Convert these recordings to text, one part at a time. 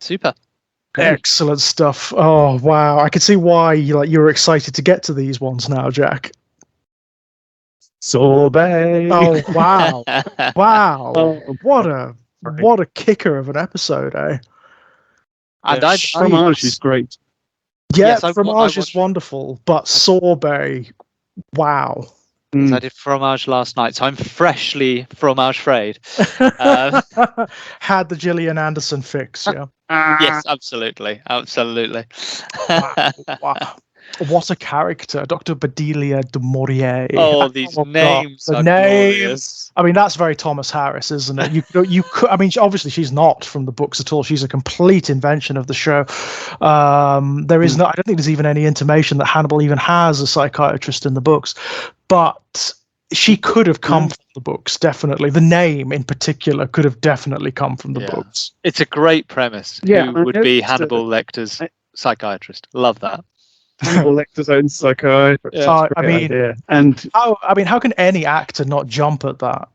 Super. Excellent stuff. Oh wow, I can see why you were excited to get to these ones now, Jack. Sorbet. Oh wow, wow! Oh, What a kicker of an episode, eh? And Fromage is great. Yeah, Yes, I Fromage is watched- wonderful, but Sorbet, wow. Because I did Fromage last night, so I'm freshly Fromage frayed. Had the Gillian Anderson fix, yeah. Yes, absolutely. Wow. What a character, Dr. Bedelia du Maurier. Oh, these names the are names. glorious. I mean, that's very Thomas Harris, isn't it? You could. I mean, obviously, she's not from the books at all. She's a complete invention of the show. There is no. I don't think there's even any intimation that Hannibal even has a psychiatrist in the books, but she could have come from the books. Definitely, the name in particular could have definitely come from the books. It's a great premise. Yeah, Who would be Hannibal Lecter's psychiatrist? Love that. Hannibal Lecter's own psychiatrist. Yeah. I mean, idea. And how can any actor not jump at that?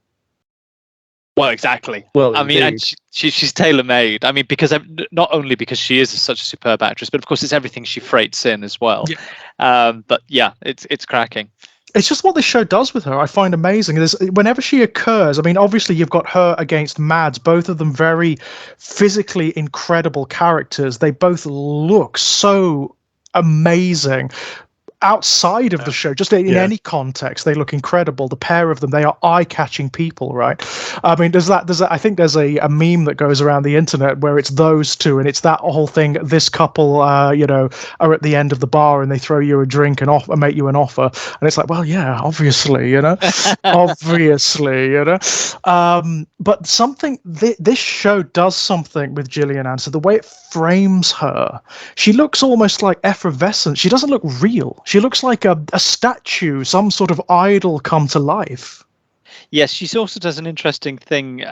Well, exactly. Well, I mean, and indeed. she's tailor-made. I mean, because not only because she is such a superb actress, but of course it's everything she freights in as well. Yeah. But yeah, it's cracking. It's just what this show does with her. I find amazing. Whenever she occurs, I mean, obviously you've got her against Mads, both of them very physically incredible characters. They both look so amazing. Outside of the show, just in any context, they look incredible. The pair of them, they are eye-catching people, right? I mean, there's that. I think there's a meme that goes around the internet where it's those two, and it's that whole thing. This couple, are at the end of the bar and they throw you a drink and make you an offer, and it's like, well, yeah, obviously, obviously, But something this show does something with Gillian Anderson. The way it frames her, she looks almost like effervescent. She doesn't look real. She looks like a statue, some sort of idol come to life. Yes, she also does an interesting thing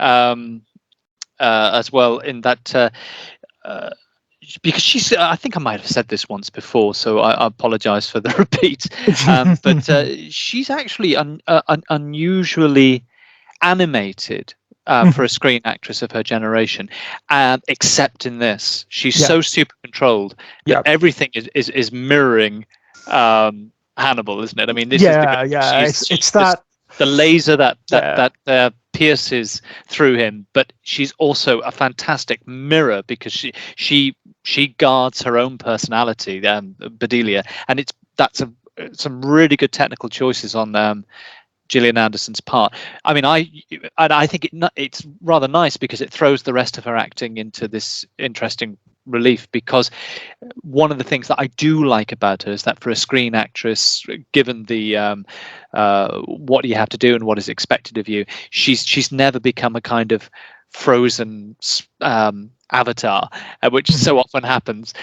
as well in that because she's. I think I might have said this once before, so I apologize for the repeat. But she's actually unusually animated. For a screen actress of her generation, except in this, she's so super controlled that everything is mirroring Hannibal, isn't it? I mean, this is it's that the laser that pierces through him, but she's also a fantastic mirror because she guards her own personality, Bedelia, and that's some really good technical choices on Gillian Anderson's part. I mean, I think it's rather nice because it throws the rest of her acting into this interesting relief, because one of the things that I do like about her is that for a screen actress, given the what you have to do and what is expected of you, she's never become a kind of frozen avatar, which so often happens.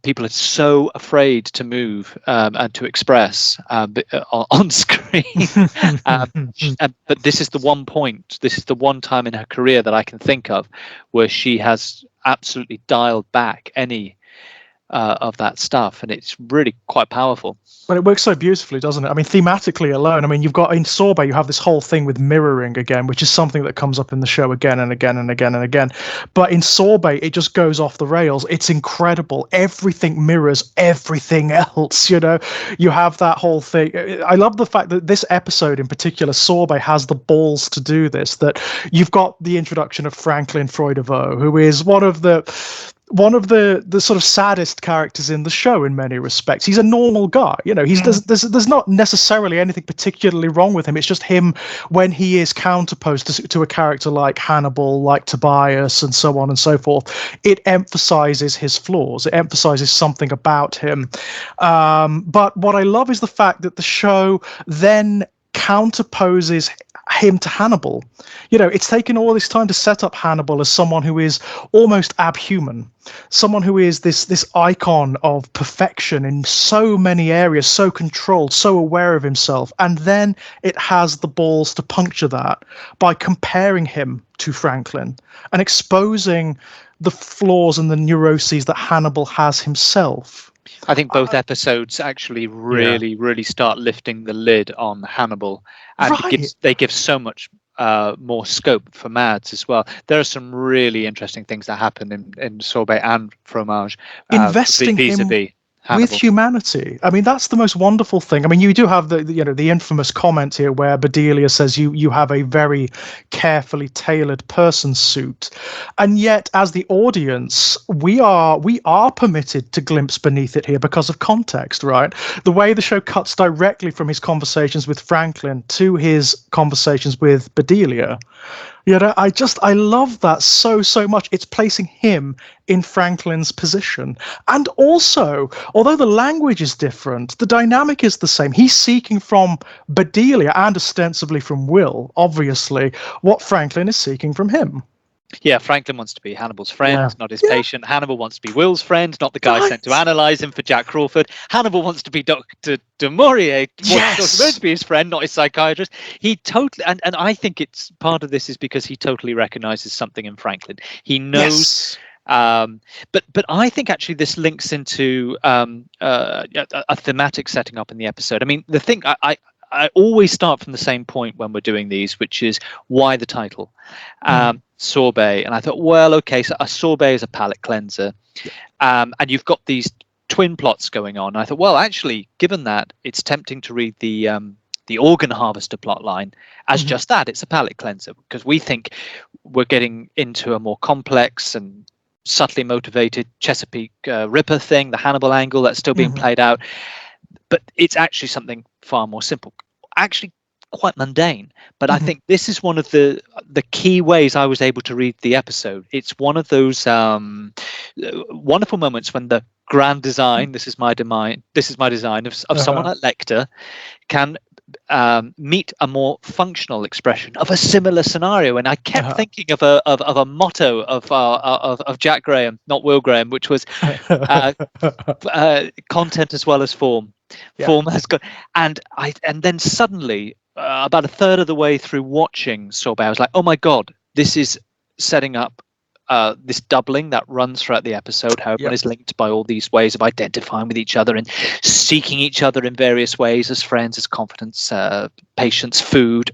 People are so afraid to move and to express on screen. But this is the one point, this is the one time in her career that I can think of where she has absolutely dialed back any of that stuff, and it's really quite powerful. But it works so beautifully, doesn't it? I mean, thematically alone, I mean, you've got in Sorbet, you have this whole thing with mirroring again, which is something that comes up in the show again and again and again and again. But in Sorbet, it just goes off the rails. It's incredible. Everything mirrors everything else, You have that whole thing. I love the fact that this episode in particular, Sorbet, has the balls to do this, that you've got the introduction of Franklin Freudeveau, who is one of the sort of saddest characters in the show in many respects. He's a normal guy, there's not necessarily anything particularly wrong with him. It's just him when he is counterposed to a character like Hannibal, like Tobias, and so on and so forth. It emphasizes his flaws. It emphasizes something about him. But what I love is the fact that the show then counterposes him to Hannibal. It's taken all this time to set up Hannibal as someone who is almost abhuman, someone who is this icon of perfection in so many areas, so controlled, so aware of himself. And then it has the balls to puncture that by comparing him to Franklin and exposing the flaws and the neuroses that Hannibal has himself. I think both episodes actually really start lifting the lid on Hannibal, and they give so much more scope for Mads as well. There are some really interesting things that happen in Sorbet and Fromage. Investing him vis-a-vis with Hannibal. humanity. I mean, that's the most wonderful thing. I mean, you do have the infamous comment here where Bedelia says you have a very carefully tailored person suit, and yet as the audience we are permitted to glimpse beneath it here because of context, right? The way the show cuts directly from his conversations with Franklin to his conversations with Bedelia. I love that so much. It's placing him in Franklin's position. And also, although the language is different, the dynamic is the same. He's seeking from Bedelia and ostensibly from Will, obviously, what Franklin is seeking from him. Yeah, Franklin wants to be Hannibal's friend, not his patient. Hannibal wants to be Will's friend, not the guy sent to analyze him for Jack Crawford. Hannibal wants to be Dr. Du Maurier, wants to be his friend, not his psychiatrist. He totally, and I think it's part of this is because he totally recognizes something in Franklin. He knows. But I think actually this links into a thematic setting up in the episode. I mean, the thing I always start from the same point when we're doing these, which is why the title, Sorbet. And I thought, well, okay, so a sorbet is a palate cleanser, and you've got these twin plots going on. And I thought, well, actually, given that, it's tempting to read the organ harvester plot line as just that. It's a palate cleanser because we think we're getting into a more complex and subtly motivated Chesapeake Ripper thing, the Hannibal angle that's still being played out. But it's actually something far more simple, actually quite mundane. But I think this is one of the key ways I was able to read the episode. It's one of those wonderful moments when the grand design, this is my design of someone like Lecter, can meet a more functional expression of a similar scenario. And I kept thinking of a motto of Jack Graham, not Will Graham, which was content as well as form. Form has got, and then suddenly about a third of the way through watching Sorbet, I was like, oh my god, this is setting up this doubling that runs throughout the episode, how everyone is linked by all these ways of identifying with each other and seeking each other in various ways as friends, as confidants, patients, food,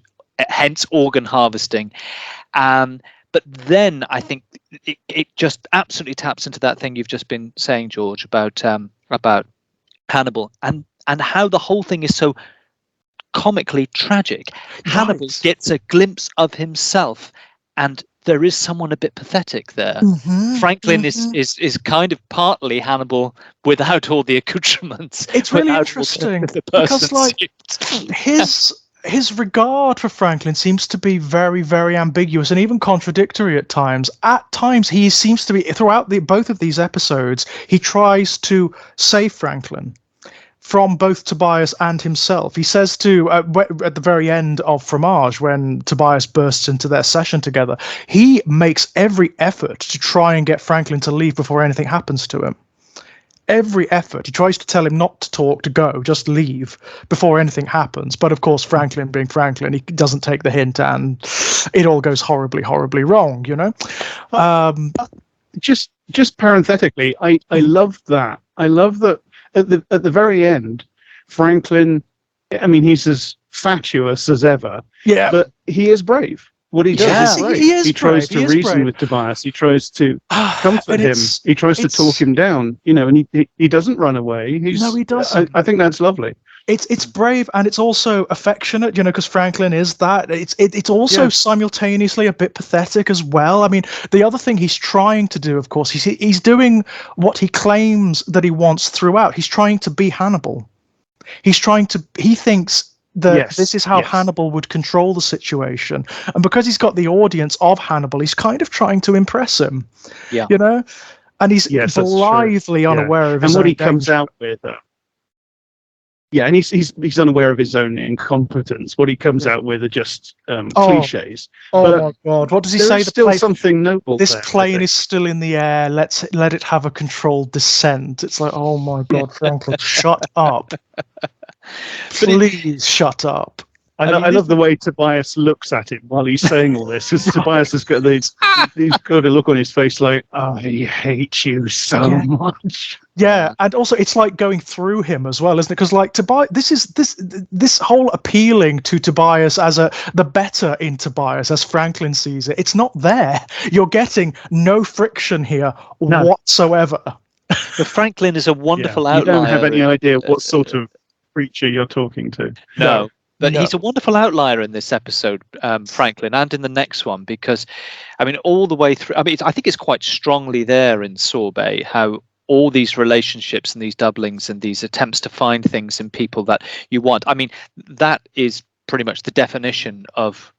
hence organ harvesting. But then I think it just absolutely taps into that thing you've just been saying, George, about Hannibal and how the whole thing is so comically tragic. Hannibal gets a glimpse of himself, and there is someone a bit pathetic there. Franklin is kind of partly Hannibal without all the accoutrements. It's really interesting because, like, his regard for Franklin seems to be very, very ambiguous and even contradictory at times. At times, he seems to be, throughout both of these episodes, he tries to save Franklin from both Tobias and himself. He says to, at the very end of Fromage, when Tobias bursts into their session together, he makes every effort to try and get Franklin to leave before anything happens to him. Every effort. He tries to tell him not to talk, to go, just leave before anything happens. But of course, Franklin being Franklin, he doesn't take the hint and it all goes horribly, horribly wrong, you know? Just parenthetically, I love that. I love that at the very end, Franklin, I mean, he's as fatuous as ever, but he is brave. What he does is brave. He tries to reason with Tobias. He tries to comfort him. He tries to talk him down, you know, and he doesn't run away. No, he doesn't. I think that's lovely. It's brave and it's also affectionate, you know, because Franklin is that. It's also simultaneously a bit pathetic as well. I mean, the other thing he's trying to do, of course, he's doing what he claims that he wants throughout. He's trying to be Hannibal. He thinks that this is how Hannibal would control the situation. And because he's got the audience of Hannibal, he's kind of trying to impress him. Yeah. You know? And he's blithely unaware of his own what he comes out with. And he's unaware of his own incompetence. What he comes out with are just cliches. My God! What does he say? Still something noble. This plane is still in the air. Let it have a controlled descent. It's like, oh my God, Franklin, shut up! Please shut up. I love the way Tobias looks at it while he's saying all this. Because Tobias has got he's got a look on his face like, I hate you so much. Yeah, and also it's like going through him as well, isn't it? Because like Tobias, this whole appealing to Tobias as the better in Tobias, as Franklin sees it, it's not there. You're getting no friction here whatsoever. But Franklin is a wonderful outlier. You don't have any idea what sort of creature you're talking to. No. But he's a wonderful outlier in this episode, Franklin, and in the next one, because, I mean, all the way through, I mean, I think it's quite strongly there in Sorbet, how all these relationships and these doublings and these attempts to find things in people that you want. I mean, that is pretty much the definition of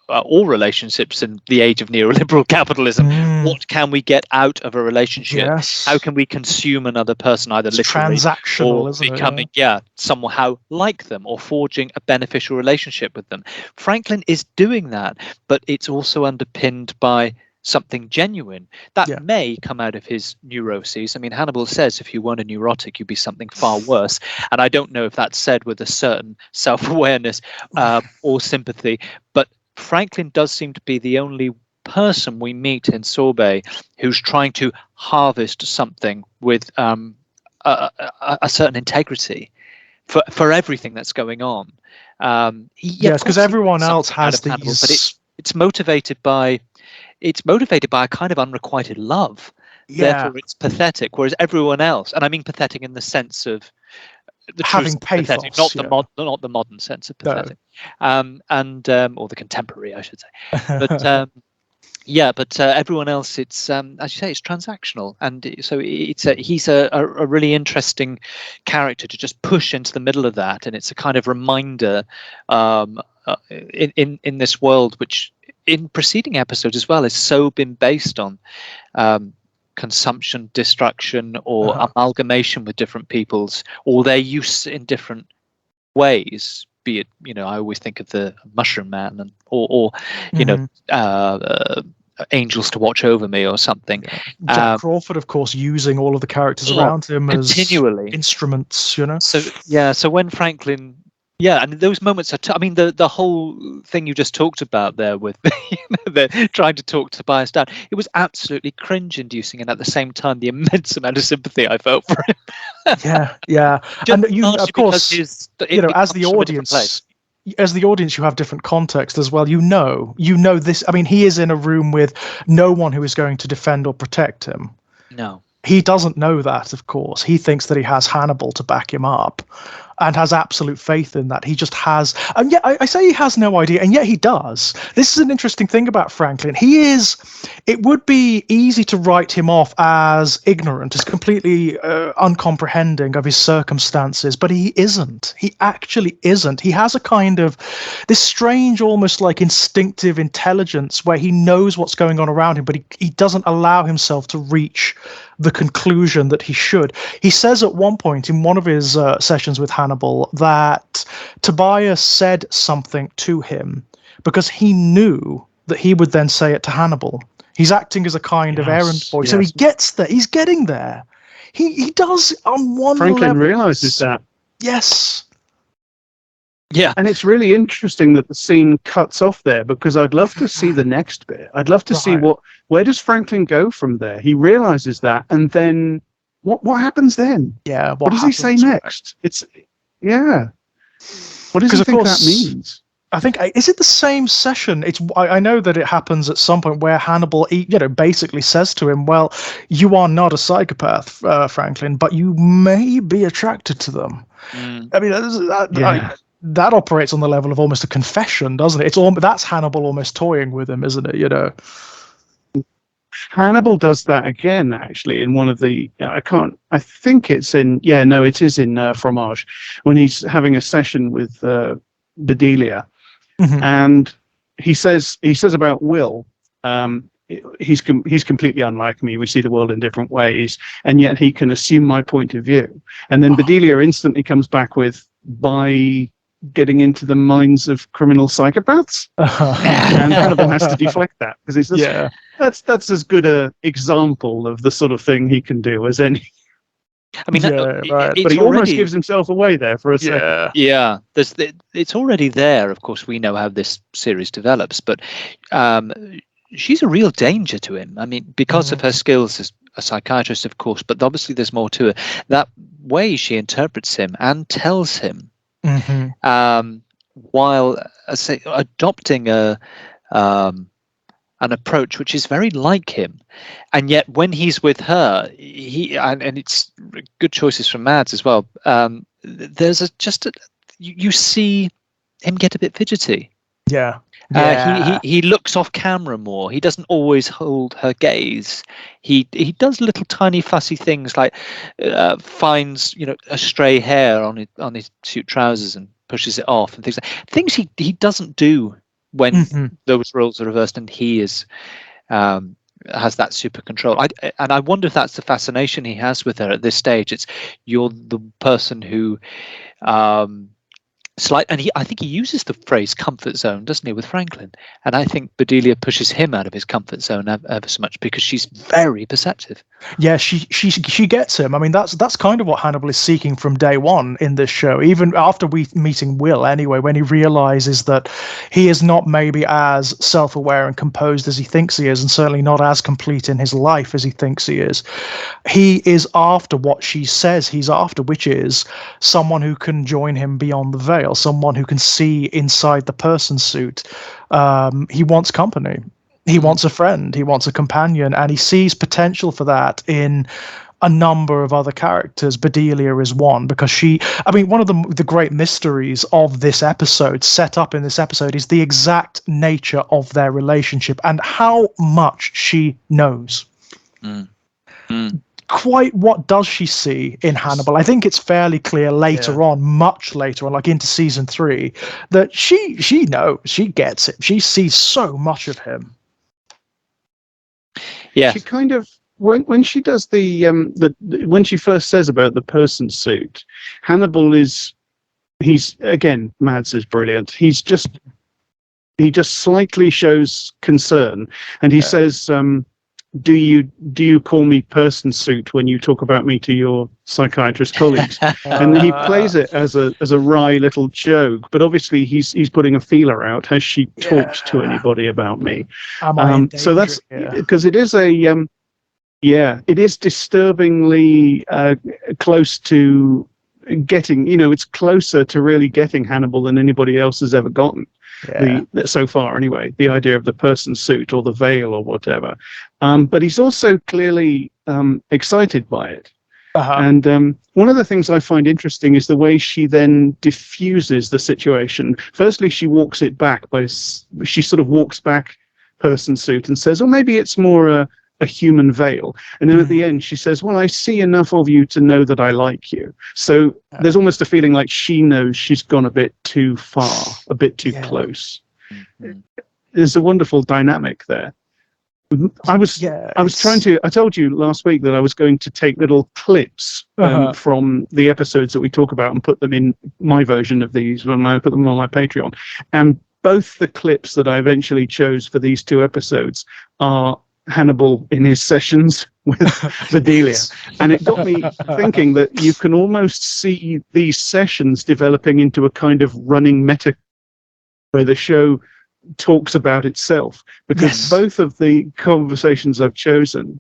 all relationships in the age of neoliberal capitalism. What can we get out of a relationship? Yes. How can we consume another person, either literally transactional, or isn't becoming somehow like them, or forging a beneficial relationship with them? Franklin is doing that, but it's also underpinned by something genuine that may come out of his neuroses. I mean, Hannibal says if you weren't a neurotic, you'd be something far worse. And I don't know if that's said with a certain self-awareness or sympathy, but Franklin does seem to be the only person we meet in Sorbet who's trying to harvest something with a certain integrity for everything that's going on. Yes, because everyone else has these. Hannibal, but it's motivated by a kind of unrequited love. Therefore, it's pathetic. Whereas everyone else, and I mean pathetic in the sense of the having pathos, pathetic, not the modern sense of pathetic, or the contemporary, I should say. But but everyone else, it's as you say, it's transactional, and so he's a really interesting character to just push into the middle of that, and it's a kind of reminder in this world, which in preceding episodes as well has so been based on consumption, destruction, or amalgamation with different peoples, or their use in different ways. Be it, I always think of the Mushroom Man, and or Angels to Watch Over Me or something. Jack Crawford, of course, using all of the characters around him continually as instruments. So when Franklin. Yeah, and those moments are. I mean, the whole thing you just talked about there with trying to talk Tobias down. It was absolutely cringe-inducing, and at the same time, the immense amount of sympathy I felt for him. And you, of course, as the audience, you have different context as well. You know this. I mean, he is in a room with no one who is going to defend or protect him. No. He doesn't know that, of course. He thinks that he has Hannibal to back him up and has absolute faith in that. He just has, and yet I say he has no idea, and yet he does. This is an interesting thing about Franklin. It would be easy to write him off as ignorant, as completely uncomprehending of his circumstances, but he isn't. He actually isn't. He has a kind of this strange, almost like instinctive intelligence where he knows what's going on around him, but he doesn't allow himself to reach the conclusion that he should. He says at one point in one of his sessions with Hannibal that Tobias said something to him because he knew that he would then say it to Hannibal. He's acting as a kind of errand boy. So he gets there. He's getting there. He does on one level. Franklin realizes that. Yes. Yeah. And it's really interesting that the scene cuts off there, because I'd love to see the next bit. I'd love to see where does Franklin go from there? He realizes that, and then what happens then? Yeah. What does he say next? What does he think that means? I think, is it the same session? I know that it happens at some point where Hannibal, basically says to him, "Well, you are not a psychopath, Franklin, but you may be attracted to them." I mean, that operates on the level of almost a confession, doesn't it? That's Hannibal almost toying with him, isn't it? Hannibal does that again, actually, in one of the. I think it's in. Yeah, no, it is in Fromage, when he's having a session with Bedelia. Mm-hmm. And he says about Will, he's completely unlike me. We see the world in different ways, and yet he can assume my point of view. And then Bedelia instantly comes back with, by getting into the minds of criminal psychopaths, and Hannibal has to deflect that, because he says, that's as good a example of the sort of thing he can do as any. I mean, but he almost gives himself away there for a second. Yeah, it's already there. Of course, we know how this series develops, but she's a real danger to him. I mean, because of her skills as a psychiatrist, of course, but obviously there's more to it. That way she interprets him and tells him, while adopting an approach which is very like him, and yet when he's with her, and it's good choices from Mads as well. There's you see him get a bit fidgety. He looks off camera more. He doesn't always hold her gaze. He does little tiny fussy things like finds a stray hair on his suit trousers and pushes it off, and things he doesn't do when those roles are reversed and he is has that super control. I wonder if that's the fascination he has with her at this stage. It's you're the person who and I think he uses the phrase comfort zone, doesn't he, with Franklin? And I think Bedelia pushes him out of his comfort zone ever so much because she's very perceptive. Yeah, she gets him. I mean, that's kind of what Hannibal is seeking from day one in this show. Even after meeting Will, anyway, when he realizes that he is not maybe as self-aware and composed as he thinks he is, and certainly not as complete in his life as he thinks he is. He is after what she says he's after, which is someone who can join him beyond the veil, someone who can see inside the person suit. He wants company. He wants a friend, he wants a companion, and he sees potential for that in a number of other characters. Bedelia is one, because one of the great mysteries of this episode, set up in this episode, is the exact nature of their relationship and how much she knows. Quite what does she see in Hannibal? I think it's fairly clear later on, much later on, like into season 3, that she knows, she gets it. She sees so much of him. Yeah, she kind of when she does when she first says about the person suit, Hannibal he's again, Mads is brilliant. He just slightly shows concern, and he says, do you call me person suit when you talk about me to your psychiatrist colleagues? And he plays it as a wry little joke, but obviously he's putting a feeler out. Has she talked to anybody about me? So that's because it is it is disturbingly close to getting, it's closer to really getting Hannibal than anybody else has ever gotten. So far anyway, the idea of the person suit or the veil or whatever, but he's also clearly excited by it. And one of the things I find interesting is the way she then diffuses the situation. Firstly, she walks it back she sort of walks back person suit and says, maybe it's more a human veil. And then at the end she says, well, I see enough of you to know that I like you. So there's almost a feeling like she knows she's gone a bit too far, a bit too close. There's a wonderful dynamic there. I told you last week that I was going to take little clips from the episodes that we talk about and put them in my version of these when I put them on my Patreon. And both the clips that I eventually chose for these 2 episodes are Hannibal in his sessions with Bedelia. And it got me thinking that you can almost see these sessions developing into a kind of running meta where the show talks about itself, because both of the conversations I've chosen,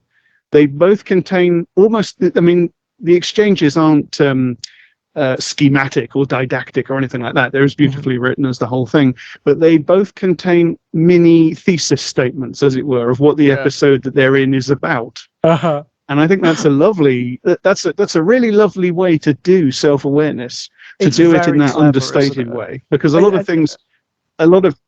they both contain almost, the exchanges aren't schematic or didactic or anything like that. They're as beautifully written as the whole thing, but they both contain mini thesis statements, as it were, of what the episode that they're in is about. And I think that's that's a really lovely way to do self-awareness, to do it in that understated way, because a lot of things, a lot of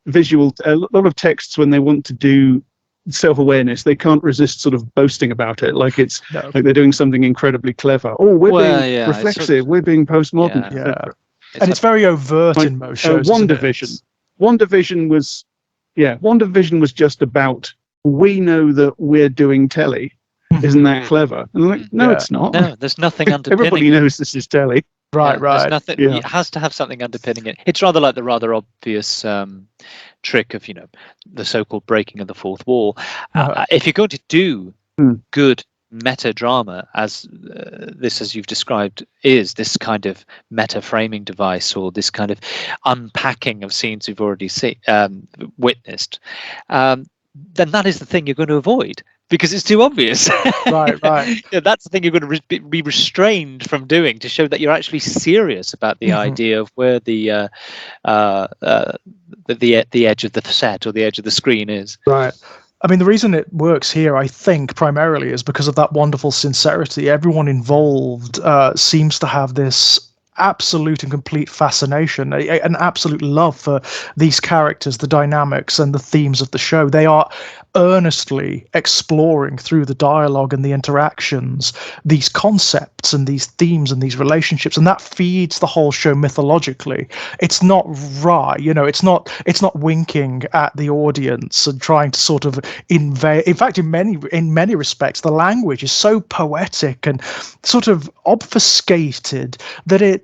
texts, when they want to do self-awareness, they can't resist sort of boasting about it, like it's like they're doing something incredibly clever. We're being reflexive, we're being postmodern. And it's very overt in most shows. WandaVision was just about, we know that we're doing telly. Isn't that clever? And I'm like, no, it's not. No, there's nothing underpinning. Everybody knows this is telly. Right. There's nothing. It has to have something underpinning it. It's rather like the rather obvious trick of the so-called breaking of the fourth wall. If you're going to do good meta drama, as as you've described, is this kind of meta framing device, or this kind of unpacking of scenes we've already witnessed, then that is the thing you're going to avoid, because it's too obvious. Right. That's the thing you're going to be restrained from doing, to show that you're actually serious about the idea of where the edge of the set or the edge of the screen is. Right. I mean, the reason it works here, I think, primarily is because of that wonderful sincerity. Everyone involved seems to have this absolute and complete fascination, an absolute love for these characters, the dynamics and the themes of the show. They are earnestly exploring through the dialogue and the interactions these concepts and these themes and these relationships, and that feeds the whole show mythologically. It's not wry, it's not winking at the audience and trying to sort of invade. In fact, in many respects, the language is so poetic and sort of obfuscated that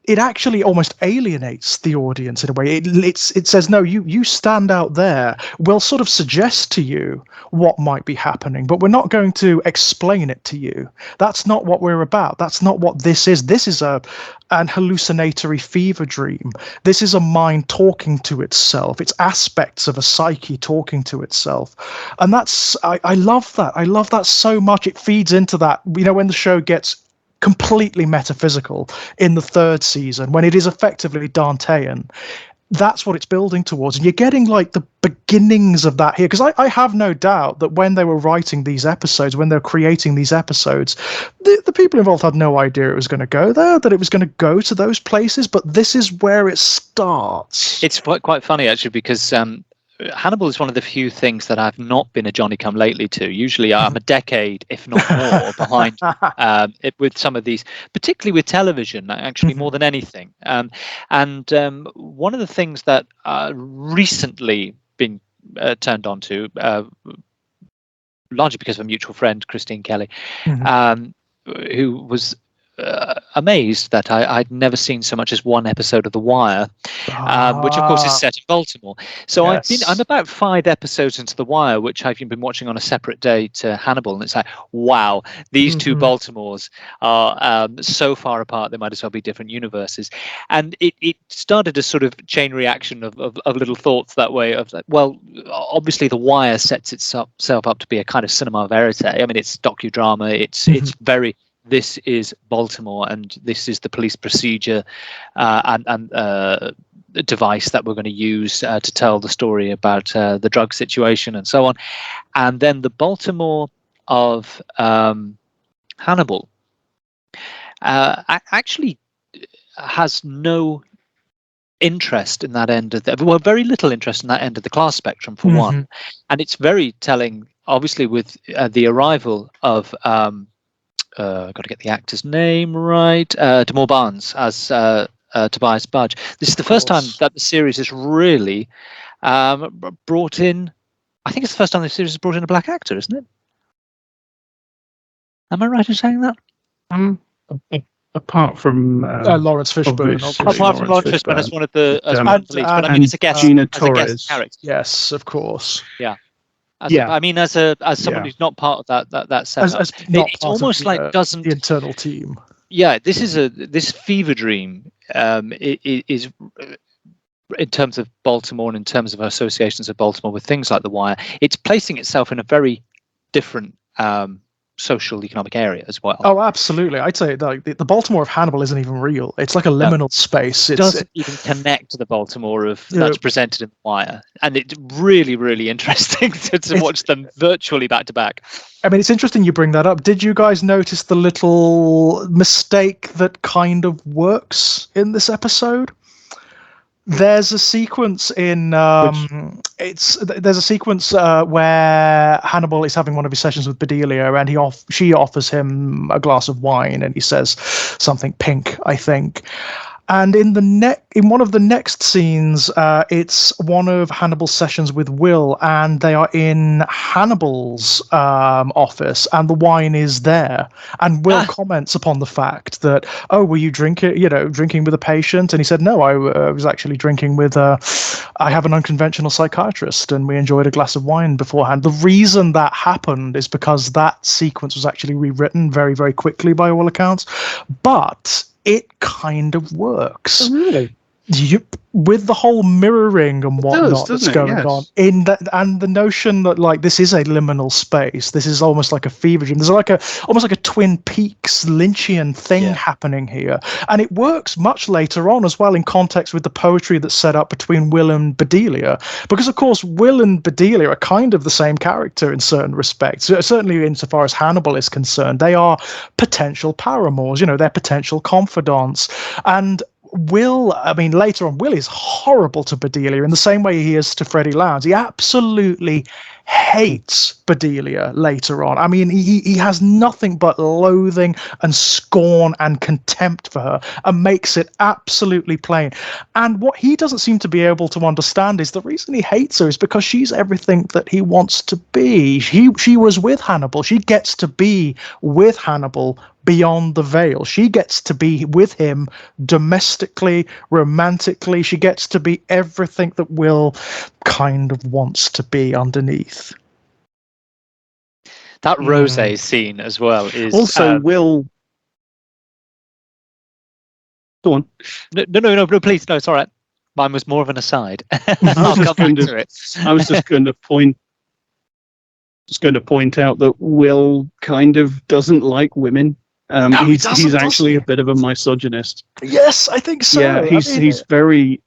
it actually almost alienates the audience in a way. It says, no, you stand out there. We'll sort of suggest to you what might be happening, but we're not going to explain it to you. That's not what we're about. That's not what this is. This is an hallucinatory fever dream. This is a mind talking to itself. It's aspects of a psyche talking to itself. And I love that. I love that so much. It feeds into that, when the show gets completely metaphysical in the third season, when it is effectively Dantean. That's what it's building towards, and you're getting like the beginnings of that here, because I have no doubt that when they were writing these episodes, when they were creating these episodes, the people involved had no idea it was going to go there, that it was going to go to those places, but this is where it starts. It's quite funny, actually, because Hannibal is one of the few things that I've not been a Johnny-come-lately to. Usually I'm a decade, if not more, behind it with some of these, particularly with television, actually, more than anything. And one of the things that recently been turned on to, largely because of a mutual friend, Christine Kelly, who was amazed that I'd never seen so much as one episode of The Wire, which of course is set in Baltimore. So Yes. I'm about 5 episodes into The Wire, which I've been watching on a separate day to Hannibal, and it's like, wow, these two Baltimores are so far apart they might as well be different universes. And it started a sort of chain reaction of little thoughts that way, of like, well, obviously The Wire sets itself up to be a kind of cinema verite. I mean, it's docudrama, it's very, this is Baltimore, and this is the police procedure and device that we're going to use to tell the story about the drug situation and so on. And then the Baltimore of Hannibal actually has no interest in that end of very little interest in that end of the class spectrum, for one. And it's very telling, obviously, with the arrival of got to get the actor's name right, Damore Barnes as Tobias Budge. This is the first time that the series has really brought in, I think it's the first time the series has brought in a black actor, isn't it? Am I right in saying that? Apart from Lawrence Fishburne. Apart from Lawrence Fishburne as one of the leads, but I mean, it's a guest, Gina as Torres. a guest character. Yes, of course. Yeah. I mean, as someone who's not part of that setup, it's almost like doesn't the internal team. Yeah, this fever dream is in terms of Baltimore and in terms of associations of Baltimore with things like The Wire. It's placing itself in a very different social economic area as well. Oh, absolutely. I'd say the Baltimore of Hannibal isn't even real. It's like a liminal space. It doesn't even connect to the Baltimore of that's presented in The Wire, and it's really, really interesting to watch them virtually back to back. I mean, it's interesting you bring that up. Did you guys notice the little mistake that kind of works in this episode? There's a sequence in there's a sequence where Hannibal is having one of his sessions with Bedelia, and she offers him a glass of wine, and he says something pink, I think. And in one of the next scenes, it's one of Hannibal's sessions with Will, and they are in Hannibal's office, and the wine is there. And Will comments upon the fact that, oh, were you drinking with a patient? And he said, no, I was actually drinking with I have an unconventional psychiatrist, and we enjoyed a glass of wine beforehand. The reason that happened is because that sequence was actually rewritten very, very quickly by all accounts. But it kind of works. Oh, really? With the whole mirroring and whatnot that's going on in that, and the notion that like this is a liminal space, this is almost like a fever dream. There's almost like a Twin Peaks Lynchian thing happening here, and it works much later on as well in context with the poetry that's set up between Will and Bedelia, because of course Will and Bedelia are kind of the same character in certain respects. Certainly insofar as Hannibal is concerned, they are potential paramours. They're potential confidants. And later on, Will is horrible to Bedelia in the same way he is to Freddie Lowndes. He absolutely hates Bedelia later on. I mean, he has nothing but loathing and scorn and contempt for her, and makes it absolutely plain. And what he doesn't seem to be able to understand is the reason he hates her is because she's everything that he wants to be. She was with Hannibal. She gets to be with Hannibal beyond the veil. She gets to be with him domestically, romantically. She gets to be everything that Will kind of wants to be underneath. That rosé scene as well is also Will. Go on. No, please, no, it's all right. Mine was more of an aside. I was just going to point out that Will kind of doesn't like women. He's actually a bit of a misogynist. Yes, I think so. Yeah, he's very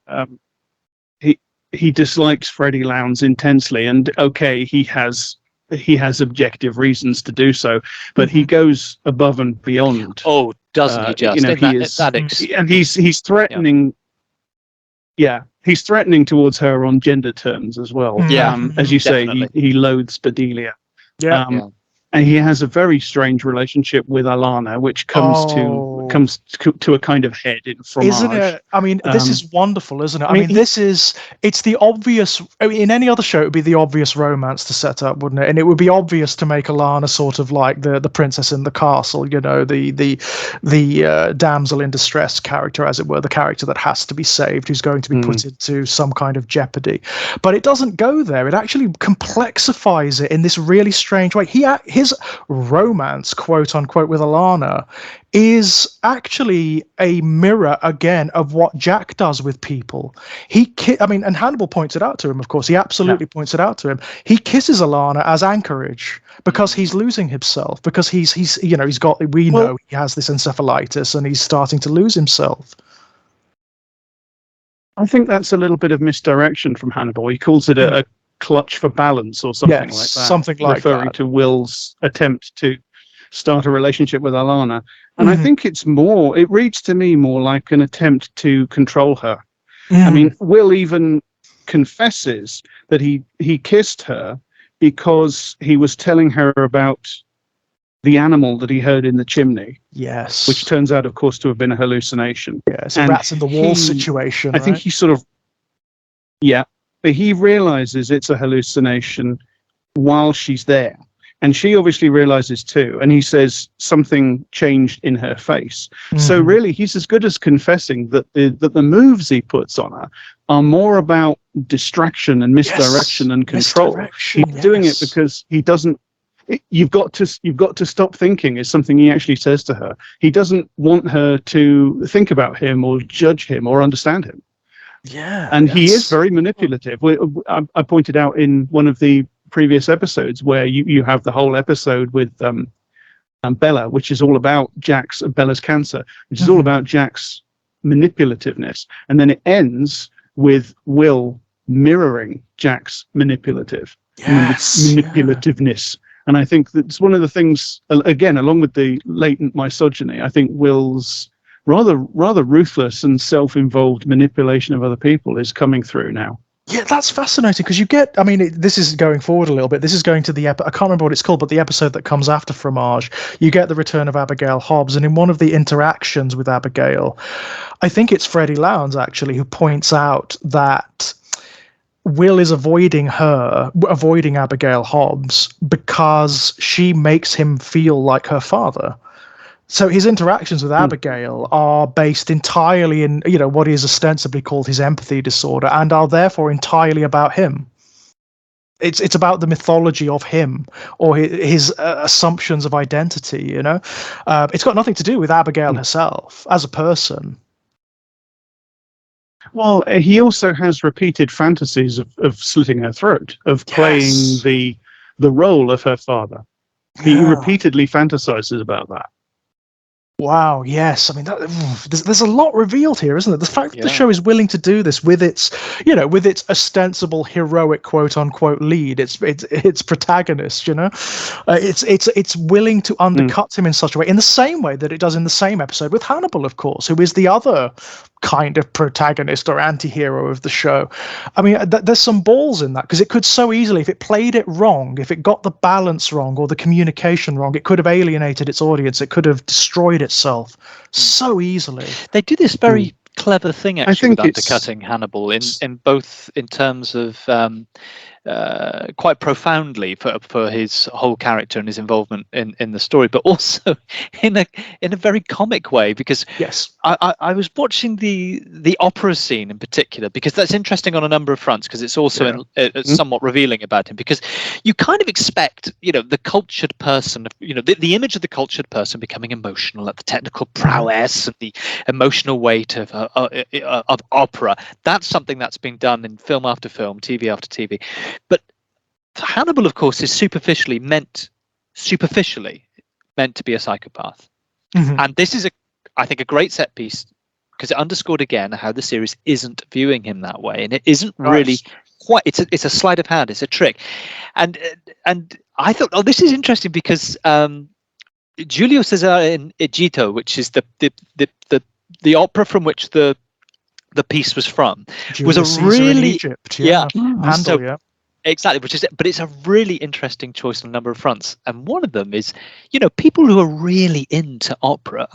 he dislikes Freddie Lowndes intensely, and okay, he has objective reasons to do so, but he goes above and beyond. Oh, doesn't he just? And he's threatening. Yeah, he's threatening towards her on gender terms as well. Yeah, as you say, he loathes Bedelia. Yeah. And he has a very strange relationship with Alana, which comes to a kind of head in Fromage. Isn't it? I mean, this is wonderful, isn't it? I mean, it's the obvious. I mean, in any other show, it would be the obvious romance to set up, wouldn't it? And it would be obvious to make Alana sort of like the princess in the castle, the damsel in distress character, as it were, the character that has to be saved, who's going to be put into some kind of jeopardy. But it doesn't go there. It actually complexifies it in this really strange way. His romance, quote unquote, with Alana is actually a mirror again of what Jack does with people. And Hannibal points it out to him, of course. He absolutely points it out to him. He kisses Alana as anchorage because he's losing himself, because he has this encephalitis and he's starting to lose himself. I think that's a little bit of misdirection from Hannibal. He calls it a clutch for balance or something like that. Something like referring that. to Will's attempt to start a relationship with Alana. And I think it reads to me more like an attempt to control her. I mean, Will even confesses that he kissed her because he was telling her about the animal that he heard in the chimney. Yes. Which turns out, of course, to have been a hallucination. Yes, a rats in the wall situation. I think he sort of, but he realizes it's a hallucination while she's there. And she obviously realizes too. And he says something changed in her face. So really, he's as good as confessing that the moves he puts on her are more about distraction and misdirection and control. He's doing it because he doesn't. You've got to stop thinking is something he actually says to her. He doesn't want her to think about him or judge him or understand him. Yeah, and he is very manipulative. I pointed out in one of the previous episodes where you have the whole episode with Bella, which is all about Bella's cancer, which is all about Jack's manipulativeness, and then it ends with Will mirroring Jack's manipulativeness. And I think that's one of the things, again, along with the latent misogyny, I think Will's rather ruthless and self-involved manipulation of other people is coming through now. Yeah, that's fascinating because you get, I mean, this is going forward a little bit. This is going to I can't remember what it's called, but the episode that comes after Fromage, you get the return of Abigail Hobbs. And in one of the interactions with Abigail, I think it's Freddie Lowndes actually, who points out that Will is avoiding Abigail Hobbs because she makes him feel like her father. So his interactions with Abigail are based entirely in, what is ostensibly called his empathy disorder, and are therefore entirely about him. It's about the mythology of him or his assumptions of identity. It's got nothing to do with Abigail herself as a person. Well, he also has repeated fantasies of slitting her throat, of playing the role of her father. He repeatedly fantasizes about that. Wow, yes. I mean, there's a lot revealed here, isn't it? The fact that the show is willing to do this with its ostensible heroic quote unquote lead, its protagonist, it's willing to undercut him in such a way, in the same way that it does in the same episode with Hannibal, of course, who is the other kind of protagonist or anti-hero of the show. I mean, there's some balls in that, because it could so easily, if it played it wrong, if it got the balance wrong or the communication wrong, it could have alienated its audience. It could have destroyed itself so easily. They do this very clever thing, actually, with undercutting Hannibal in both in terms of quite profoundly for his whole character and his involvement in the story, but also in a very comic way, because I was watching the opera scene in particular, because that's interesting on a number of fronts, because it's also somewhat revealing about him, because you kind of expect the cultured person, the image of the cultured person becoming emotional at the technical prowess and the emotional weight of opera. That's something that's been done in film after film, TV after TV. But Hannibal, of course, is superficially meant to be a psychopath. And this is, I think, a great set piece, because it underscored again how the series isn't viewing him that way, and it isn't really quite. It's a sleight of hand. It's a trick, and I thought, oh, this is interesting, because Giulio Cesare in Egitto, which is the opera from which the piece was from, Julius was a Caesar in really Egypt, Handel, exactly, but it's a really interesting choice on a number of fronts. And one of them is, people who are really into opera,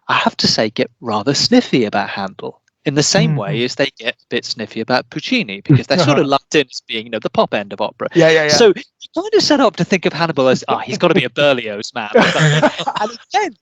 I have to say, get rather sniffy about Handel, in the same way as they get a bit sniffy about Puccini, because they're sort of lumped in as being, the pop end of opera. So you kind of set up to think of Hannibal as, he's got to be a Berlioz man. And again,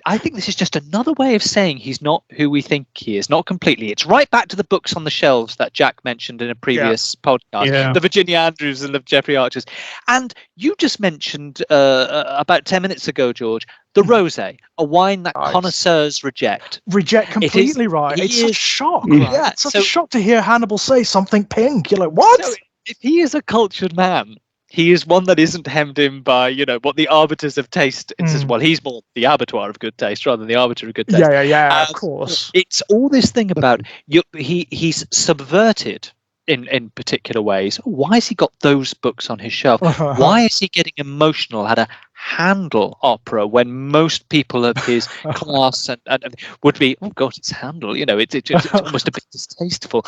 I think this is just another way of saying he's not who we think he is, not completely. It's right back to the books on the shelves that Jack mentioned in a previous podcast, the Virginia Andrews and the Jeffrey Archers. And you just mentioned about 10 minutes ago, George, the rosé, a wine that connoisseurs reject. Reject completely, right? It's such a shock, right? Yeah, it's such a shock to hear Hannibal say something pink. You're like, what? So if he is a cultured man, he is one that isn't hemmed in by, what the arbiters of taste insist. Well, he's more the abattoir of good taste rather than the arbiter of good taste. Of course. It's all this thing about he's subverted in particular ways. Why has he got those books on his shelf? Why is he getting emotional at a Handel opera when most people of his class and would be, oh God, it's Handel, it's almost a bit distasteful.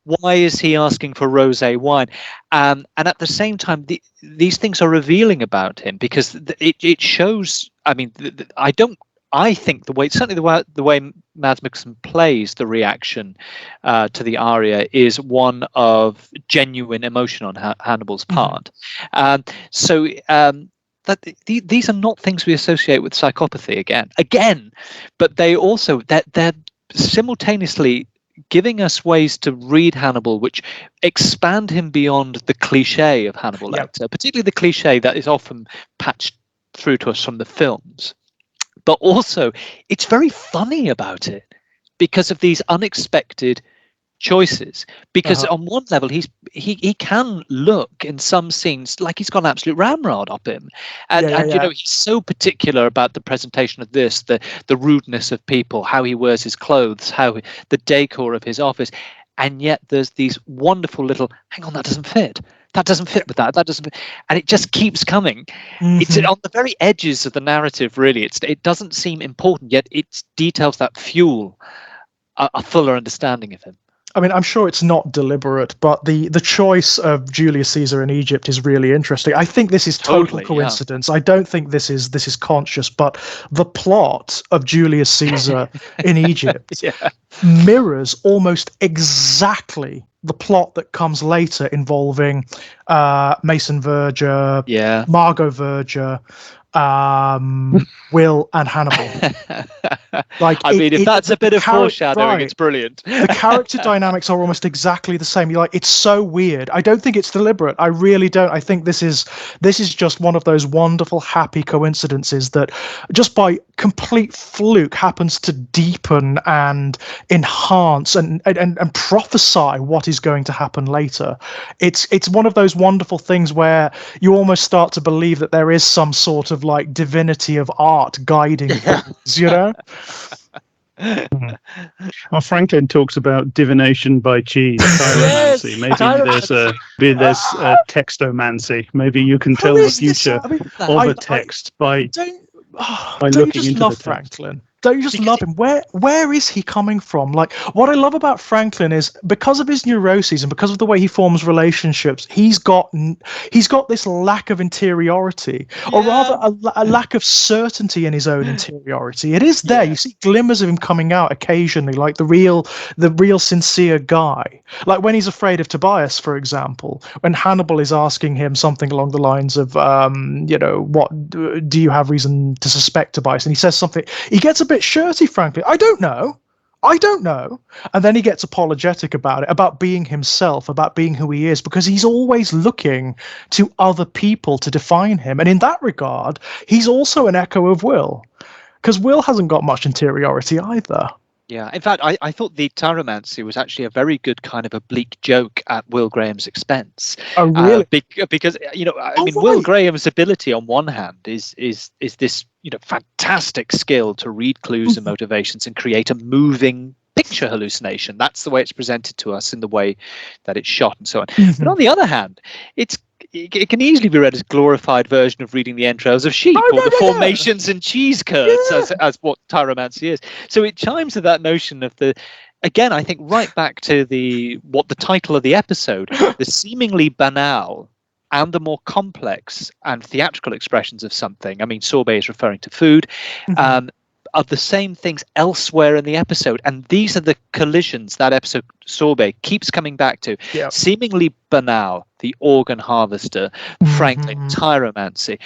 Why is he asking for rosé wine? And at the same time, these things are revealing about him, because it shows. I mean, I think certainly the way Mads Mikkelsen plays the reaction to the aria is one of genuine emotion on Hannibal's part. That these are not things we associate with psychopathy again, but they're simultaneously giving us ways to read Hannibal which expand him beyond the cliche of Hannibal Lecter, particularly the cliche that is often patched through to us from the films. But also, it's very funny about it because of these unexpected choices. Because on one level, he can look in some scenes like he's got an absolute ramrod up him, and he's so particular about the presentation of this, the rudeness of people, how he wears his clothes, the decor of his office, and yet there's these wonderful little, hang on, that doesn't fit. That doesn't fit with that. That doesn't fit. And it just keeps coming. It's on the very edges of the narrative, really. It doesn't seem important, yet it details that fuel a fuller understanding of him. I mean, I'm sure it's not deliberate, but the choice of Julius Caesar in Egypt is really interesting. I think this is total coincidence. I don't think this is conscious, but the plot of Julius Caesar in Egypt mirrors almost exactly the plot that comes later involving Mason Verger, Margot Verger, Will and Hannibal. Like, I mean, if that's a bit of foreshadowing, it's brilliant. The character dynamics are almost exactly the same. You're like, it's so weird. I don't think it's deliberate. I really don't. I think this is just one of those wonderful, happy coincidences that just by complete fluke happens to deepen and enhance and prophesy what is going to happen later. It's one of those wonderful things where you almost start to believe that there is some sort of like divinity of art guiding things, you know? Well, Franklin talks about divination by cheese, tyromancy. Maybe there's textomancy. Maybe you can tell the future of a text by looking into the text. Franklin? Don't you just love him? Where is he coming from? Like, what I love about Franklin is because of his neuroses and because of the way he forms relationships, he's got this lack of interiority, or rather a lack of certainty in his own interiority. It is there. You see glimmers of him coming out occasionally, like the real sincere guy. Like when he's afraid of Tobias, for example, when Hannibal is asking him something along the lines of, what do you have reason to suspect Tobias? And he says something. He gets a bit shirty, frankly. I don't know. And then he gets apologetic about it, about being himself, about being who he is, because he's always looking to other people to define him. And in that regard, he's also an echo of Will, because Will hasn't got much interiority either. Yeah, in fact, I thought the tyromancy was actually a very good kind of oblique joke at Will Graham's expense. Oh, really? Because Will Graham's ability on one hand is this fantastic skill to read clues and motivations and create a moving picture hallucination. That's the way it's presented to us in the way that it's shot and so on. But on the other hand, it can easily be read as glorified version of reading the entrails of sheep or the formations and cheese curds as what tyromancy is. So it chimes with that notion of again, I think right back to the title of the episode, the seemingly banal and the more complex and theatrical expressions of something. I mean, Sorbet is referring to food, of the same things elsewhere in the episode. And these are the collisions that episode Sorbet keeps coming back to. Yep. Seemingly banal, the organ harvester, Franklin, tyromancy,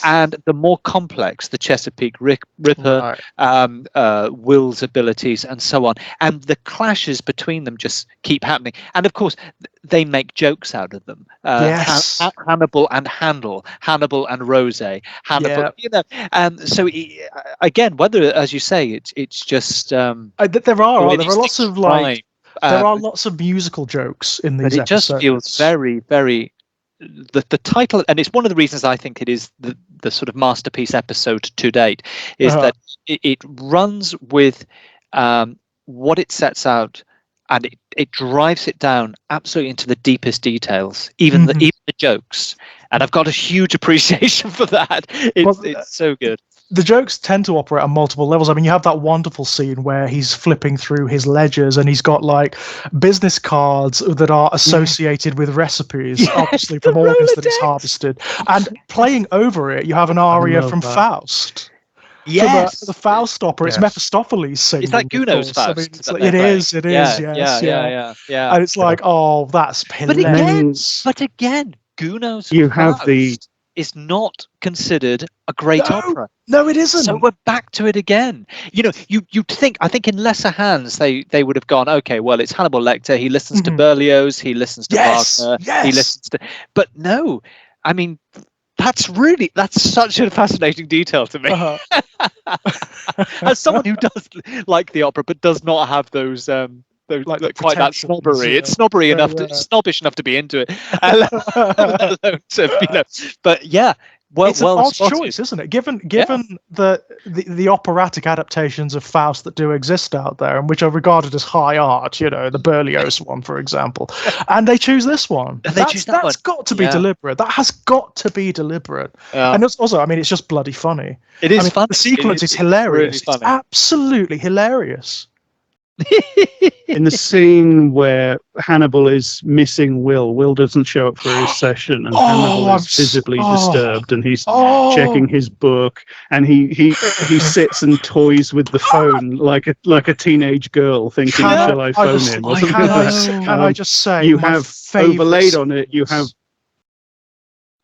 and the more complex, the Chesapeake Ripper, Will's abilities, and so on. And the clashes between them just keep happening. And of course, they make jokes out of them. Hannibal and Handel, Hannibal and Rose, Hannibal, so again, whether, as you say, it's just there are lots of there are lots of musical jokes in these episodes. It just feels very, very the title, and it's one of the reasons I think it is the sort of masterpiece episode to date, is that it runs with what it sets out, and it drives it down absolutely into the deepest details, even the jokes. And I've got a huge appreciation for that. It's so good. The jokes tend to operate on multiple levels. I mean, you have that wonderful scene where he's flipping through his ledgers and he's got like business cards that are associated with recipes, obviously from organs that he's harvested. And playing over it, you have an aria from Faust. Yes, so the Faust opera. It's Mephistopheles singing. It's like Gounod's Faust. I mean, it is. Yeah. And it's like, oh, that's hilarious. But again, Gounod's Faust is not considered a great opera. No, it isn't. So we're back to it again. You'd think, I think in lesser hands they would have gone, okay, well, it's Hannibal Lecter. He listens to Berlioz. He listens to Wagner. He listens to. But no, I mean, that's such a fascinating detail to me. As someone who does like the opera but does not have those quite that snobbery. It's snobbery enough snobbish enough to be into it. But yeah, it's an odd choice, isn't it? Given the operatic adaptations of Faust that do exist out there, and which are regarded as high art, the Berlioz one, for example, and they choose this one. That's got to be deliberate. That has got to be deliberate. And it's also, I mean, it's just bloody funny. It is funny. The sequence is hilarious. Really, it's absolutely hilarious. In the scene where Hannibal is missing Will doesn't show up for his session, and Hannibal is visibly disturbed, and he's checking his book, and he sits and toys with the phone like a teenage girl, thinking, "Shall I phone him?" Or something like that. Can I just say, you have overlaid on it? You have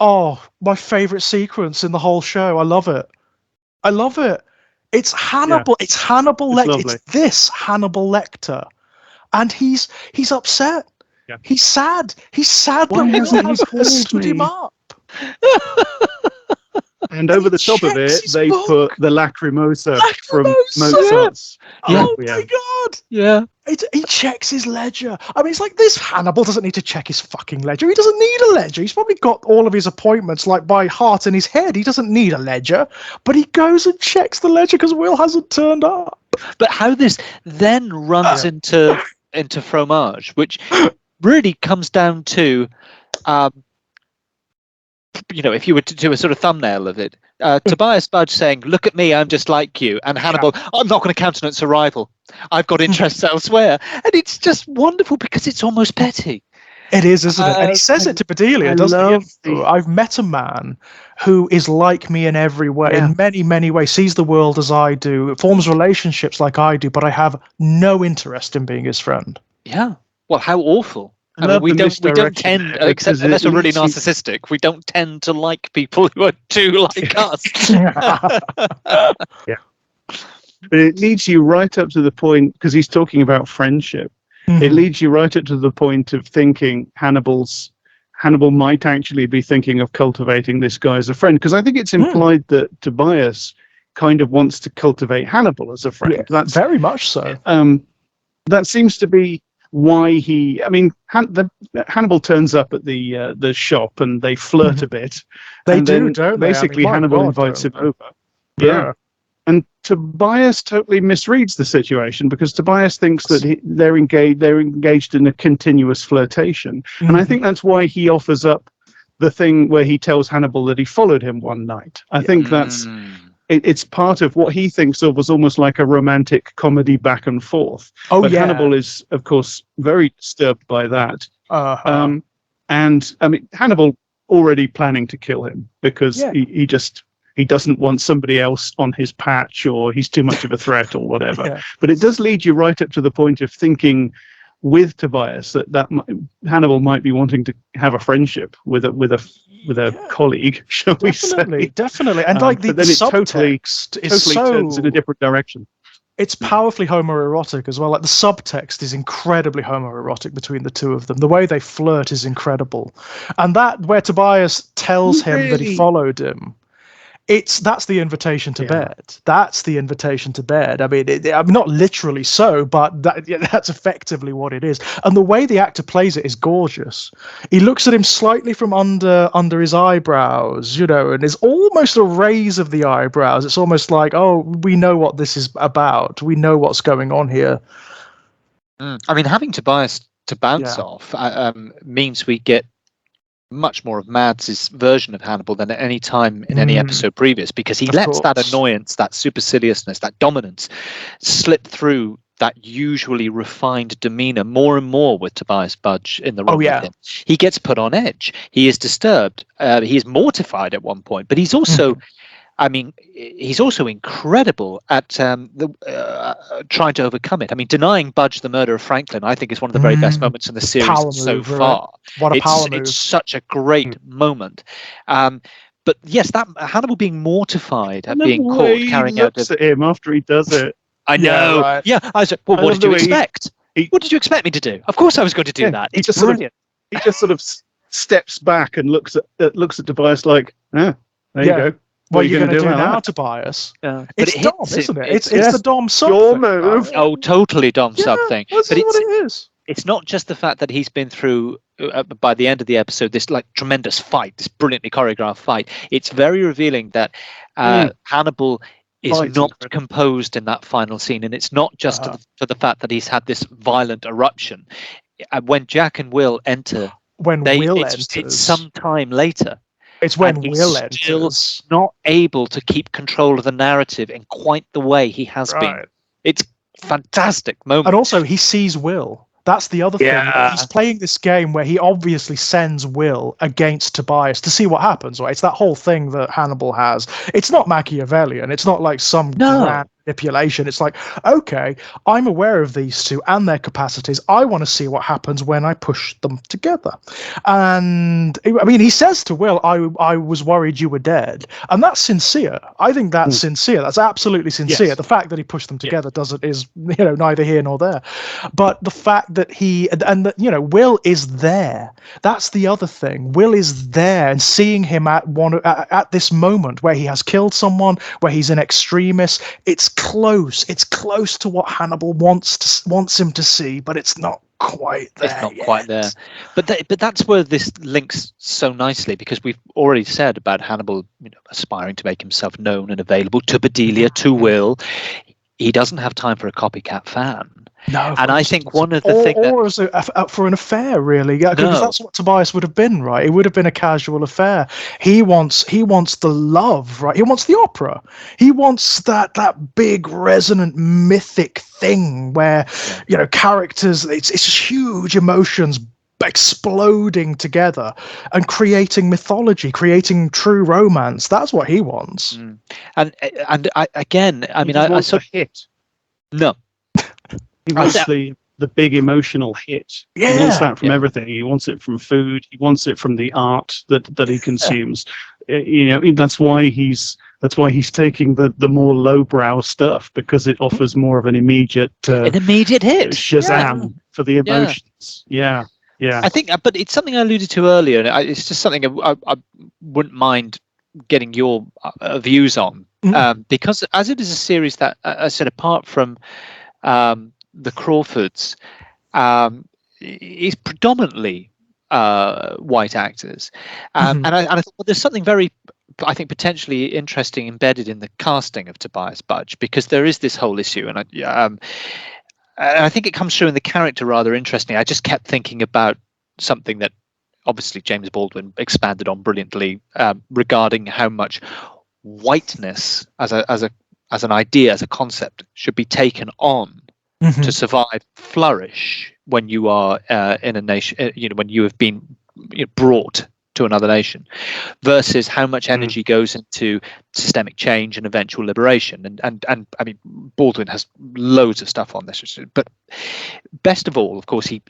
my favorite sequence in the whole show. I love it. It's Hannibal. Yeah. It's Hannibal Lecter. It's this Hannibal Lecter, and he's upset. Yeah. He's sad. He's sad that Will has stood him up. And over the top of it, they put the Lacrimosa from Mozart's. Oh my God! Yeah. He checks his ledger. I mean, it's like this Hannibal doesn't need to check his fucking ledger. He doesn't need a ledger. He's probably got all of his appointments like by heart in his head. He doesn't need a ledger, but he goes and checks the ledger because Will hasn't turned up. But how this then runs into Fromage, which really comes down to, if you were to do a sort of thumbnail of it, Tobias Budge saying, "Look at me, I'm just like you," and Hannibal, "I'm not going to countenance a rival. I've got interests elsewhere." And it's just wonderful because it's almost petty. It is, isn't it? And he says it to Bedelia, doesn't he? I've met a man who is like me in every way, in many, many ways, sees the world as I do, forms relationships like I do, but I have no interest in being his friend. Yeah. Well, how awful. I mean, we don't tend, except unless we're really narcissistic, we don't tend to like people who are too like us. Yeah. But it leads you right up to the point, because he's talking about friendship. Mm-hmm. It leads you right up to the point of thinking Hannibal might actually be thinking of cultivating this guy as a friend, because I think it's implied that Tobias kind of wants to cultivate Hannibal as a friend. Yeah, that's very much so. That seems to be why Hannibal turns up at the shop and they flirt a bit. They do, don't they? Basically, Hannibal invites him over. Yeah. And Tobias totally misreads the situation, because Tobias thinks that they're engaged in a continuous flirtation. And I think that's why he offers up the thing where he tells Hannibal that he followed him one night. I think that's it's part of what he thinks of as almost like a romantic comedy back and forth. But Hannibal is, of course, very disturbed by that. And I mean, Hannibal already planning to kill him, because he doesn't want somebody else on his patch, or he's too much of a threat or whatever. But it does lead you right up to the point of thinking with Tobias that Hannibal might be wanting to have a friendship with a colleague, shall we say? Definitely. And like the subtext is so turns in a different direction. It's powerfully homoerotic as well. Like the subtext is incredibly homoerotic between the two of them. The way they flirt is incredible. And that where Tobias tells him that he followed him, that's the invitation to bed. That's the invitation to bed. I mean, not literally so, but that's effectively what it is. And the way the actor plays it is gorgeous. He looks at him slightly from under his eyebrows, and there's almost a raise of the eyebrows. It's almost like, oh, we know what this is about. We know what's going on here. I mean, having Tobias to bounce off means we get much more of Mads' version of Hannibal than at any time in any episode previous, because he lets that annoyance, that superciliousness, that dominance slip through that usually refined demeanor more and more with Tobias Budge in the room with him. He gets put on edge. He is disturbed. He is mortified at one point, but he's also he's also incredible at trying to overcome it. I mean, denying Budge the murder of Franklin, I think, is one of the very best moments in the series so far. What a power move. It's such a great moment. But yes, that Hannibal being mortified at being caught carrying out... at him after he does it. I know. I was like, well, what did you expect? What did you expect me to do? Of course I was going to do that. It's brilliant. He just sort of steps back and looks at Tobias like, there you go. What are you going to do now, Tobias? It's Dom, isn't it? It's the Dom sub thing. Move. Oh, totally Dom sub thing. But what it is. It's not just the fact that he's been through, by the end of the episode, this like tremendous fight, this brilliantly choreographed fight. It's very revealing that Hannibal is not composed in that final scene, and it's not just to the fact that he's had this violent eruption. When Jack and Will enter, it's some time later. It's when Will still not able to keep control of the narrative in quite the way he has been. It's fantastic moment. And also, he sees Will. That's the other thing. He's playing this game where he obviously sends Will against Tobias to see what happens, right? It's that whole thing that Hannibal has. It's not Machiavellian. It's not like some grand manipulation. It's like, okay, I'm aware of these two and their capacities. I want to see what happens when I push them together. And I mean, he says to Will, I was worried you were dead. And that's sincere. I think that's sincere. That's absolutely sincere. Yes. The fact that he pushed them together is neither here nor there. But the fact that Will is there. That's the other thing. Will is there, and seeing him at this moment where he has killed someone, where he's an extremist, it's close. It's close to what Hannibal wants him to see, but it's not quite there. It's not quite there. But that's where this links so nicely, because we've already said about Hannibal, aspiring to make himself known and available to Bedelia, to Will. He doesn't have time for a copycat fan. No, and I think one of the things, or as for an affair, really, because that's what Tobias would have been, right? It would have been a casual affair. He wants the love, right? He wants the opera. He wants that big, resonant, mythic thing where characters. It's huge emotions exploding together and creating mythology, creating true romance. That's what he wants. And I sort of hit. No. He wants the big emotional hit. Yeah. He wants that from everything. He wants it from food. He wants it from the art that he consumes. That's why he's taking the more lowbrow stuff, because it offers more of an immediate hit, Shazam for the emotions. Yeah. I think, but it's something I alluded to earlier. It's just something I wouldn't mind getting your views on, because as it is a series that I said, apart from the Crawfords, is predominantly white actors, and I thought, well, there's something very, I think, potentially interesting embedded in the casting of Tobias Budge, because there is this whole issue, and I think it comes through in the character rather interestingly. I just kept thinking about something that obviously James Baldwin expanded on brilliantly, regarding how much whiteness as an idea, as a concept, should be taken on to survive, flourish when you are in a nation, when you have been brought to another nation, versus how much energy goes into systemic change and eventual liberation. And I mean, Baldwin has loads of stuff on this, but best of all, of course, he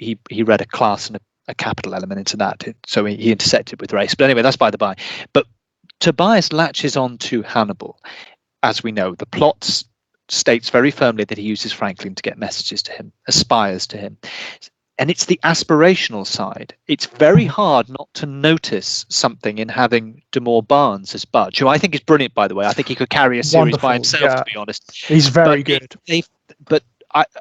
read a class and a capital element into that, so he intersected with race. But anyway, that's by the by. But Tobias latches on to Hannibal. As we know, the plot states very firmly that he uses Franklin to get messages to him, aspires to him. And it's the aspirational side. It's very hard not to notice something in having Damore Barnes as Budge, who I think is brilliant, by the way. I think he could carry a series by himself, to be honest. He's very good.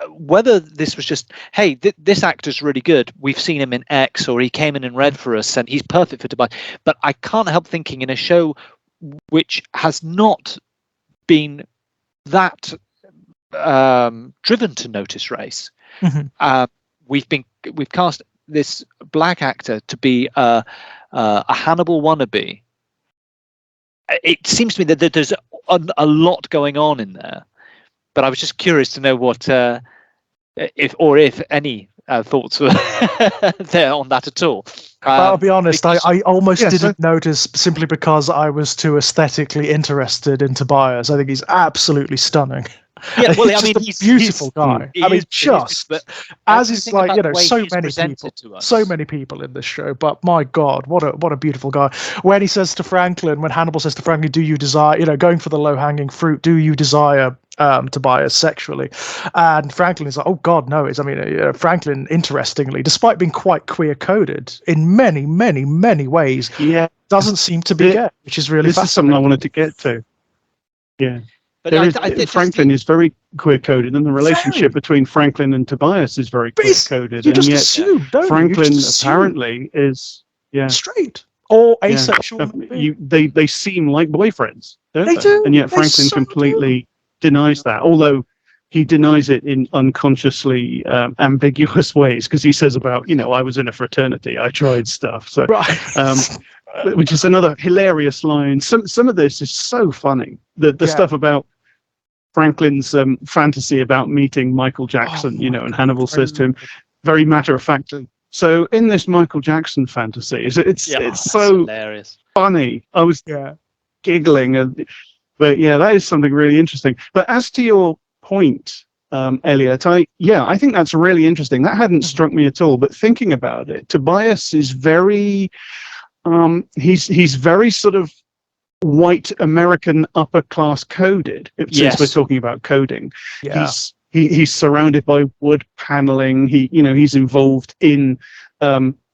Whether this was just, hey, this actor's really good, we've seen him in X, or he came in and read for us, and he's perfect for Tobias. But I can't help thinking, in a show which has not been that driven to notice race, we've cast this black actor to be a Hannibal wannabe. It seems to me that there's a lot going on in there, but I was just curious to know what, if any thoughts were there on that at all. I'll be honest, I almost didn't notice, simply because I was too aesthetically interested in Tobias. I think he's absolutely stunning. Yeah, well, I mean, he's a beautiful guy. I mean, as is like, so many people in this show. But my God, what a beautiful guy. When he says to Franklin, when Hannibal says to Franklin, "Do you desire, going for the low hanging fruit? Do you desire Tobias sexually?" And Franklin is like, "Oh God, no." Franklin, interestingly, despite being quite queer coded in many, many, many ways, doesn't seem to be gay, which is really fascinating. This is something I wanted to get to. Yeah. Franklin is very queer-coded, and the relationship between Franklin and Tobias is very queer-coded. You just assume, don't you? Franklin apparently is straight or asexual. They seem like boyfriends, don't they? Do. And yet Franklin completely denies that, although he denies it in unconsciously ambiguous ways, because he says about, I was in a fraternity, I tried stuff. So, which is another hilarious line. Some of this is so funny. The stuff about Franklin's fantasy about meeting Michael Jackson, and Hannibal says to him, very matter-of-factly, so in this Michael Jackson fantasy, it's so hilarious. Funny. I was giggling, but that is something really interesting. But as to your point, Elliot, I think that's really interesting. That hadn't struck me at all. But thinking about it, Tobias is very, he's very sort of white American upper class coded. Since we're talking about coding, he's surrounded by wood paneling. He's involved in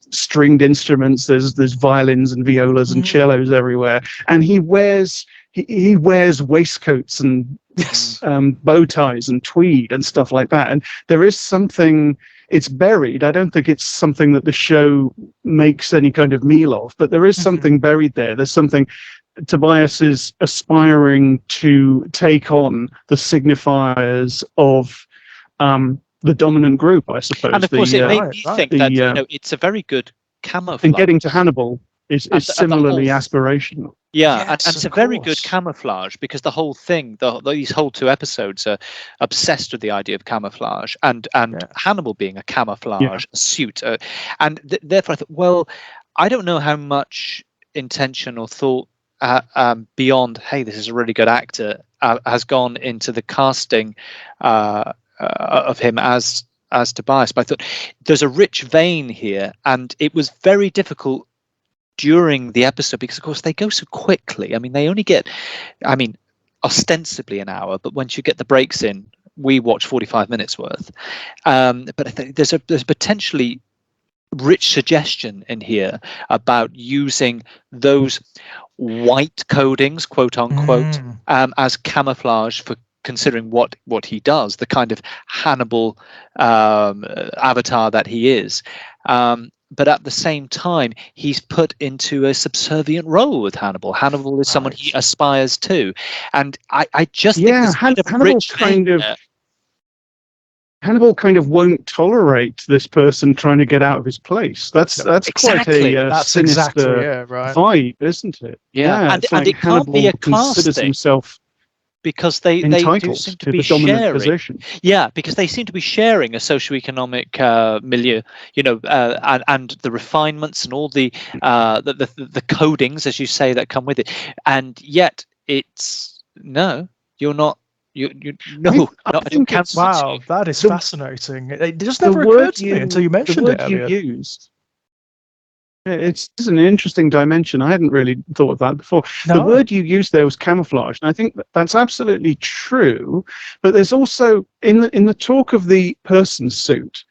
stringed instruments. There's violins and violas and cellos everywhere, and he wears waistcoats and bow ties and tweed and stuff like that. And there is something, it's buried. I don't think it's something that the show makes any kind of meal of, but there is something buried there. There's something Tobias is aspiring to take on the signifiers of the dominant group, I suppose. And of course, it made me think that it's a very good camouflage. And getting to Hannibal is similarly aspirational. Yeah, and it's a very good camouflage, because the whole thing, these whole 2 episodes are obsessed with the idea of camouflage, and Hannibal being a camouflage suit. And therefore I thought, well, I don't know how much intention or thought beyond, hey, this is a really good actor, has gone into the casting of him as Tobias. But I thought there's a rich vein here, and it was very difficult during the episode because, of course, they go so quickly. I mean, they only get, ostensibly an hour, but once you get the breaks in, we watch 45 minutes worth. But I think there's potentially rich suggestion in here about using those white codings, quote unquote, as camouflage for considering what he does, the kind of Hannibal avatar that he is. But at the same time, he's put into a subservient role with Hannibal. Hannibal is someone he aspires to, and I just think Hannibal kind of won't tolerate this person trying to get out of his place. That's quite a sinister vibe, isn't it? Yeah, and it can't be a class thing. Himself because they do seem to be sharing position. Yeah, because they seem to be sharing a socioeconomic milieu, and the refinements and all the codings, as you say, that come with it. And yet it's no, you're not. Wow, that is fascinating. It just never occurred to me until you mentioned it. The word you used. It's an interesting dimension. I hadn't really thought of that before. No. The word you used there was camouflage, and I think that's absolutely true. But there's also in the talk of the person suit,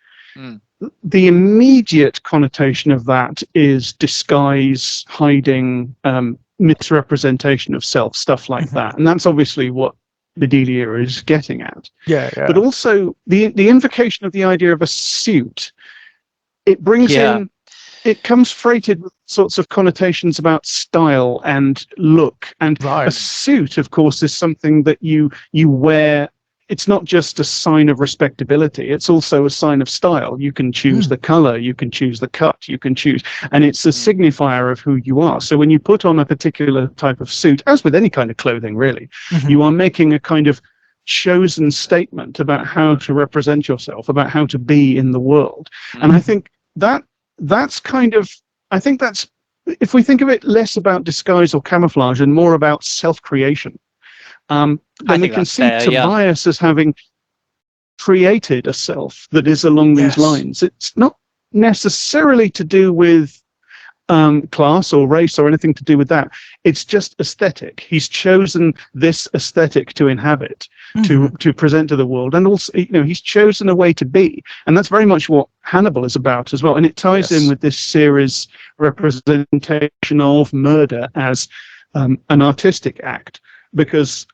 the immediate connotation of that is disguise, hiding, misrepresentation of self, stuff like that, and that's obviously what Bedelia is getting at. Yeah. But also the invocation of the idea of a suit, it brings in. It comes freighted with sorts of connotations about style and look. And a suit, of course, is something that you wear. It's not just a sign of respectability. It's also a sign of style. You can choose the color, you can choose the cut, and it's a signifier of who you are. So when you put on a particular type of suit, as with any kind of clothing, really, you are making a kind of chosen statement about how to represent yourself, about how to be in the world. And I think that's kind of, if we think of it less about disguise or camouflage and more about self-creation, then we can see Tobias as having created a self that is along these lines. It's not necessarily to do with class or race or anything to do with that. It's just aesthetic. He's chosen this aesthetic to inhabit, to present to the world, and also he's chosen a way to be, and that's very much what Hannibal is about as well. And it ties in with this series' representation of murder as an artistic act, because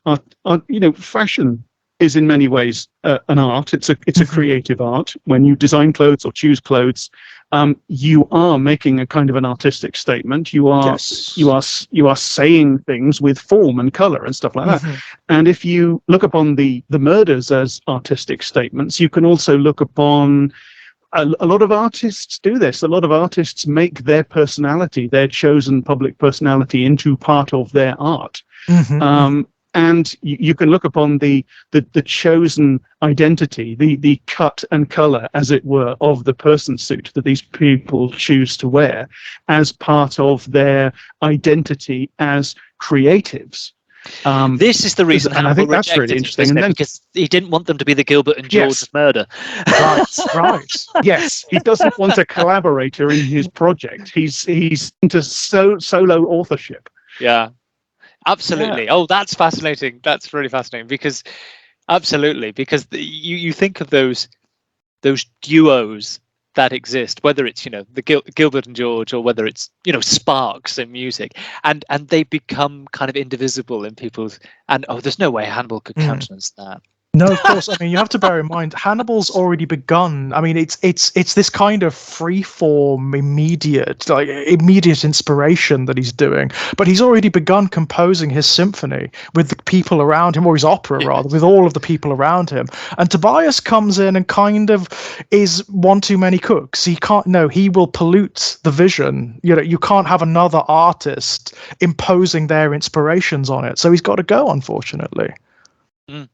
fashion is in many ways an art. It's a creative art. When you design clothes or choose clothes, you are making a kind of an artistic statement. You are saying things with form and color and stuff like that. And if you look upon the murders as artistic statements, you can also look upon a lot of artists do this. A lot of artists make their personality, their chosen public personality, into part of their art. and you can look upon the chosen identity, the cut and color, as it were, of the person suit that these people choose to wear as part of their identity as creatives. This is the reason and I think that's really interesting, and then, because he didn't want them to be the Gilbert and George of murder. Right. Yes, he doesn't want a collaborator in his project. He's into solo authorship. Yeah, absolutely. Yeah. Oh, that's fascinating. That's really fascinating, because absolutely, because you think of those duos that exist, whether it's the Gilbert and George, or whether it's sparks in music, and they become kind of indivisible in people's, and there's no way Hannibal could countenance that. No, of course. I mean, you have to bear in mind, Hannibal's already begun. I mean, it's this kind of free-form, immediate inspiration that he's doing. But he's already begun composing his symphony with the people around him, or his opera rather, with all of the people around him. And Tobias comes in and kind of is one too many cooks. He can't. No, he will pollute the vision. You can't have another artist imposing their inspirations on it. So he's got to go, unfortunately. Mm.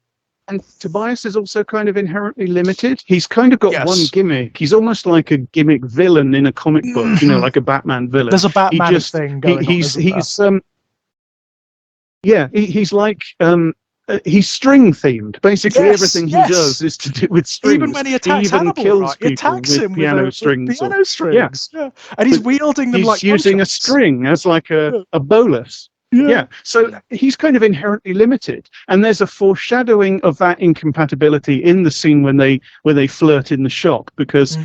And Tobias is also kind of inherently limited. He's kind of got one gimmick. He's almost like a gimmick villain in a comic book, like a Batman villain. There's a Batman thing going on. He's like he's string themed. Basically, everything he does is to do with strings. Even when he attacks Hannibal, kills he attacks him with piano strings. Yeah. And he's wielding them like using a string as like a bolus. Yeah, so he's kind of inherently limited, and there's a foreshadowing of that incompatibility in the scene where they flirt in the shop, because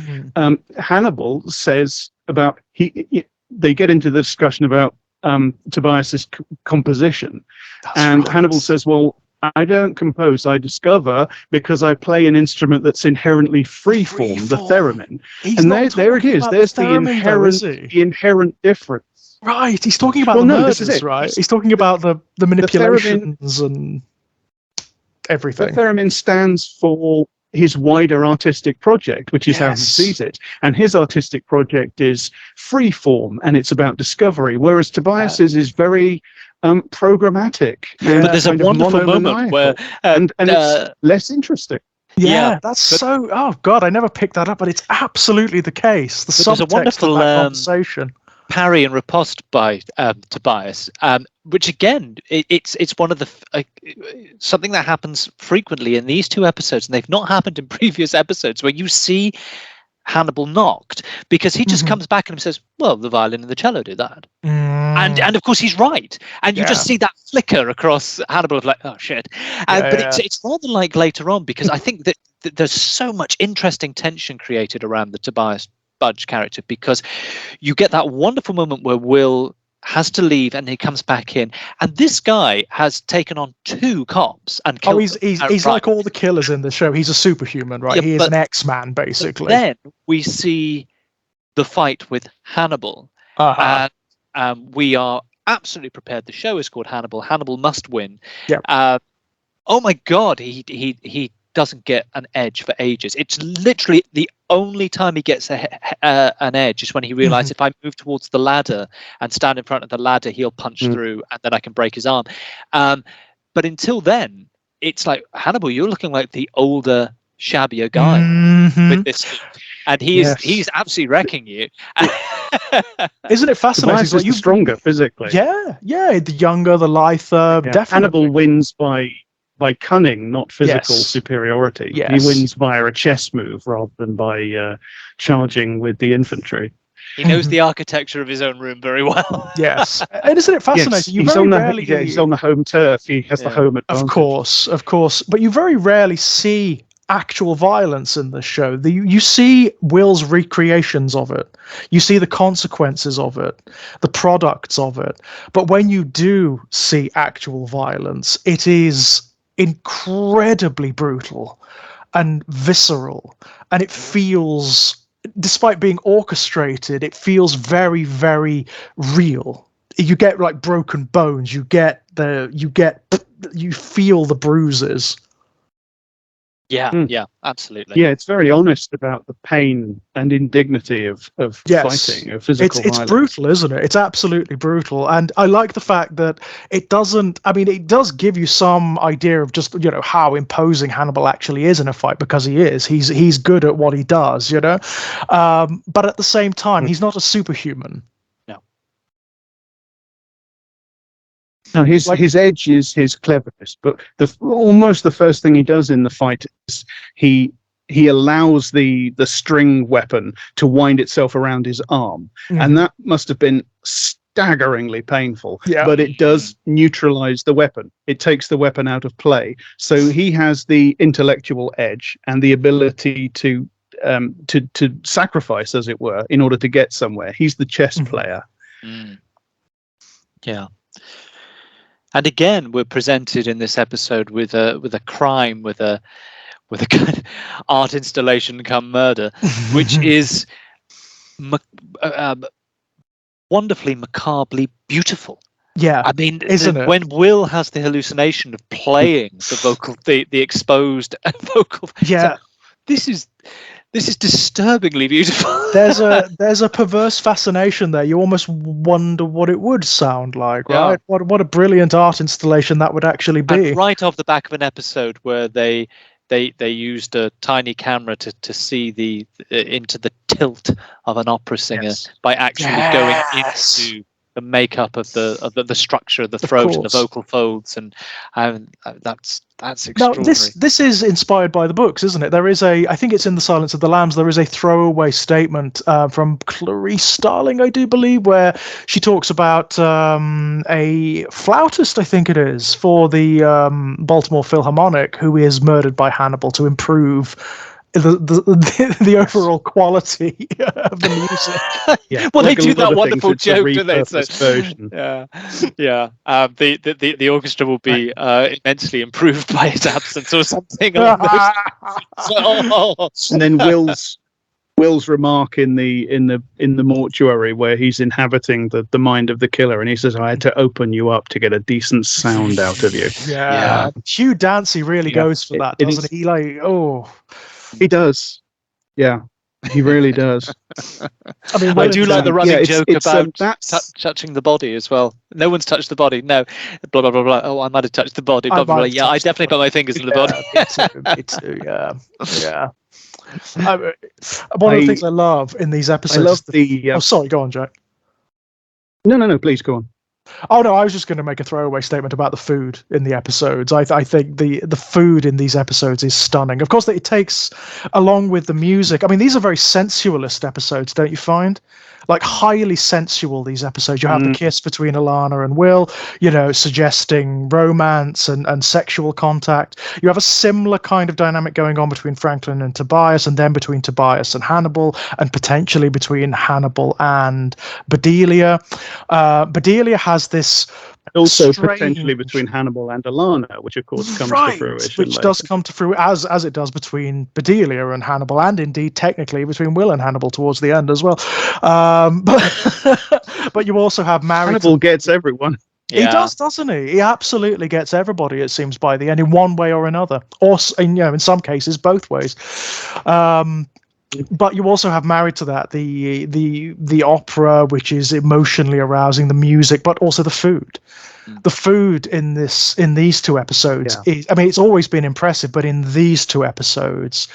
Hannibal says about they get into the discussion about Tobias's composition, Hannibal says, "Well, I don't compose, I discover, because I play an instrument that's inherently freeform, the theremin." And there it is. There's the inherent difference. Right, he's talking about the murders, right? He's talking about the manipulations and everything. The theremin stands for his wider artistic project, which is how he sees it. And his artistic project is free form, and it's about discovery, whereas Tobias's is very programmatic. But there's a wonderful moment where... and it's less interesting. Yeah, that's so... Oh, God, I never picked that up, but it's absolutely the case. The subtext there's a wonderful of that conversation. Parry and riposte by Tobias, which again, it's one of the something that happens frequently in these two episodes, and they've not happened in previous episodes, where you see Hannibal knocked, because he just comes back and says, "Well, the violin and the cello do that," and of course he's right, and you just see that flicker across Hannibal of like, "Oh shit," but it's rather like later on, because I think that there's so much interesting tension created around the Tobias Budge character, because you get that wonderful moment where Will has to leave and he comes back in, and this guy has taken on two cops and killed he's like all the killers in the show. He's a superhuman, right? He is an X-Man, basically. Then we see the fight with Hannibal, and we are absolutely prepared. The show is called Hannibal. Hannibal must win. Oh my God, he doesn't get an edge for ages. It's literally the only time he gets an edge is when he realizes, if I move towards the ladder and stand in front of the ladder, he'll punch through, and then I can break his arm. But until then, it's like, Hannibal, you're looking like the older, shabbier guy with this suit. And he's absolutely wrecking you. Isn't it fascinating? Tobias is stronger physically. Yeah, the younger, the lither. Definitely. Hannibal wins by cunning, not physical superiority. He wins via a chess move rather than by charging with the infantry. He knows the architecture of his own room very well. Yes. And isn't it fascinating? He's on the home turf. He has the home advantage. Of course. But you very rarely see actual violence in the show. You see Will's recreations of it. You see the consequences of it, the products of it. But when you do see actual violence, it is incredibly brutal and visceral, and it feels, despite being orchestrated, it feels very, very real. You get like broken bones, you feel the bruises. Yeah, absolutely. Yeah, it's very honest about the pain and indignity of fighting, of physical violence. It's brutal, isn't it? It's absolutely brutal. And I like the fact that it doesn't, I mean, it does give you some idea of just, how imposing Hannibal actually is in a fight, because he is. He's good at what he does, but at the same time, he's not a superhuman. No, his edge is his cleverness, but almost the first thing he does in the fight is he allows the string weapon to wind itself around his arm, and that must have been staggeringly painful. Yeah. But it does neutralize the weapon. It takes the weapon out of play, so he has the intellectual edge and the ability to sacrifice, as it were, in order to get somewhere. He's the chess player. Yeah. And again, we're presented in this episode with a crime, with a kind of art installation come murder, which is wonderfully macabrely beautiful. Yeah, I mean, isn't it? When Will has the hallucination of playing the exposed vocal, yeah, so this is disturbingly beautiful. There's a perverse fascination there. You almost wonder what it would sound like, right? Yeah. What a brilliant art installation that would actually be. And right off the back of an episode where they used a tiny camera to see into the tilt of an opera singer by actually going into the makeup of the structure of the throat and the vocal folds, and that's extraordinary. Now, this is inspired by the books, isn't it? There is I think it's in The Silence of the Lambs, there is a throwaway statement from Clarice Starling, I do believe, where she talks about a flautist, I think it is, for the Baltimore Philharmonic, who is murdered by Hannibal to improve the overall quality of the music. Yeah. Well, like they do that wonderful joke, don't they? Yeah. The orchestra will be immensely improved by its absence, or something. And then Will's remark in the mortuary, where he's inhabiting the mind of the killer, and he says, "I had to open you up to get a decent sound out of you." Yeah. Hugh Dancy really goes for that, doesn't he? He does. Yeah, he really does. I mean, I do like the running joke about touching the body as well. No one's touched the body. No, blah, blah, blah, blah. Oh, I might have touched the body. Blah, blah, blah. Yeah, I definitely put my fingers in the body. Me too, yeah. One of the things I love in these episodes... Oh, sorry, go on, Jack. No, please go on. Oh no, I was just going to make a throwaway statement about the food in the episodes. I think the food in these episodes is stunning. Of course, it takes, along with the music. I mean, these are very sensualist episodes, don't you find? Like highly sensual, these episodes. You have the kiss between Alana and Will, suggesting romance and sexual contact. You have a similar kind of dynamic going on between Franklin and Tobias, and then between Tobias and Hannibal, and potentially between Hannibal and Bedelia. Bedelia has this... Also potentially between Hannibal and Alana, which of course comes to fruition. Which does come to fruition, as it does between Bedelia and Hannibal, and indeed technically between Will and Hannibal towards the end as well. But you also have married... Hannibal gets everyone. He does, doesn't he? He absolutely gets everybody, it seems, by the end, in one way or another. Or, in some cases, both ways. But you also have married to that the opera, which is emotionally arousing, the music, but also the food. The food in these two episodes is, I mean, it's always been impressive, but in these two episodes,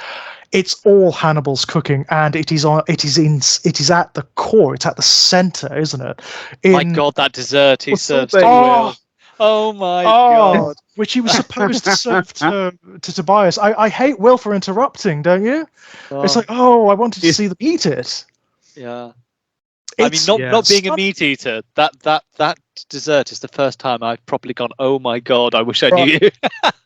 it's all Hannibal's cooking, and it is at the core, it's at the center, isn't it? My God, that dessert he serves to Will. Oh my God! Which he was supposed to serve to Tobias. I hate Will for interrupting, don't you? It's like, I wanted to see them eat it. Yeah. I mean, not being a meat eater, that dessert is the first time I've probably gone, oh my God, I wish I knew you.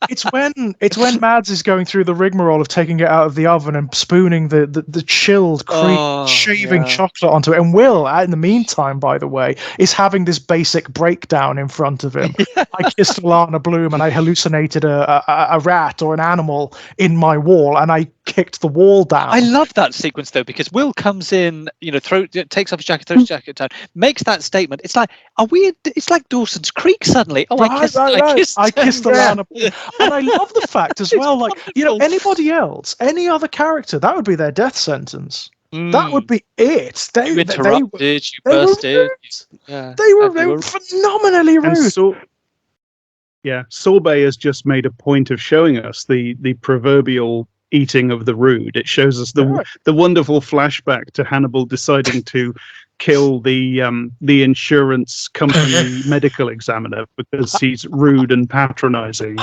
It's when Mads is going through the rigmarole of taking it out of the oven and spooning the chilled cream, shaving chocolate onto it. And Will, in the meantime, by the way, is having this basic breakdown in front of him. I kissed Alana Bloom and I hallucinated a rat or an animal in my wall, and I kicked the wall down. I love that sequence though, because Will comes in, takes off his jacket, throws his jacket down, makes that statement. It's like, it's like Dawson's Creek suddenly. Oh, right, I kissed the Lana Boone. And I love the fact as well, like, anybody else, any other character, that would be their death sentence. That would be it. You interrupted, you bursted. They were phenomenally rude. Sorbet has just made a point of showing us the proverbial eating of the rude. It shows us the wonderful flashback to Hannibal deciding to kill the insurance company medical examiner because he's rude and patronizing.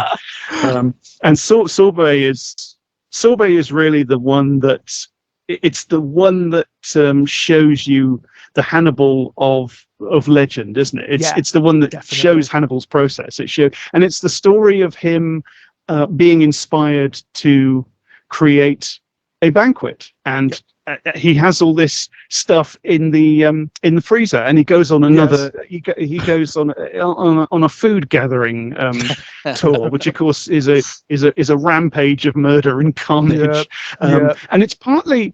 And Sorbet is really the one that shows you the Hannibal of legend, isn't it? It's the one that definitely shows Hannibal's process. And it's the story of him being inspired to create a banquet, and he has all this stuff in the freezer, and he goes on another. Yes. He goes on a food gathering tour, which of course is a rampage of murder and carnage. And it's partly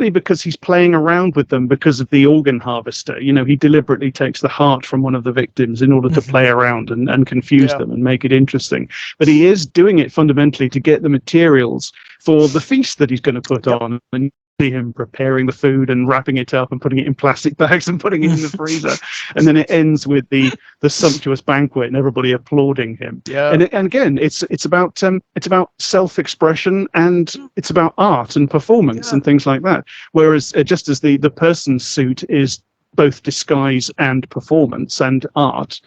because he's playing around with them because of the organ harvester. He deliberately takes the heart from one of the victims in order to play around and confuse them and make it interesting. But he is doing it fundamentally to get the materials for the feast that he's going to put on. And see him preparing the food and wrapping it up and putting it in plastic bags and putting it in the freezer. And then it ends with the sumptuous banquet and everybody applauding him. And again, it's about self-expression, and it's about art and performance and things like that. Whereas just as the person's suit is both disguise and performance and art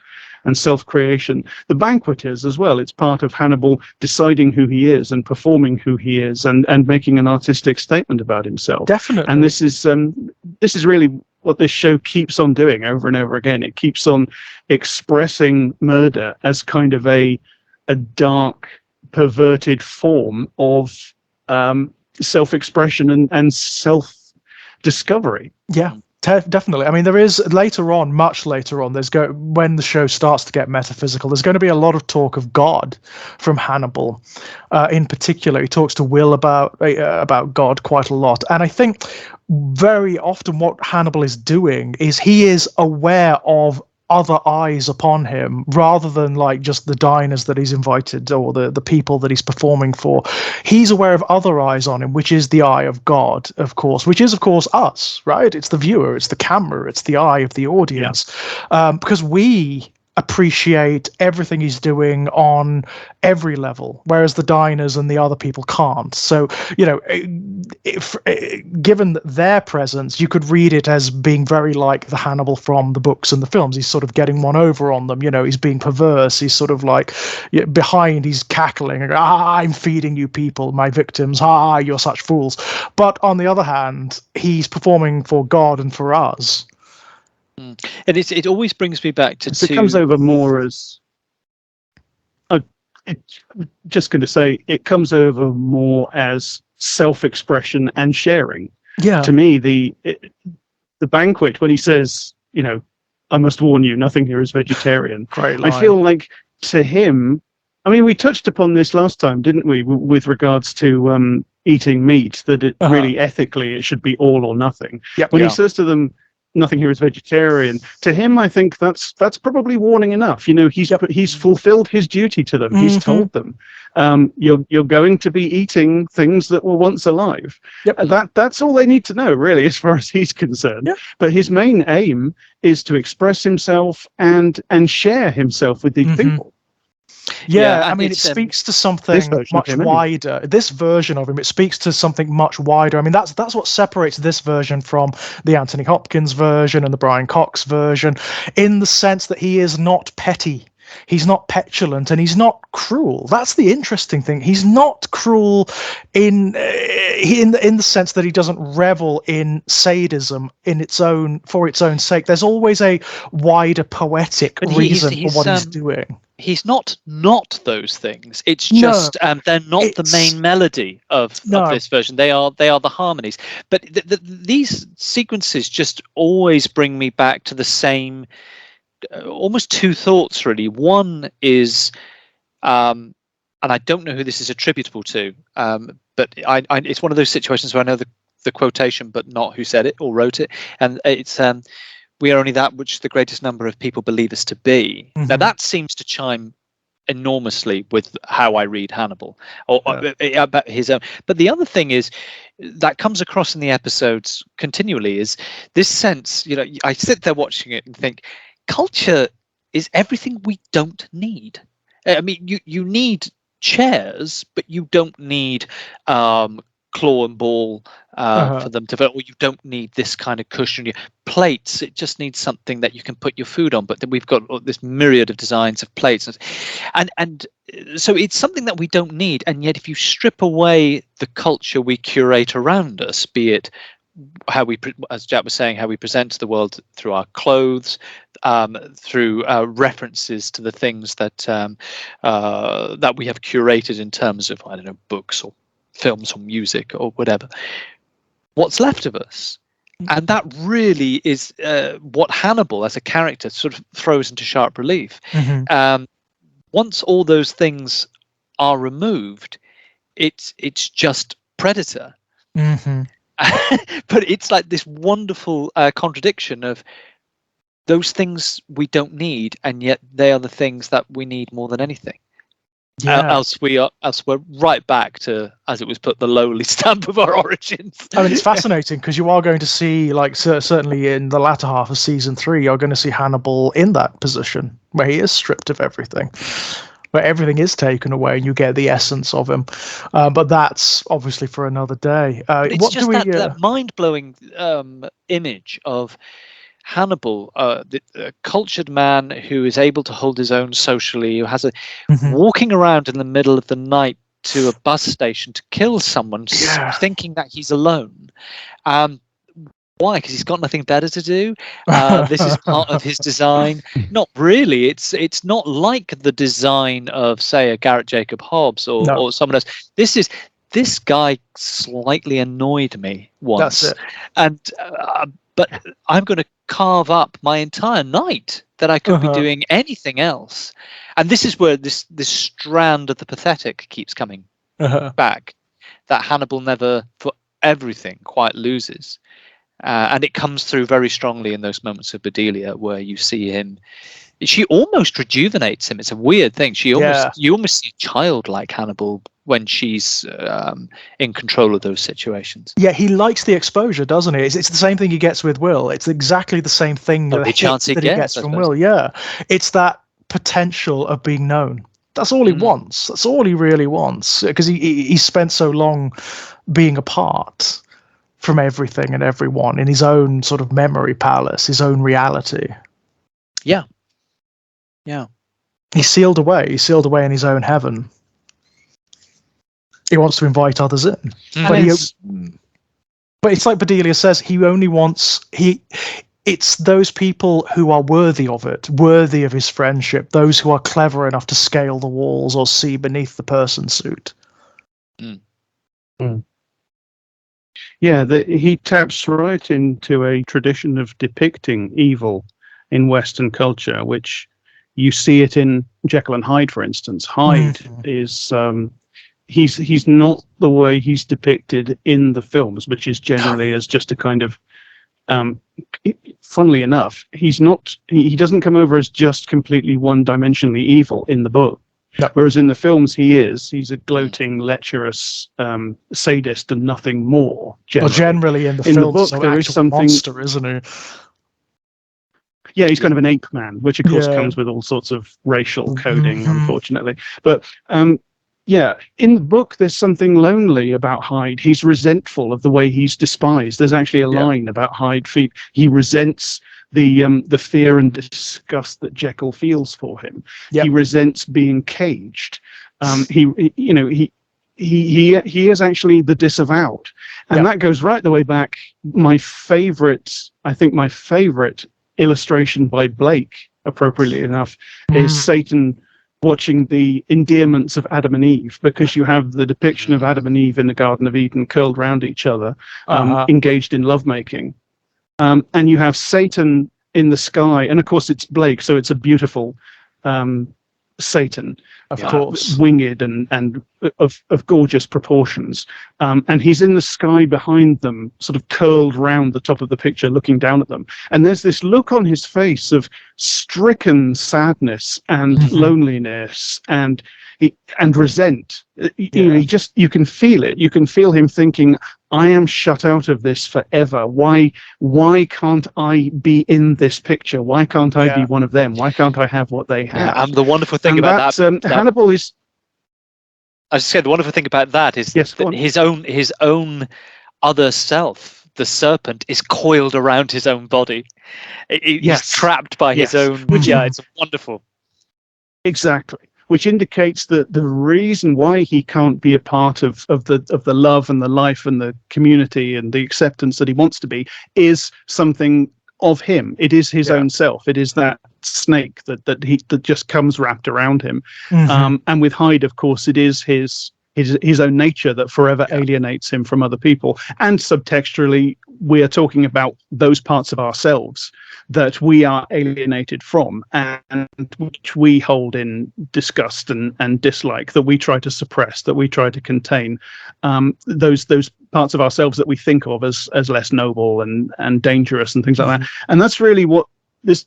and self-creation, the banquet is as well. It's part of Hannibal deciding who he is and performing who he is and making an artistic statement about himself. Definitely. And this is really what this show keeps on doing over and over again. It keeps on expressing murder as kind of a dark, perverted form of self-expression and self-discovery. Yeah. Definitely. I mean, there is much later on, when the show starts to get metaphysical, there's going to be a lot of talk of God from Hannibal. In particular, he talks to Will about God quite a lot. And I think very often what Hannibal is doing is he is aware of other eyes upon him, rather than like just the diners that he's invited or the people that he's performing for. He's aware of other eyes on him, which is the eye of God, of course, which is of course us, right? It's the viewer, it's the camera, it's the eye of the audience, because we appreciate everything he's doing on every level, whereas the diners and the other people can't. So, given their presence, you could read it as being very like the Hannibal from the books and the films. He's sort of getting one over on them. He's being perverse. He's sort of like behind, he's cackling, I'm feeding you people, my victims. You're such fools. But on the other hand, he's performing for God and for us. And it always brings me back to it comes over more as just going to say it comes over more as self-expression and sharing. To me, the banquet, when he says, I must warn you, nothing here is vegetarian. Great line. I feel like to him, I mean, we touched upon this last time, didn't we, with regards to eating meat, that it really ethically it should be all or nothing. When he says to them, nothing here is vegetarian, to him I think that's probably warning enough. He's fulfilled his duty to them. He's told them, you're going to be eating things that were once alive. That's all they need to know, really, as far as he's concerned. But his main aim is to express himself and share himself with these people. I mean, it speaks to something much wider. This version of him, it speaks to something much wider. I mean, that's what separates this version from the Anthony Hopkins version and the Brian Cox version, in the sense that he is not petty. He's not petulant, and he's not cruel. That's the interesting thing. He's not cruel in the sense that he doesn't revel in sadism for its own sake. There's always a wider poetic reason for what he's doing. He's not those things. It's just they're not the main melody of this version. They are the harmonies. But these sequences just always bring me back to the same. Almost two thoughts, really. One is, and I don't know who this is attributable to, but but it's one of those situations where I know the quotation, but not who said it or wrote it, and it's we are only that which the greatest number of people believe us to be. Now that seems to chime enormously with how I read Hannibal, or about his own. But the other thing is that comes across in the episodes continually is this sense, I sit there watching it and think, culture is everything we don't need. I mean, you need chairs, but you don't need claw and ball for them to vote, or you don't need this kind of cushion. Plates, it just needs something that you can put your food on, but then we've got this myriad of designs of plates, and so it's something that we don't need. And yet if you strip away the culture we curate around us, be it how we, as Jack was saying, how we present to the world through our clothes, through references to the things that that we have curated in terms of, I don't know, books or films or music or whatever, what's left of us. And that really is what Hannibal as a character sort of throws into sharp relief. Once all those things are removed, it's just Predator. But it's like this wonderful contradiction of those things we don't need, and yet they are the things that we need more than anything. Else we're right back to, as it was put, the lowly stamp of our origins. I mean, it's fascinating because you are going to see, like, certainly in the latter half of season 3, you're going to see Hannibal in that position where he is stripped of everything, where everything is taken away and you get the essence of him. But that's obviously for another day. It's just that mind-blowing image of Hannibal, the cultured man who is able to hold his own socially, who has walking around in the middle of the night to a bus station to kill someone, thinking that he's alone. Why? Because he's got nothing better to do. This is part of his design. Not really. It's not like the design of, say, a Garrett Jacob Hobbs or someone else. This guy slightly annoyed me once. That's it. And but I'm going to carve up my entire night that I could be doing anything else. And this is where this strand of the pathetic keeps coming back, that Hannibal never, for everything, quite loses. And it comes through very strongly in those moments of Bedelia where you see him. She almost rejuvenates him. It's a weird thing. You almost see a child like Hannibal when she's in control of those situations. Yeah, he likes the exposure, doesn't he? It's the same thing he gets with Will. It's exactly the same thing that he gets from Will. Yeah, it's that potential of being known. That's all he wants. That's all he really wants, because he spent so long being apart from everything and everyone in his own sort of memory palace, his own reality. Yeah. He's sealed away in his own heaven. He wants to invite others in. But it's like Bedelia says, he only wants, it's those people who are worthy of it, worthy of his friendship, those who are clever enough to scale the walls or see beneath the person suit. Yeah, he taps right into a tradition of depicting evil in Western culture, which you see it in Jekyll and Hyde, for instance. Hyde is he's not the way he's depicted in the films, which is generally as just a kind of funnily enough, he doesn't come over as just completely one-dimensionally evil in the book. Yep. Whereas in the films he's a gloating, lecherous sadist and nothing more. Generally in the films, there is something monster, isn't he? Yeah, he's kind of an ape man, which of course comes with all sorts of racial coding, unfortunately. But in the book, there's something lonely about Hyde. He's resentful of the way he's despised. There's actually a line about Hyde. He resents the fear and disgust that Jekyll feels for him. Yep. He resents being caged. He is actually the disavowed, and that goes right the way back. My favorite illustration by Blake, appropriately enough, is Satan watching the endearments of Adam and Eve, because you have the depiction of Adam and Eve in the Garden of Eden curled round each other, engaged in lovemaking. And you have Satan in the sky, and of course it's Blake, so it's a beautiful Satan. Of course. Winged and of gorgeous proportions. And he's in the sky behind them, sort of curled round the top of the picture, looking down at them. And there's this look on his face of stricken sadness and loneliness and resent. You know, you can feel it. You can feel him thinking, I am shut out of this forever. Why can't I be in this picture? Why can't I be one of them? Why can't I have what they have? And the wonderful thing about that, Hannibal is. I said the wonderful thing about that is that his own other self, the serpent, is coiled around his own body. He's trapped by his own. It's wonderful. Exactly. Which indicates that the reason why he can't be a part of the love and the life and the community and the acceptance that he wants to be is something of him. It is his own self. It is that snake that just comes wrapped around him. And with Hyde, of course, it is his own nature that forever alienates him from other people. And subtextually, we are talking about those parts of ourselves that we are alienated from and which we hold in disgust and dislike, that we try to suppress, that we try to contain, those parts of ourselves that we think of as less noble and dangerous and things like that. And that's really what this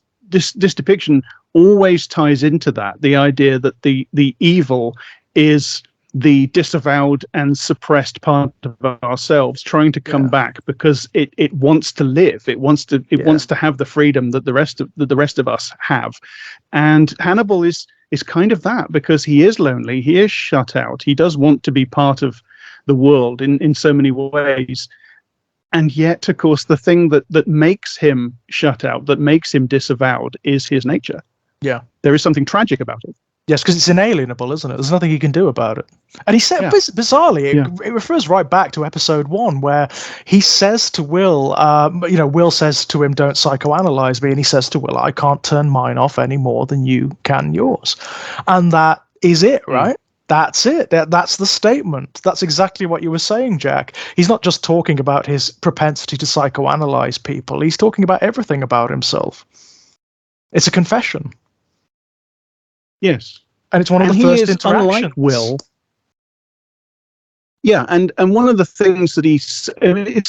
depiction always ties into, that the idea that the evil is the disavowed and suppressed part of ourselves trying to come back because it wants to live. It wants to have the freedom that the rest of us have. And Hannibal is kind of that, because he is lonely, he is shut out, he does want to be part of the world in so many ways. And yet, of course, the thing that makes him shut out, that makes him disavowed, is his nature. Yeah. There is something tragic about it. Yes, because it's inalienable, isn't it? There's nothing he can do about it. And he said, bizarrely, it refers right back to episode 1, where he says to Will, Will says to him, don't psychoanalyze me. And he says to Will, I can't turn mine off any more than you can yours. And that is it, right? That's it. That's the statement. That's exactly what you were saying, Jack. He's not just talking about his propensity to psychoanalyze people. He's talking about everything about himself. It's a confession. Yes. And it's one of the first interactions. Unlike Will. Yeah, and one of the things that it's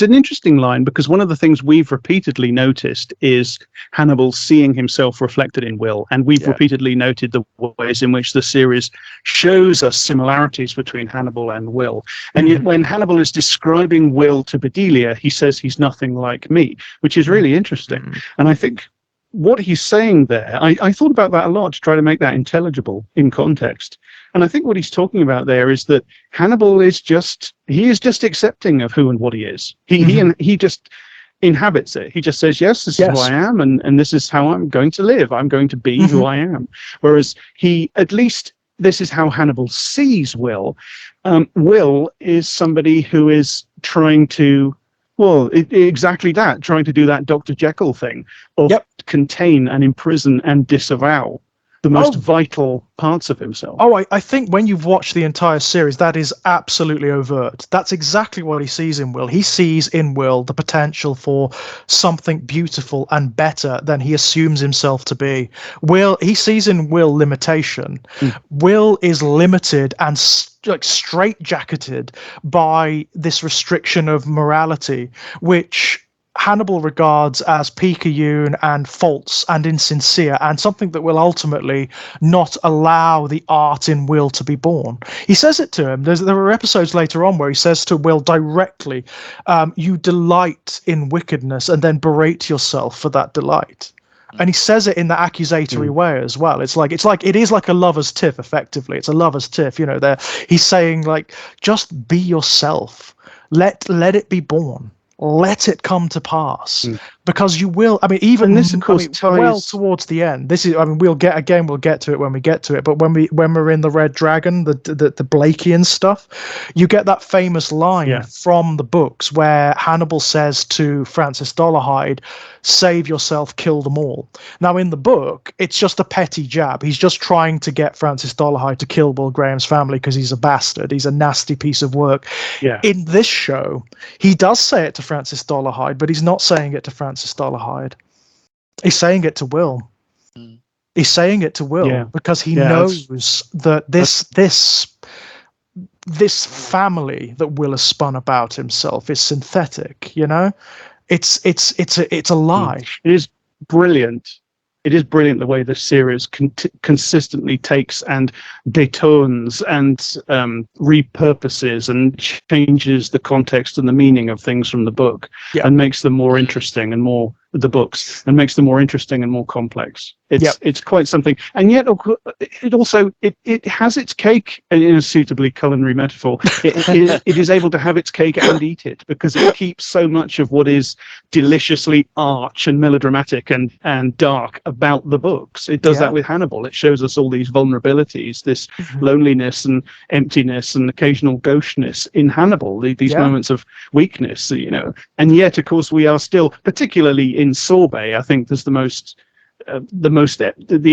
an interesting line, because one of the things we've repeatedly noticed is Hannibal seeing himself reflected in Will, and we've repeatedly noted the ways in which the series shows us similarities between Hannibal and Will. And yet when Hannibal is describing Will to Bedelia, he says he's nothing like me, which is really interesting. And I think what he's saying there, I thought about that a lot to try to make that intelligible in context. And I think what he's talking about there is that Hannibal is just accepting of who and what he is. He just inhabits it. He just says, yes, this is who I am, and this is how I'm going to live. I'm going to be who I am. Whereas at least this is how Hannibal sees Will. Will is somebody who is trying to, exactly that, trying to do that Dr. Jekyll thing of contain and imprison and disavow the most vital parts of himself. I think when you've watched the entire series, that is absolutely overt. That's exactly what he sees in Will. He sees in Will the potential for something beautiful and better than he assumes himself to be. He sees in Will limitation. Will is limited and straitjacketed by this restriction of morality, which Hannibal regards as picayune and false and insincere, and something that will ultimately not allow the art in Will to be born. He says it to him. There are episodes later on where he says to Will directly, you delight in wickedness and then berate yourself for that delight. And he says it in that accusatory way as well. It is like a lover's tiff, effectively. It's a lover's tiff, he's saying, like, just be yourself. Let it be born. Let it come to pass, because you will. I mean, even this, of course, ties towards the end. This is. I mean, we'll get to it when we get to it. But when we're in the Red Dragon, the Blakean stuff, you get that famous line from the books where Hannibal says to Francis Dolarhyde, "Save yourself, kill them all." Now, in the book, it's just a petty jab. He's just trying to get Francis Dolarhyde to kill Will Graham's family because he's a bastard. He's a nasty piece of work. Yeah. In this show, he does say it to Francis Dolarhyde, but he's not saying it to Francis Dolarhyde. He's saying it to Will. He's saying it to Will because he knows that this family that Will has spun about himself is synthetic. You know, it's a lie. It is brilliant. It is brilliant the way the series consistently takes and detones and repurposes and changes the context and the meaning of things from the book and makes them more interesting and more makes them more interesting and more complex. It's quite something, and yet it has its cake in a suitably culinary metaphor. It is able to have its cake and eat it, because it keeps so much of what is deliciously arch and melodramatic and dark about the books. It does that with Hannibal. It shows us all these vulnerabilities, this loneliness and emptiness and occasional gaucheness in Hannibal. These moments of weakness, you know, and yet, of course, we are still, particularly in Sorbet, I think there's the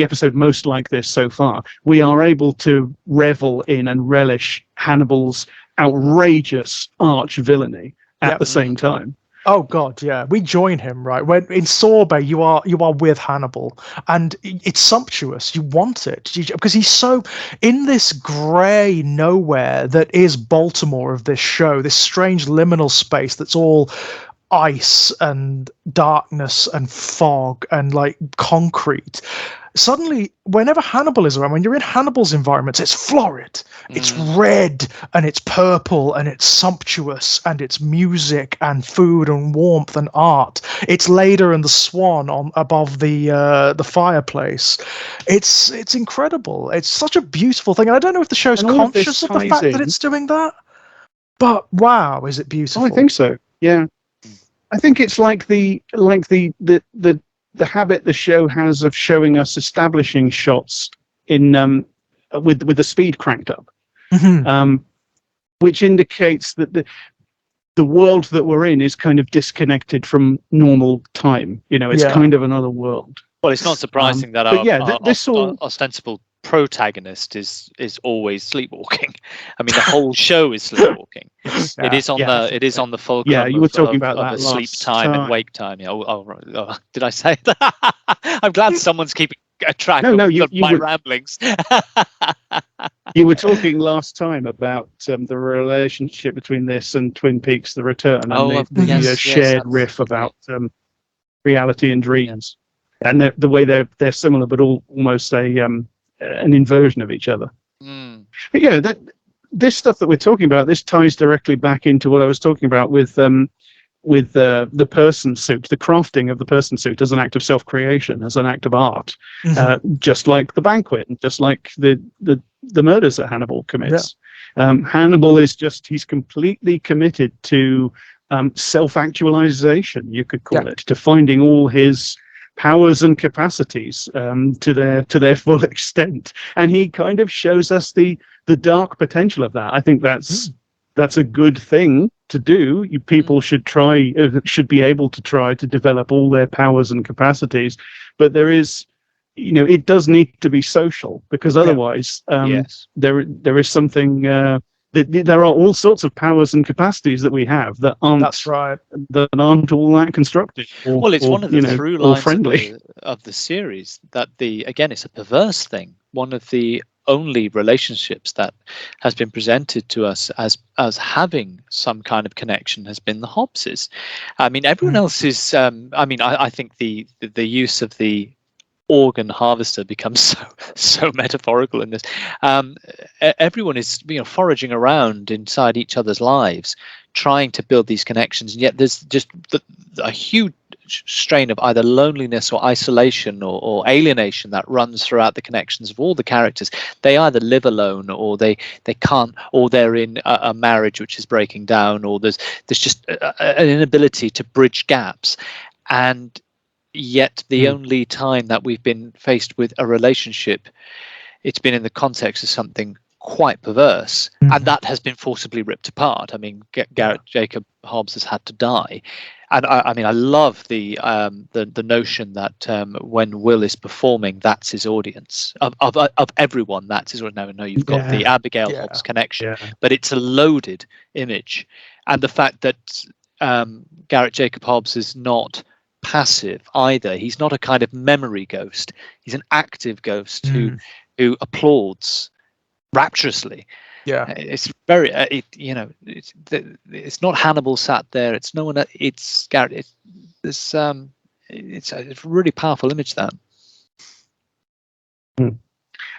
episode most like this so far. We are able to revel in and relish Hannibal's outrageous arch villainy at the same time. Oh God, yeah, we join him, right? When in Sorbet, you are with Hannibal, and it's sumptuous. You want it because he's so in this grey nowhere that is Baltimore of this show, this strange liminal space that's all ice and darkness and fog and like concrete. Suddenly, whenever Hannibal is around, when you're in Hannibal's environments, it's florid, it's red, and it's purple, and it's sumptuous, and it's music and food and warmth and art. It's Leda and the Swan above the fireplace. It's incredible. It's such a beautiful thing. And I don't know if the show's conscious of the fact that it's doing that, but wow, is it beautiful? Oh, I think so. Yeah, I think it's like the habit the show has of showing us establishing shots in with the speed cranked up, which indicates that the world that we're in is kind of disconnected from normal time. You know, it's kind of another world. Well, it's not surprising that our ostensible protagonist is always sleepwalking. I mean, the whole show is sleepwalking. It is on the fulcrum. Yeah, you were talking about that sleep time and wake time. Yeah. Oh, did I say that? I'm glad someone's keeping a track of my ramblings. You were talking last time about the relationship between this and Twin Peaks: The Return, and the shared riff about reality and dreams, and the way they're similar, but almost an inversion of each other. But yeah, this stuff that we're talking about, this ties directly back into what I was talking about with the person suit, the crafting of the person suit as an act of self-creation, as an act of art, just like the banquet, and just like the murders that Hannibal commits. Hannibal he's completely committed to self-actualization, you could call it, to finding all his powers and capacities to their full extent, and he kind of shows us the dark potential of that. I think that's a good thing to do. People should be able to try to develop all their powers and capacities, but there is, you know, it does need to be social, because otherwise there is something there are all sorts of powers and capacities that we have that aren't all that constructive. It's one of the through lines of the series that it's a perverse thing. One of the only relationships that has been presented to us as having some kind of connection has been the Hobbses. I mean, everyone else is. I think the use of the organ harvester becomes so metaphorical in this. Everyone is foraging around inside each other's lives, trying to build these connections, and yet there's just a huge strain of either loneliness or isolation or alienation that runs throughout the connections of all the characters. They either live alone, or they can't, or they're in a marriage which is breaking down, or there's just an inability to bridge gaps. And yet the only time that we've been faced with a relationship, it's been in the context of something quite perverse, and that has been forcibly ripped apart. I mean, Garrett Jacob Hobbs has had to die, and I love the notion that when Will is performing, that's his audience of everyone. That's his audience. No, you've got the Abigail Hobbs connection, but it's a loaded image, and the fact that Garrett Jacob Hobbs is not passive either. He's not a kind of memory ghost. He's an active ghost who applauds rapturously. Yeah, it's very it's not Hannibal sat there. It's no one. It's Garrett. It's a really powerful image, that.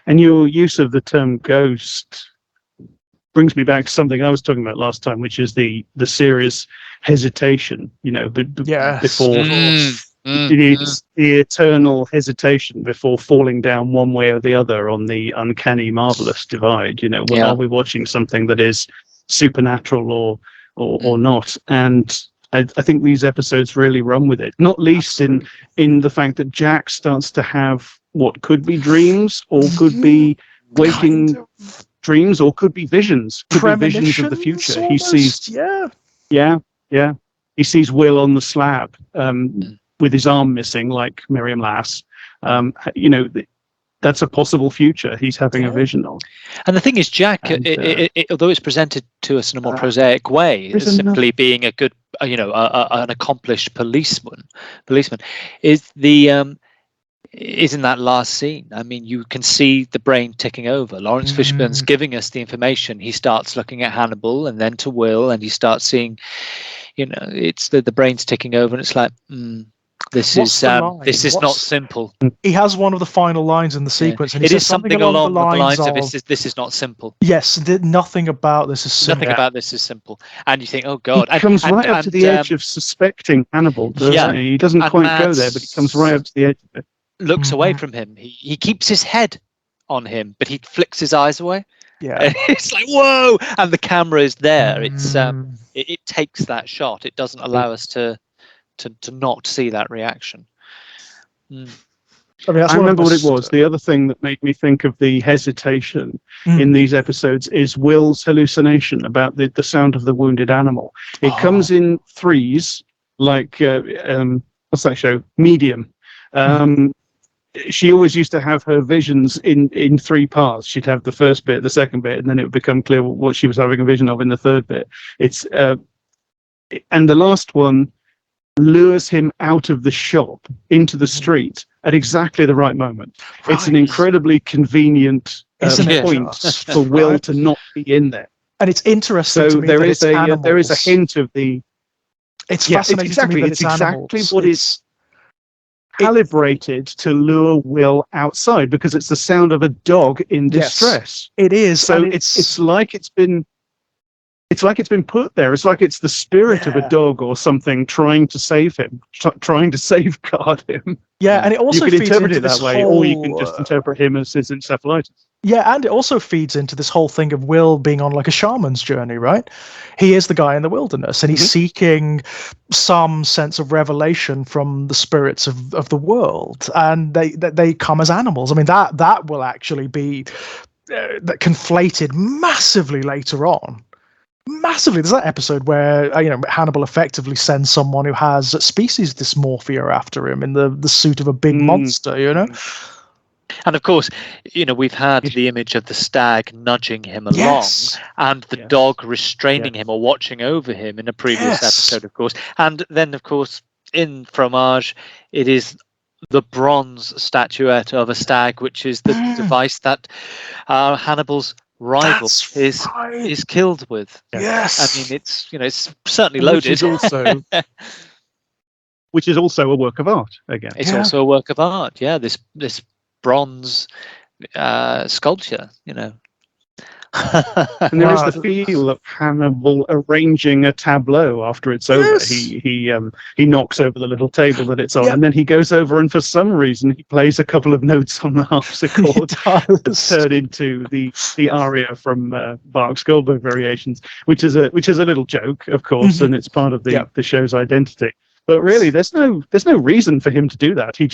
And your use of the term ghost brings me back to something I was talking about last time, which is the serious hesitation, before the eternal hesitation before falling down one way or the other on the uncanny, marvelous divide. Are we watching something that is supernatural or not? And I think these episodes really run with it, not least in the fact that Jack starts to have what could be dreams or could be waking dreams or could be visions, could be visions of the future. Almost, he sees, he sees Will on the slab with his arm missing, like Miriam Lass. That's a possible future he's having a vision of. And the thing is, Jack, although it's presented to us in a more prosaic way, as simply being a good, an accomplished policeman, is in that last scene. I mean, you can see the brain ticking over. Lawrence Fishburne's giving us the information. He starts looking at Hannibal and then to Will, and he starts seeing, it's the brain's ticking over, and it's like, this is not simple. He has one of the final lines in the sequence, and it is something along the lines of this is not simple. Yes, nothing about this is simple. Nothing about this is simple. And you think, oh God. He comes right up to the edge of suspecting Hannibal, doesn't he? He doesn't quite go there, but he comes right up to the edge of it. Looks away from him. He keeps his head on him, but he flicks his eyes away. Yeah. It's like, whoa! And the camera is there. It's it takes that shot. It doesn't allow us to not see that reaction. I remember what it was. The other thing that made me think of the hesitation in these episodes is Will's hallucination about the sound of the wounded animal. It comes in threes, like what's that show? Medium. She always used to have her visions in three parts. She'd have the first bit, the second bit, and then it would become clear what she was having a vision of in the third bit. It's and the last one lures him out of the shop into the street at exactly the right moment. Right. It's an incredibly convenient point for Will to not be in there. And it's interesting. So there is a hint of the. It's fascinating. It's exactly what is calibrated to lure Will outside, because it's the sound of a dog in distress. Yes, it is. So it's like it's been put there. It's like it's the spirit of a dog or something trying to save him, trying to safeguard him. Yeah, and it also you can feeds interpret into it that way, or you can just interpret him as his encephalitis. Yeah, and it also feeds into this whole thing of Will being on like a shaman's journey, right? He is the guy in the wilderness, and he's seeking some sense of revelation from the spirits of the world, and they come as animals. I mean, that will actually be conflated massively later on. Massively. There's that episode where Hannibal effectively sends someone who has species dysmorphia after him in the suit of a big monster, And of course, we've had the image of the stag nudging him along, and the dog restraining him or watching over him in a previous episode, of course. And then, of course, in Fromage, it is the bronze statuette of a stag, which is the device that Hannibal's rival is killed with. Yes, I mean it's certainly loaded. Which is also a work of art again. It's also a work of art. Yeah, this bronze sculpture. And there is the feel of Hannibal arranging a tableau after it's over. He knocks over the little table that it's on, and then he goes over and for some reason he plays a couple of notes on the harpsichord that turn into the aria from Bach's Goldberg Variations, which is a little joke, of course, and it's part of the show's identity. But really, there's no reason for him to do that. He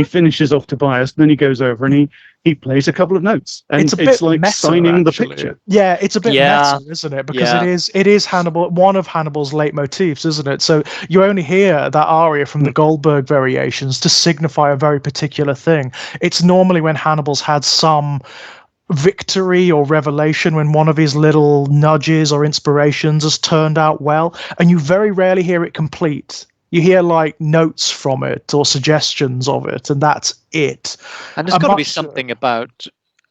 finishes off Tobias, and then he goes over and he plays a couple of notes, and it's like meta, signing the picture. Yeah, it's a bit meta, isn't it? Because it is Hannibal, one of Hannibal's leitmotifs, isn't it? So you only hear that aria from the Goldberg Variations to signify a very particular thing. It's normally when Hannibal's had some victory or revelation, when one of his little nudges or inspirations has turned out well, and you very rarely hear it complete. You hear like notes from it or suggestions of it, and that's it. And there's got to be something about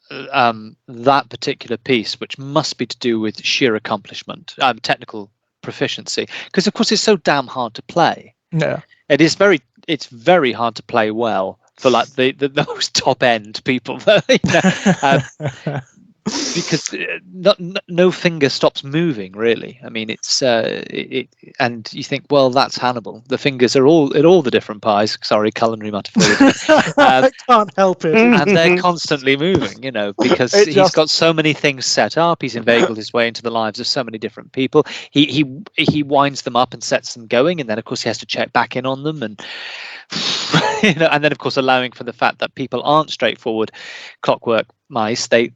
that particular piece which must be to do with sheer accomplishment, technical proficiency, because of course it's so damn hard to play. Yeah, it's very hard to play well for like the most top end people. Because no finger stops moving, really. I mean, it's and you think, well, that's Hannibal. The fingers are all in all the different pies. Sorry, culinary metaphor. I can't help it. And they're constantly moving, because he's got so many things set up. He's inveigled his way into the lives of so many different people. He winds them up and sets them going, and then of course he has to check back in on them, and and then of course allowing for the fact that people aren't straightforward clockwork mice. They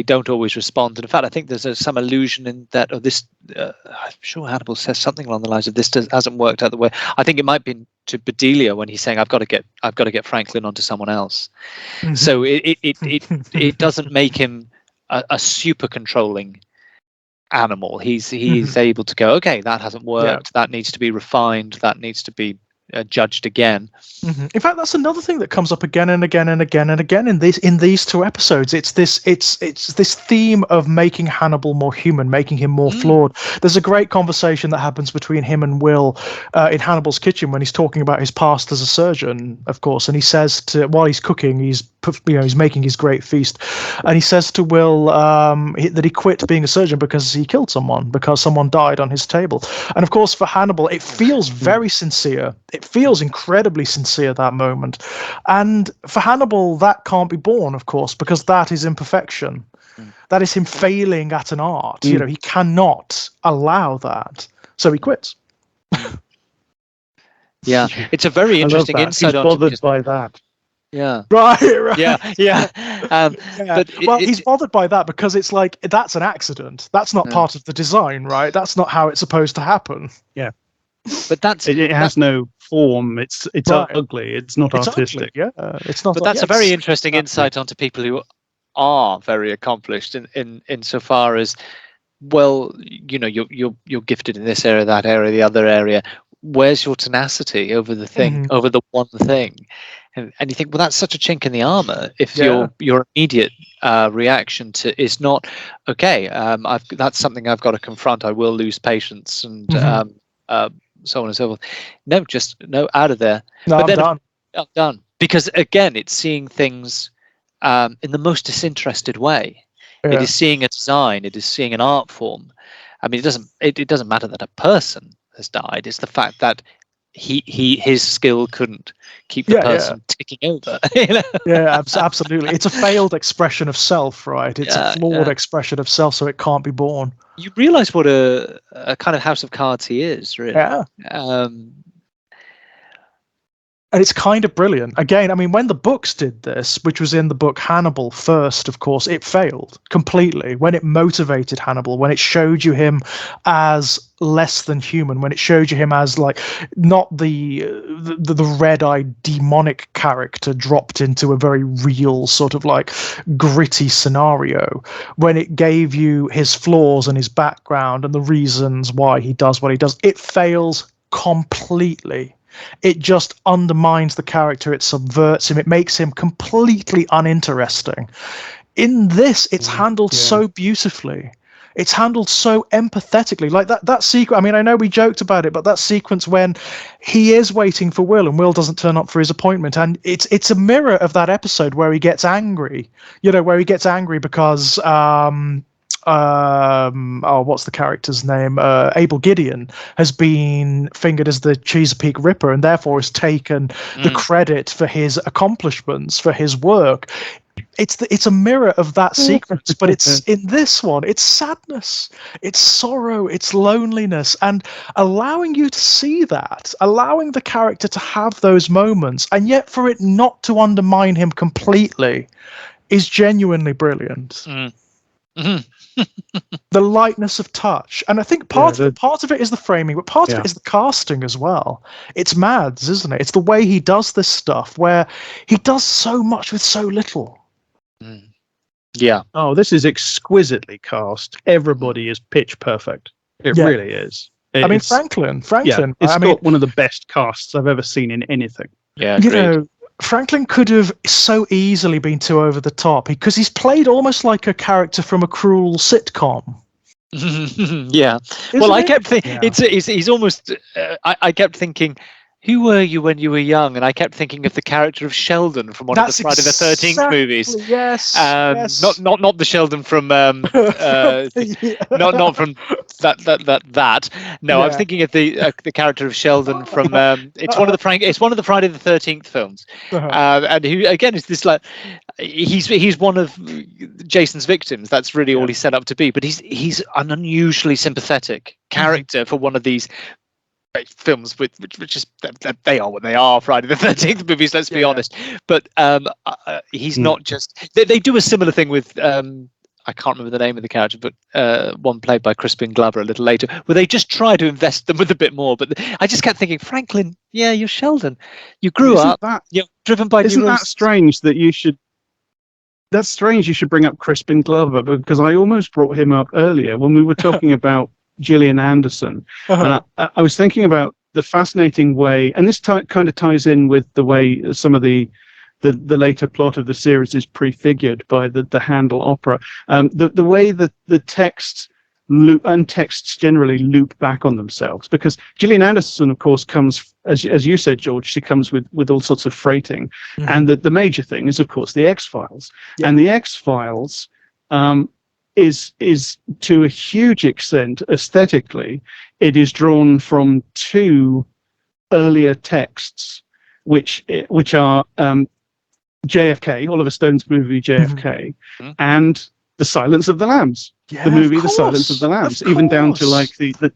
don't always respond. And in fact, I think there's some allusion in that, or this. I'm sure Hannibal says something along the lines of this hasn't worked out the way. I think it might be to Bedelia when he's saying, "I've got to get Franklin onto someone else." Mm-hmm. So it doesn't make him a super controlling animal. He's able to go, okay, that hasn't worked. Yeah. That needs to be refined. That needs to be judged again. Mm-hmm. In fact, that's another thing that comes up again and again and again and again in these two episodes. It's this theme of making Hannibal more human, making him more flawed. There's a great conversation that happens between him and Will in Hannibal's kitchen when he's talking about his past as a surgeon, of course, and he says while he's cooking, he's making his great feast, and he says to Will that he quit being a surgeon because he killed someone, because someone died on his table. And of course, for Hannibal, it feels very sincere. It feels incredibly sincere, that moment. And for Hannibal, that can't be borne, of course, because that is imperfection. That is him failing at an art. He cannot allow that. So he quits. Yeah, it's a very interesting insight. He's bothered by that. Yeah. Right. Yeah. But he's bothered by that because it's like, that's an accident. That's not part of the design, right? That's not how it's supposed to happen. Yeah. But it has no form. It's right. Ugly. It's not artistic. Ugly. Yeah. It's not. But that's a very interesting insight onto people who are very accomplished in so far as, well, you're gifted in this area, that area, the other area. Where's your tenacity over the thing, over the one thing? And you think, well, that's such a chink in the armor. If your immediate reaction is not, okay, that's something I've got to confront. I will lose patience and so on and so forth. No, out of there. No, but I'm done. Because again, it's seeing things in the most disinterested way. Yeah. It is seeing a design. It is seeing an art form. I mean, it doesn't matter that a person has died. It's the fact that his skill couldn't keep the person ticking over. Yeah, absolutely. It's a failed expression of self, right? It's a flawed expression of self, so it can't be born. You realize what a kind of house of cards he is, really. Yeah. And it's kind of brilliant. Again, I mean, when the books did this, which was in the book Hannibal first, of course, it failed completely. When it motivated Hannibal, when it showed you him as less than human, when it showed you him as like not the red-eyed demonic character dropped into a very real sort of like gritty scenario, when it gave you his flaws and his background and the reasons why he does what he does, it fails completely. It just undermines the character. It subverts him. It makes him completely uninteresting. In this, it's handled so beautifully. It's handled so empathetically. Like that sequence. I mean, I know we joked about it, but that sequence when he is waiting for Will and Will doesn't turn up for his appointment, and it's a mirror of that episode where he gets angry. Where he gets angry because what's the character's name? Abel Gideon has been fingered as the Chesapeake Ripper and therefore has taken the credit for his accomplishments, for his work. It's a mirror of that sequence, but it's in this one, it's sadness, it's sorrow, it's loneliness, and allowing you to see that, allowing the character to have those moments, and yet for it not to undermine him completely is genuinely brilliant. The lightness of touch, and I think part of it is the framing, but part of it is the casting as well. It's Mads, isn't it? It's the way he does this stuff, where he does so much with so little. Yeah. Oh, this is exquisitely cast. Everybody is pitch perfect. It really is. I mean, Franklin. Yeah, it's got one of the best casts I've ever seen in anything. Yeah, you know, Franklin could have so easily been too over the top because he's played almost like a character from a cruel sitcom. Yeah. Isn't Well, I it? kept thinking he's almost. I kept thinking, who were you when you were young? And I kept thinking of the character of Sheldon from one of the Friday the 13th movies. Yes. Not the Sheldon from not from that. No, I'm thinking of the character of Sheldon from it's one of the Friday the 13th films, and who again is this like he's one of Jason's victims. That's really all he's set up to be. But he's an unusually sympathetic character for one of these films which is they are what they are, Friday the 13th movies, let's be honest. But he's not just they do a similar thing with I can't remember the name of the character, but one played by Crispin Glover a little later, where they just try to invest them with a bit more. But I just kept thinking, Franklin, yeah, you're Sheldon, you grew up you're driven by isn't that strange that you should that's strange you should bring up Crispin Glover, because I almost brought him up earlier when we were talking about Gillian Anderson. And I was thinking about the fascinating way, and this kind of ties in with the way some of the later plot of the series is prefigured by the Handel opera. The way that the texts generally loop back on themselves, because Gillian Anderson, of course, comes, as you said, George, she comes with all sorts of freighting. And the major thing is, of course, the X-Files. And the X-Files is to a huge extent aesthetically, it is drawn from two earlier texts, which are JFK, Oliver Stone's movie JFK, and The Silence of the Lambs, the movie The Silence of the Lambs, even down to like the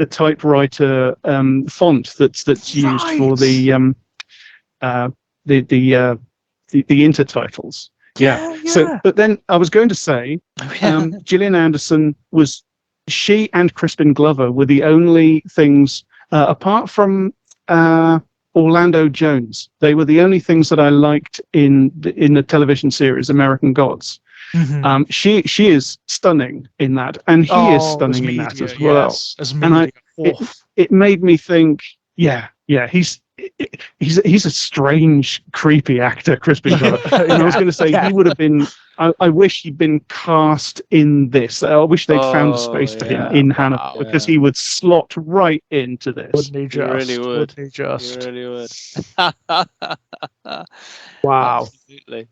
typewriter font that's used for the intertitles. So, but then I was going to say, Gillian Anderson she and Crispin Glover were the only things, apart from Orlando Jones, they were the only things that I liked in the television series American Gods. She is stunning in that, and he is stunning in that as well. And it made me think, he's a strange, creepy actor, Crispin Glover. And I was going to say he would have been. I wish he'd been cast in this. I wish they'd found a space for him in Hannibal, because he would slot right into this. Wouldn't he just? He really would. Wouldn't he just? He really would. Wow. Absolutely.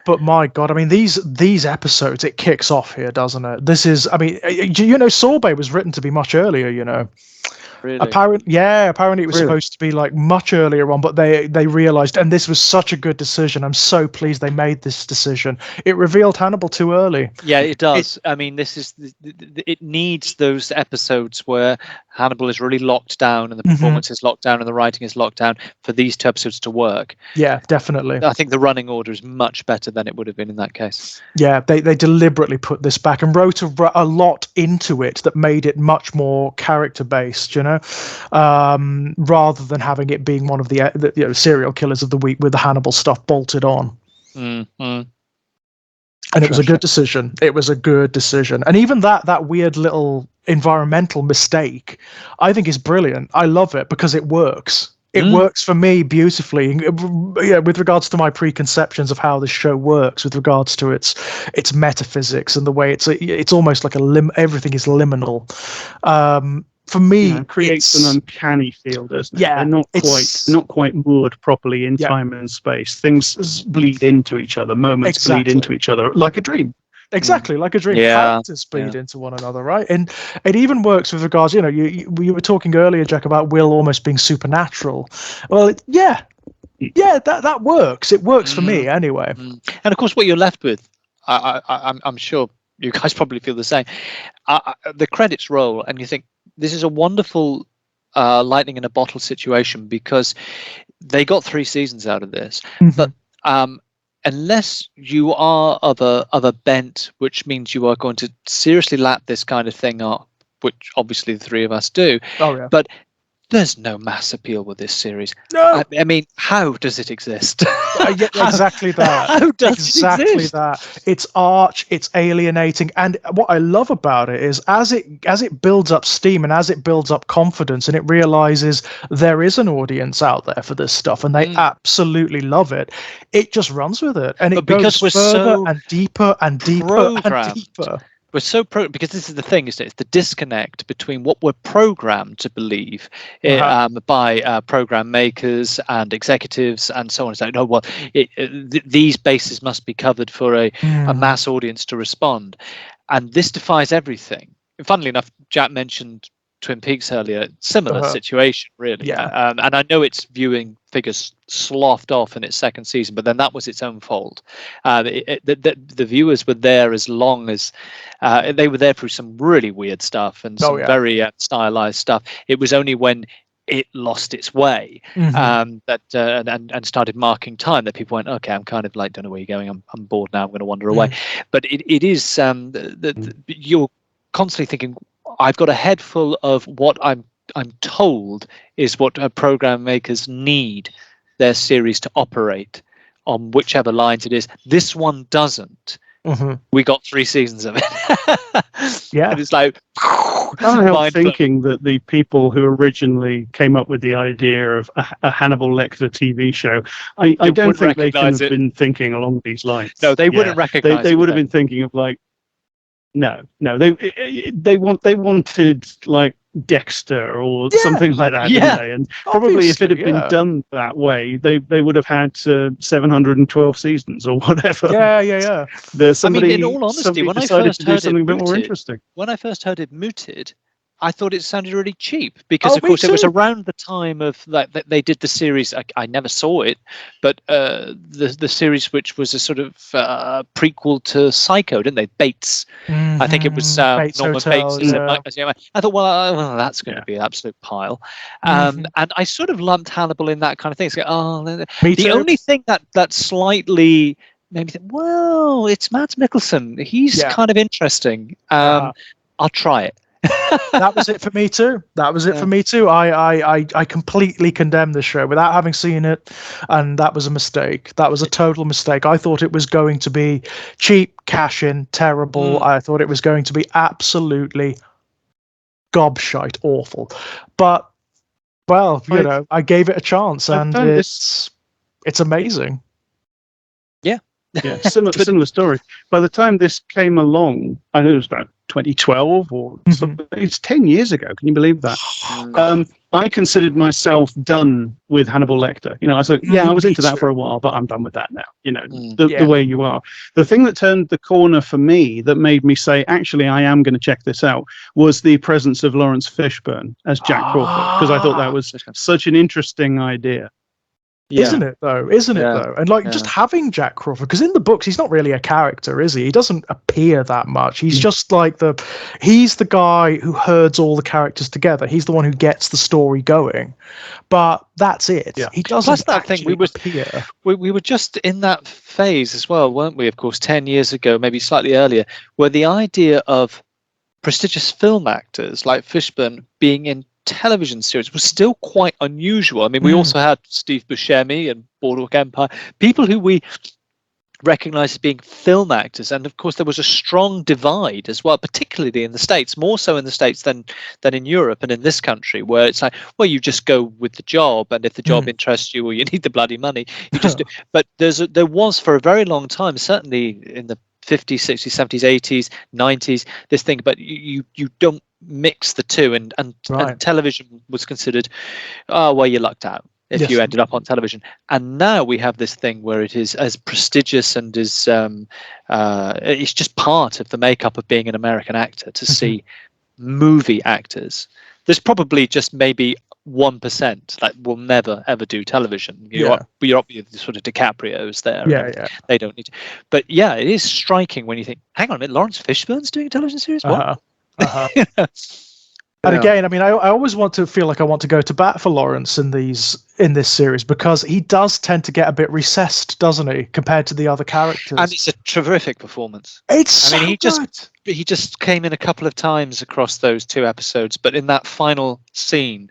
But my God, I mean, these episodes, it kicks off here, doesn't it? This is, I mean, Sorbet was written to be much earlier, Really? Apparently it was supposed to be like much earlier on, but they realized, and this was such a good decision. I'm so pleased they made this decision. It revealed Hannibal too early. Yeah, it does. I mean, it needs those episodes where Hannibal is really locked down and the performance is locked down and the writing is locked down for these two episodes to work. Yeah, definitely. I think the running order is much better than it would have been in that case. Yeah, they deliberately put this back and wrote a lot into it that made it much more character based, rather than having it being one of the serial killers of the week with the Hannibal stuff bolted on. And it was a good decision. It was a good decision. And even that weird little environmental mistake, I think is brilliant. I love it because it works. It works for me beautifully. With regards to my preconceptions of how this show works, with regards to its metaphysics and the way it's almost like everything is liminal. For me, it creates an uncanny feel, doesn't it? Yeah, they're not quite moored properly in time and space. Things bleed into each other. Moments bleed into each other like a dream. Exactly, like a dream. Characters bleed into one another, right? And it even works with regards. You were talking earlier, Jack, about Will almost being supernatural. Well, that works. It works for me anyway. And of course, what you're left with, I'm sure you guys probably feel the same. The credits roll, and you think, this is a wonderful lightning in a bottle situation, because they got 3 seasons out of this. But unless you are of a bent, which means you are going to seriously lap this kind of thing up, which obviously the 3 of us do. Oh, yeah. But there's no mass appeal with this series. No. I mean, how does it exist? Yeah, exactly that. How does exactly it exist? that. It's arch, it's alienating, and what I love about it is as it builds up steam and as it builds up confidence, and it realizes there is an audience out there for this stuff, and they absolutely love it. It just runs with it, and it goes further and deeper and deeper and deeper. We're so because this is the thing, isn't it? It's the disconnect between what we're programmed to believe by program makers and executives and so on. It's like, no, well, these bases must be covered for a mass audience to respond, and this defies everything. And funnily enough, Jack mentioned Twin Peaks earlier. Similar situation, really. And I know its viewing figures sloughed off in its second season, but then that was its own fault. The viewers were there as long as they were there through some really weird stuff and some very stylized stuff. It was only when it lost its way that and started marking time that people went, okay, I'm kind of like, don't know where you're going, I'm bored now, I'm going to wander away. But it is you're constantly thinking, I've got a head full of what I'm told is what program makers need their series to operate on, whichever lines it is. This one doesn't. We got 3 seasons of it. And it's like, I can't help thinking that the people who originally came up with the idea of a Hannibal Lecter TV show, I don't think they can have been thinking along these lines. No, they wouldn't recognize it. They would have been thinking of like, no, they wanted like Dexter or something like that, didn't they? And probably if it had been done that way, they would have had 712 seasons or whatever. There's somebody. I mean, in all honesty, when I first heard something a bit more interesting, when I first heard it mooted, I thought it sounded really cheap because, of course, it was around the time of that they did the series. I never saw it, but the series which was a sort of prequel to Psycho, didn't they? Bates. I think it was Bates Norman Hotel, Bates. I thought, well, that's going to be an absolute pile. And I sort of lumped Hannibal in that kind of thing. It's like, the only thing that slightly made me think, well, it's Mads Mikkelsen. He's kind of interesting. I'll try it. That was it for me too. I completely condemned this show without having seen it, and that was a mistake. That was a total mistake. I thought it was going to be cheap, cash in, terrible. I thought it was going to be absolutely gobshite awful. But I gave it a chance, and it's amazing. Similar story. By the time this came along, I know it was about 2012 or something. It's 10 years ago. Can you believe that? I considered myself done with Hannibal Lecter. I was like, I was into that for a while, but I'm done with that now. The way you are. The thing that turned the corner for me, that made me say, actually, I am going to check this out, was the presence of Lawrence Fishburne as Jack Crawford, because I thought that was such an interesting idea. Isn't it though? And just having Jack Crawford, because in the books he's not really a character, is he? He doesn't appear that much. He's just like he's the guy who herds all the characters together. He's the one who gets the story going. But that's it. He doesn't. Plus that thing, we were just in that phase as well, weren't we? Of course, 10 years ago, maybe slightly earlier, where the idea of prestigious film actors like Fishburne being in television series was still quite unusual. I mean, we also had Steve Buscemi and Boardwalk Empire, people who we recognize as being film actors, and of course there was a strong divide as well, particularly in the States, more so in the States than in Europe and in this country, where it's like, well, you just go with the job, and if the job interests you or you need the bloody money, you just do. But there was for a very long time, certainly in the 50s, 60s, 70s, 80s, 90s, this thing, but you don't mix the two, and television was considered, you lucked out if you ended up on television. And now we have this thing where it is as prestigious and is it's just part of the makeup of being an American actor to see movie actors. There's probably just maybe 1% that will never ever do television. You're up with the sort of DiCaprio's there. They don't need to. But it is striking when you think, hang on a minute, Lawrence Fishburne's doing a television series? What? And again, I mean, I always want to feel like I want to go to bat for Lawrence in this series, because he does tend to get a bit recessed, doesn't he, compared to the other characters? And it's a terrific performance. He just came in a couple of times across those 2 episodes, but in that final scene,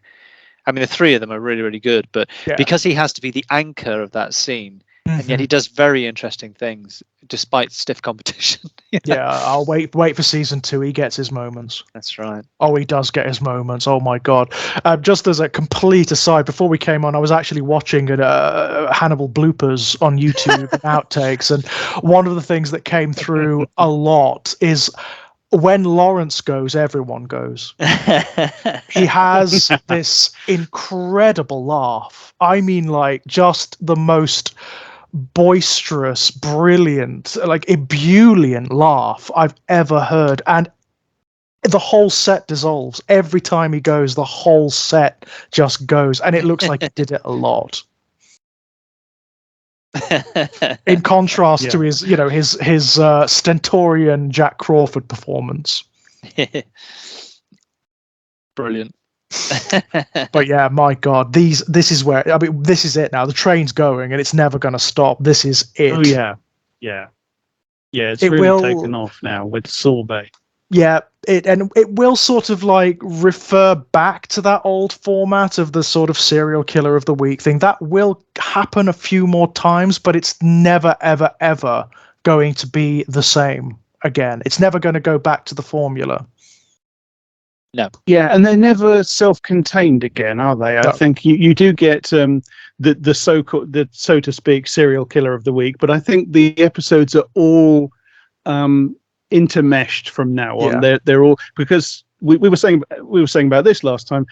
I mean, the three of them are really, really good, but Yeah. because he has to be the anchor of that scene, and yet he does very interesting things despite stiff competition. Yeah, I'll wait for season 2. He gets his moments. That's right. Oh, he does get his moments. Oh my god! Just as a complete aside, before we came on, I was actually watching Hannibal bloopers on YouTube and outtakes, and one of the things that came through a lot is when Lawrence goes, everyone goes. He has this incredible laugh. I mean, like, just the most boisterous, brilliant, like ebullient laugh I've ever heard. And the whole set dissolves. Every time he goes, the whole set just goes. And it looks like he did it a lot. In contrast to his, his stentorian Jack Crawford performance. Brilliant. But yeah, my god, this is where, I mean, this is it now. The train's going and it's never going to stop. This is it. Oh yeah. It's really taken off now with Sorbet. Yeah, it will sort of like refer back to that old format of the sort of serial killer of the week thing. That will happen a few more times, but it's never, ever, ever going to be the same again. It's never going to go back to the formula. No. Yeah, and they're never self-contained again, are they? I think you do get the so-called, so to speak, serial killer of the week, but I think the episodes are all intermeshed from now on. Yeah. They're all, because we were saying about this last time.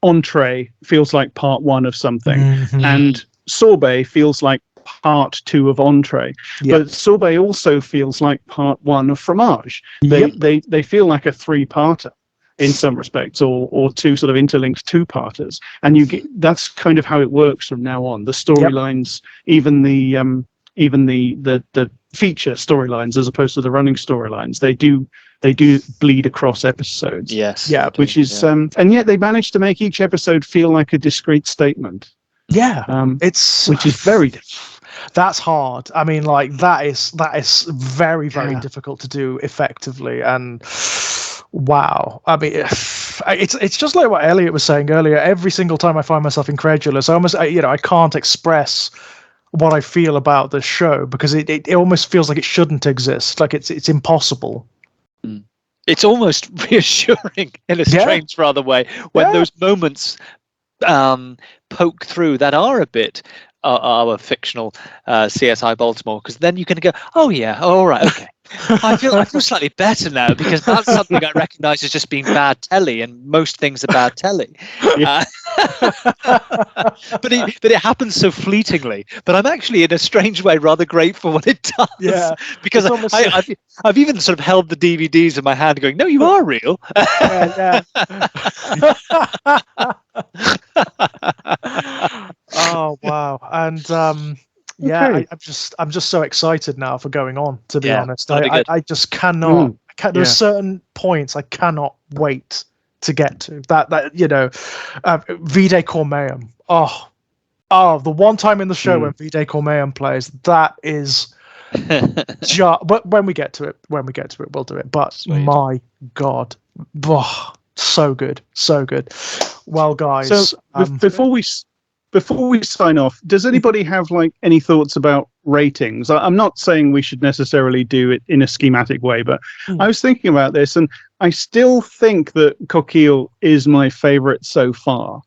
Entree feels like part 1 of something, and Sorbet feels like part 2 of Entree. But Sorbet also feels like part 1 of Fromage. They feel like a 3-parter in some respects, or 2 sort of interlinked 2-parters, and you get, that's kind of how it works from now on. The storylines, even the feature storylines as opposed to the running storylines, they do bleed across episodes. Yes. Yeah, which is and yet they manage to make each episode feel like a discrete statement. Yeah. Which is very difficult. That's hard. I mean, like, that is very, very difficult to do effectively. And wow, I mean, it's just like what Elliot was saying earlier. Every single time I find myself incredulous, I can't express what I feel about this show because it almost feels like it shouldn't exist. Like it's impossible. It's almost reassuring in a strange rather way when those moments poke through that are a bit our fictional CSI Baltimore, because then you can go, oh yeah, all right, okay. I feel slightly better now because that's something I recognise as just being bad telly, and most things are bad telly. But it happens so fleetingly. But I'm actually, in a strange way, rather grateful when it does. Yeah, because I've even sort of held the DVDs in my hand, going, "No, you are real." Oh wow, and yeah, I'm just so excited now for going on. To be honest, I just cannot. There's certain points I cannot wait to get to. That Vide Cormeum. Oh, the one time in the show when Vide Cormeum plays, that is. But when we get to it, we'll do it. But my God, so good, so good. Well, guys, so before we sign off, does anybody have like any thoughts about ratings? I'm not saying we should necessarily do it in a schematic way, but I was thinking about this, and I still think that Coquille is my favorite so far.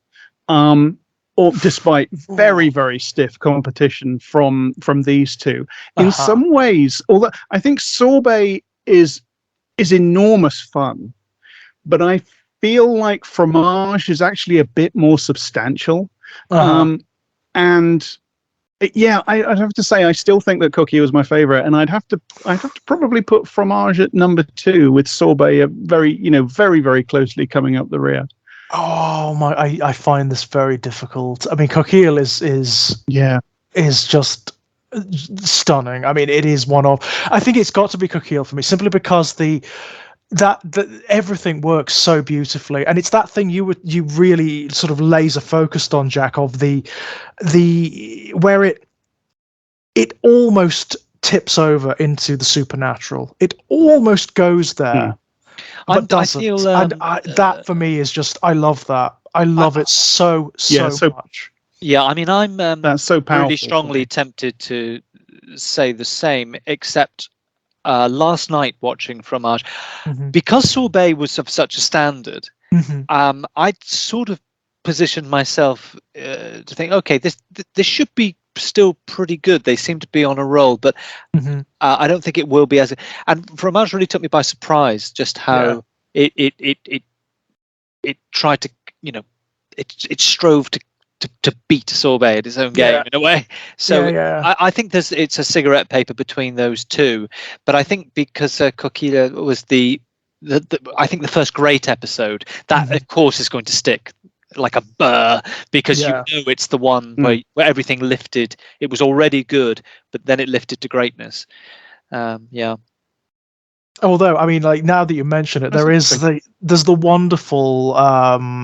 Or despite very, very stiff competition from these two. In some ways, although I think Sorbet is enormous fun, but I feel like Fromage is actually a bit more substantial. And yeah, I'd have to say I still think that Coquille is my favorite, and I'd have to probably put Fromage at number 2, with Sorbet very, very, very closely coming up the rear. Oh my! I find this very difficult. I mean, Coquille is just stunning. I mean, it is one of. I think it's got to be Coquille for me, simply because that everything works so beautifully, and it's that thing you really sort of laser focused on, Jack, of the where it almost tips over into the supernatural. It almost goes there. but doesn't. That for me is just, I love that. I love it so much. Yeah, I mean, I'm that's so powerful, really strongly tempted to say the same, except last night watching Fromage, because Sorbet was of such a standard, I'd sort of positioned myself to think, okay, this should be still pretty good. They seem to be on a roll, but I don't think it will be as. And Fromage really took me by surprise, just how it tried to, it strove to beat Sorbet at its own game in a way. So I think it's a cigarette paper between those two. But I think because Coquille was I think the first great episode, that of course is going to stick like a burr, because it's the one where everything lifted. It was already good, but then it lifted to greatness. Although, I mean, like, now that you mention it, there's the wonderful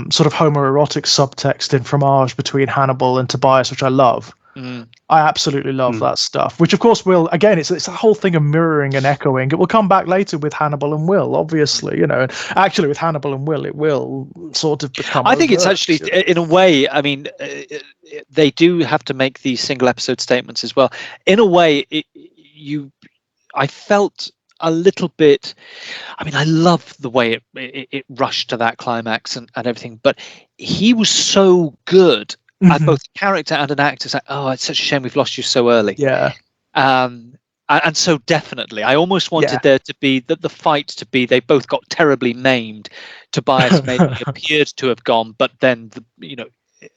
sort of homoerotic subtext in Fromage between Hannibal and Tobias, which I love. I absolutely love that stuff, which of course will, again, it's a whole thing of mirroring and echoing. It will come back later with Hannibal and Will, obviously, and actually with Hannibal and Will, it will sort of become. I think it's actually, in a way, I mean, they do have to make these single episode statements as well. In a way, I felt a little bit, I mean, I love the way it rushed to that climax and everything, but he was so good as both a character and an actor. It's like, oh, it's such a shame we've lost you so early. And so definitely I almost wanted there to be the fight to be, they both got terribly maimed. Tobias maybe appeared to have gone, but then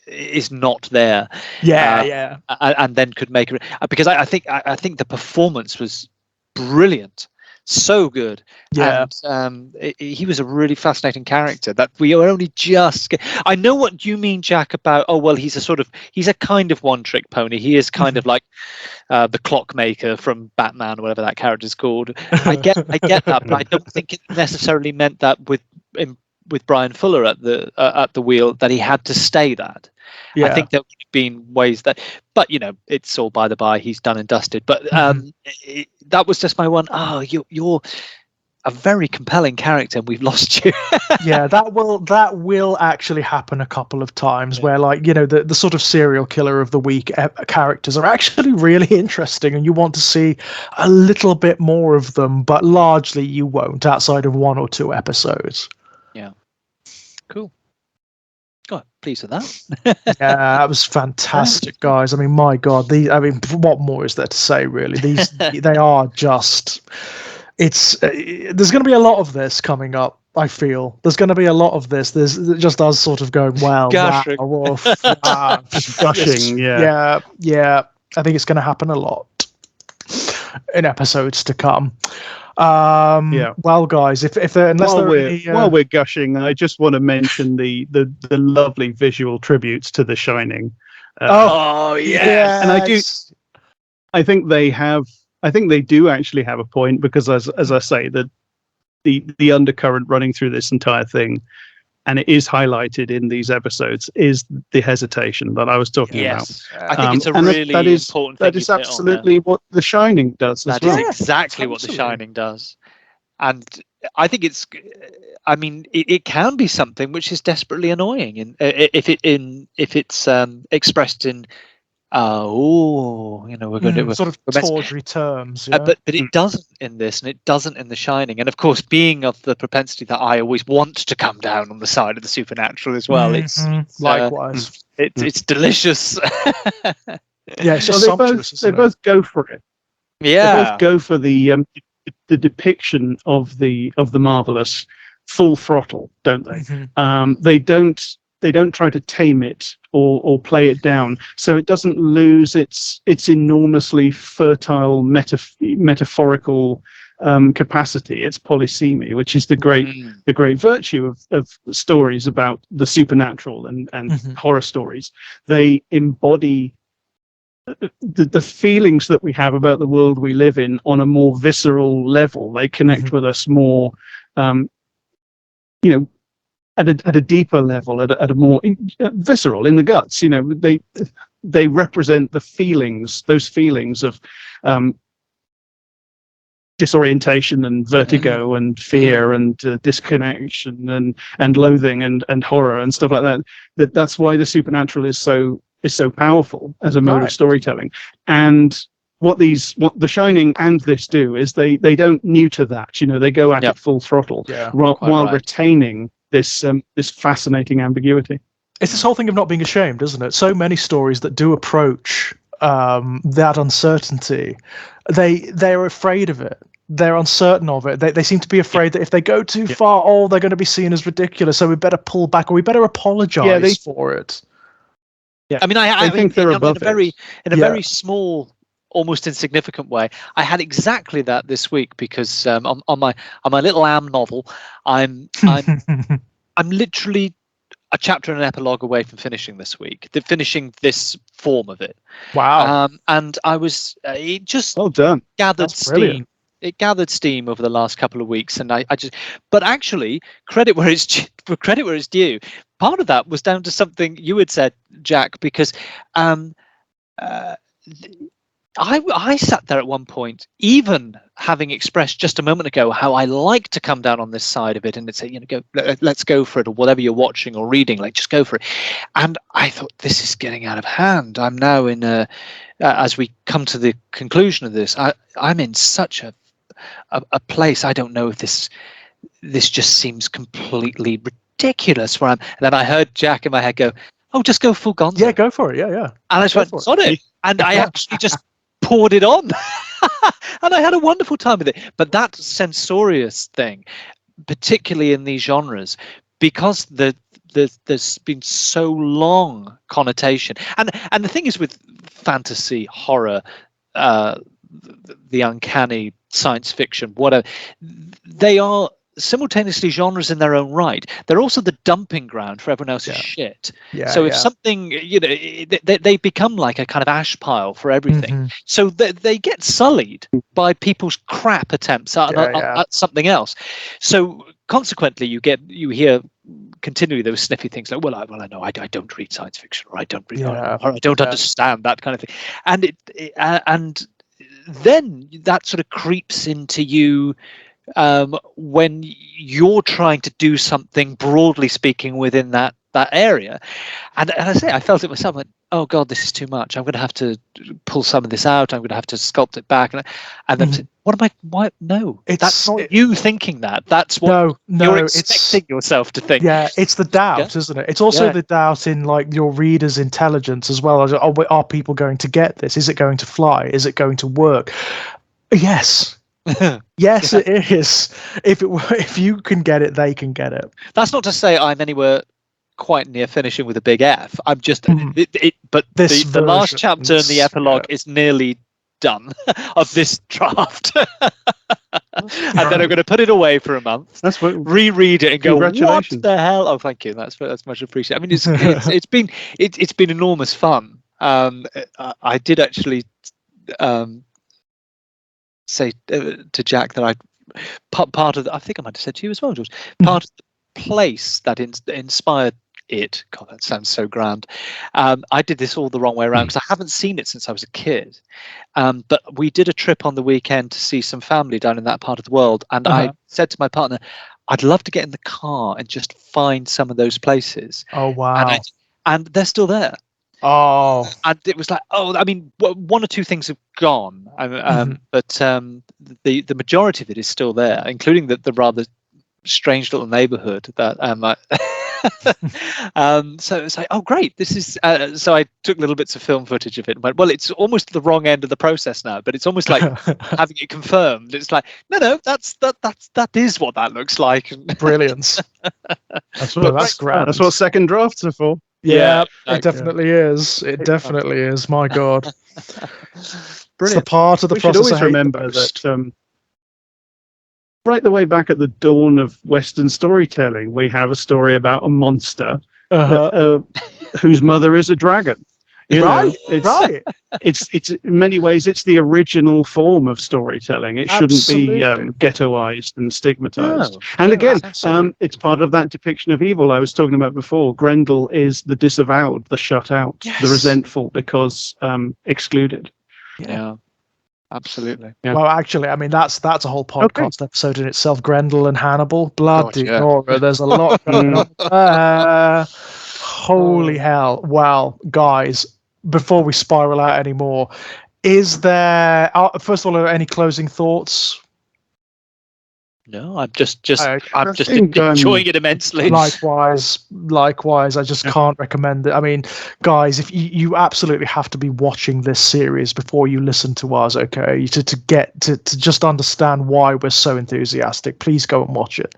is not there. And then could make it, because I think the performance was brilliant. So good. And he was a really fascinating character that we are only just I know what you mean, Jack, about, oh well, he's a kind of one trick pony. He is kind of like the clockmaker from Batman or whatever that character's called. I get that, but I don't think it necessarily meant that with Brian Fuller at the wheel that he had to stay that. I think there would have been ways that, but it's all by the by. He's done and dusted. But that was just my one. Oh, you're a very compelling character, and we've lost you. That will actually happen a couple of times, where, like, the sort of serial killer of the week characters are actually really interesting, and you want to see a little bit more of them, but largely you won't, outside of 1 or 2 episodes. Cool. God, pleased with that. That was fantastic, guys. I mean, my God, what more is there to say, really? These they are just. There's going to be a lot of this coming up. I feel there's going to be a lot of this. There's just us sort of going, well, gushing. Gushing. Yeah. I think it's going to happen a lot in episodes to come. Well, guys, while we're gushing, I just want to mention the lovely visual tributes to The Shining. Yes. And I think they do actually have a point, because as I say, the undercurrent running through this entire thing, and it is highlighted in these episodes, is the hesitation that I was talking about. I think it's a really important thing. That is absolutely what The Shining does. That is exactly what The Shining does. And I think it can be something which is desperately annoying, if it's expressed in we're going to sort of tawdry terms, but it doesn't in this, and it doesn't in The Shining. And of course, being of the propensity that I always want to come down on the side of the supernatural as well, it's likewise it's delicious. It's just they both go for it. They both go for the depiction of the marvelous full throttle, don't they? They don't try to tame it or play it down, so it doesn't lose its enormously fertile metaphorical capacity, its polysemy, which is the great virtue of stories about the supernatural and horror stories. They embody the feelings that we have about the world we live in on a more visceral level. They connect with us more, at a deeper level, at a more visceral, in the guts. They represent the feelings, those feelings of disorientation and vertigo and fear and disconnection and loathing and horror and stuff like that. That's why the supernatural is so powerful as a mode of storytelling. And what The Shining and this do is they don't neuter that. They go at it full throttle while retaining this fascinating ambiguity. It's this whole thing of not being ashamed, isn't it? So many stories that do approach that uncertainty, they're afraid of it. They're uncertain of it. They seem to be afraid that if they go too far, they're going to be seen as ridiculous. So we better pull back, or we better apologize for it. Yeah, I mean, I think they're above in a very small, almost insignificant way. I had exactly that this week because on my little Am novel, I'm literally a chapter and an epilogue away from finishing this week. Finishing this form of it. Wow! And I was it just well done. Gathered steam. It gathered steam over the last couple of weeks, and but actually, credit where it's due. Part of that was down to something you had said, Jack, because I sat there at one point, even having expressed just a moment ago how I like to come down on this side of it and say, let's go for it, or whatever you're watching or reading, like just go for it. And I thought, this is getting out of hand. I'm now in as we come to the conclusion of this, I'm in such a place. I don't know if this just seems completely ridiculous. And then I heard Jack in my head go, "Oh, just go full Gonzo." Yeah, go for it. Yeah. And I just went on it, and I actually just poured it on, and I had a wonderful time with it. But that censorious thing, particularly in these genres, because there's been so long connotation, and the thing is with fantasy, horror, the uncanny, science fiction, whatever, they are simultaneously genres in their own right. They're also the dumping ground for everyone else's shit. So if something, they become like a kind of ash pile for everything. So they get sullied by people's crap attempts at something else. So consequently, you hear continually those sniffy things like, well, I know I don't read science fiction, or I don't read, or I don't understand that kind of thing, and then that sort of creeps into you when you're trying to do something broadly speaking within that area. And I say, I felt it myself, like, oh God, this is too much. I'm going to have to pull some of this out. I'm going to have to sculpt it back. And then why? No, that's not you thinking that. That's what you're expecting yourself to think. Yeah, it's the doubt, isn't it? It's also the doubt in like your reader's intelligence as well. Are people going to get this? Is it going to fly? Is it going to work? Yes. Yes, it is. If you can get it, they can get it. That's not to say I'm anywhere quite near finishing with a big F. I'm just but the last chapter and the epilogue is nearly done of this draft. And then I'm going to put it away for a month. That's what, reread it and go, what the hell? Oh, thank you. That's much appreciated. I mean, it's been enormous fun. I did actually say to Jack that part of I think I might have said to you as well, George, part of the place that inspired it. God, that sounds so grand. I did this all the wrong way around because I haven't seen it since I was a kid. But we did a trip on the weekend to see some family down in that part of the world, and I said to my partner, I'd love to get in the car and just find some of those places. Oh wow! And they're still there. Oh, and it was like, I mean, one or two things have gone, but the majority of it is still there, including the rather strange little neighborhood that so it's like, oh great, this is so I took little bits of film footage of it and went, well, it's almost the wrong end of the process now, but it's almost like having it confirmed. It's like, no, that is what that looks like. Brilliance. That's great. That's what second drafts are for. Yeah, it definitely is. It definitely is. My God. Brilliant. It's the part of the process. We should always remember that right the way back at the dawn of Western storytelling, we have a story about a monster whose mother is a dragon. Right. It's in many ways it's the original form of storytelling. It shouldn't be ghettoized and stigmatized. No. And again, it's part of that depiction of evil I was talking about before. Grendel is the disavowed, the shut out, the resentful because excluded. Yeah. Absolutely. Yeah. Well, actually, I mean that's a whole podcast episode in itself. Grendel and Hannibal, bloody Nora. There's a lot going on there. Holy hell! Well, guys, before we spiral out anymore, is there? First of all, any closing thoughts? No, I'm just think, enjoying it immensely. Likewise. I just can't recommend it. I mean, guys, if you absolutely have to be watching this series before you listen to us, okay? To get to just understand why we're so enthusiastic. Please go and watch it.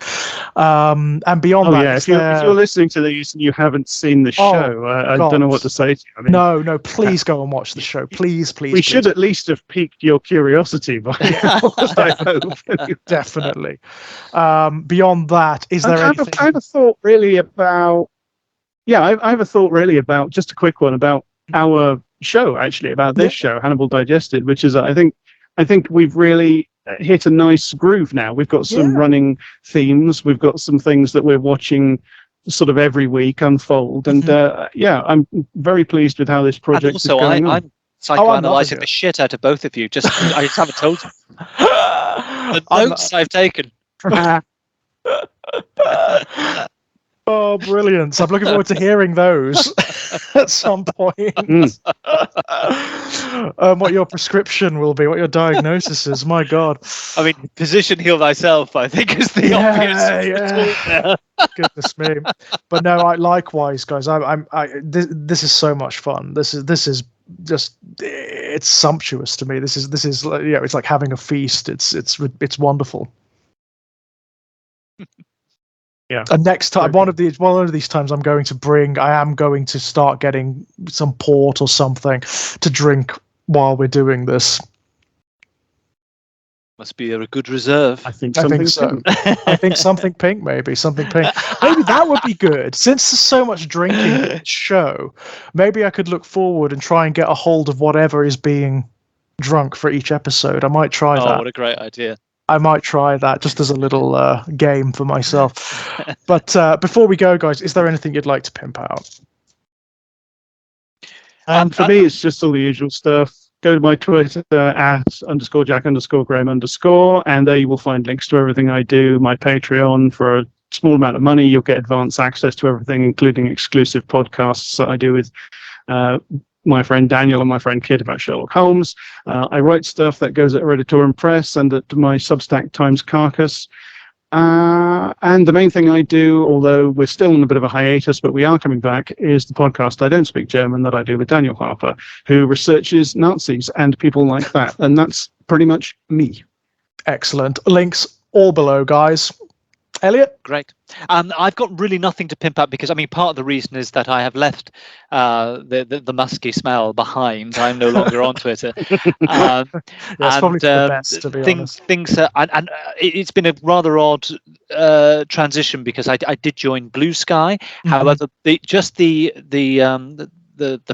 And beyond that, if you're listening to these and you haven't seen the show, I don't know what to say to you. I mean, no, please go and watch the show. Please. We should at least have piqued your curiosity by now, I hope. Definitely. Beyond that, is there anything? I have a thought really about. Yeah, I have a thought really about just a quick one about our show, actually, about this show, Hannibal Digested, which is I think we've really hit a nice groove now. We've got some running themes. We've got some things that we're watching sort of every week unfold, and I'm very pleased with how this project is going on. I'm psychoanalyzing the shit out of both of you. I just haven't told you. The notes I've taken. Oh, brilliant. So I'm looking forward to hearing those at some point. What your prescription will be, what your diagnosis is. My God. I mean, physician heal thyself, I think, is the obvious. Goodness me. But no, likewise, guys. This is so much fun. This is just, it's sumptuous to me. This is it's like having a feast. It's wonderful. Yeah. And next time, one of these times, I am going to start getting some port or something to drink while we're doing this. Must be a good reserve. I think so. I think something pink, maybe something pink. Maybe that would be good. Since there's so much drinking in this show, maybe I could look forward and try and get a hold of whatever is being drunk for each episode. I might try that. Oh, what a great idea. I might try that just as a little game for myself. But before we go, guys, is there anything you'd like to pimp out? For me, it's just all the usual stuff. Go to my Twitter @_Jack_Graham_, and there you will find links to everything I do. My Patreon, for a small amount of money, you'll get advanced access to everything, including exclusive podcasts that I do with my friend Daniel and my friend Kid about Sherlock Holmes. I write stuff that goes at Eruditorium Press and at my Substack Times Carcass. And the main thing I do, although we're still in a bit of a hiatus, but we are coming back, is the podcast I Don't Speak German that I do with Daniel Harper, who researches Nazis and people like that. And that's pretty much me. Excellent. Links all below, guys. Elliot? Great. I've got really nothing to pimp out because, I mean, part of the reason is that I have left the musky smell behind. I'm no longer on Twitter. That's probably the best, to be honest. And it's been a rather odd transition because I did join Blue Sky. Mm-hmm. However, the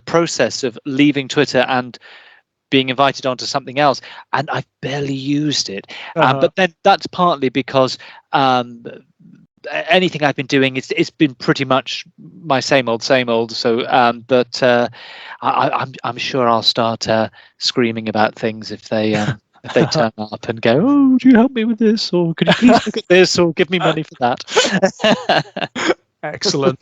process of leaving Twitter and being invited onto something else, and I've barely used it. But then that's partly because anything I've been doing, it's been pretty much my same old. So, I'm sure I'll start screaming about things if they turn up and go, "Oh, would you help me with this?" Or "Could you please look at this?" Or "Give me money for that." Excellent.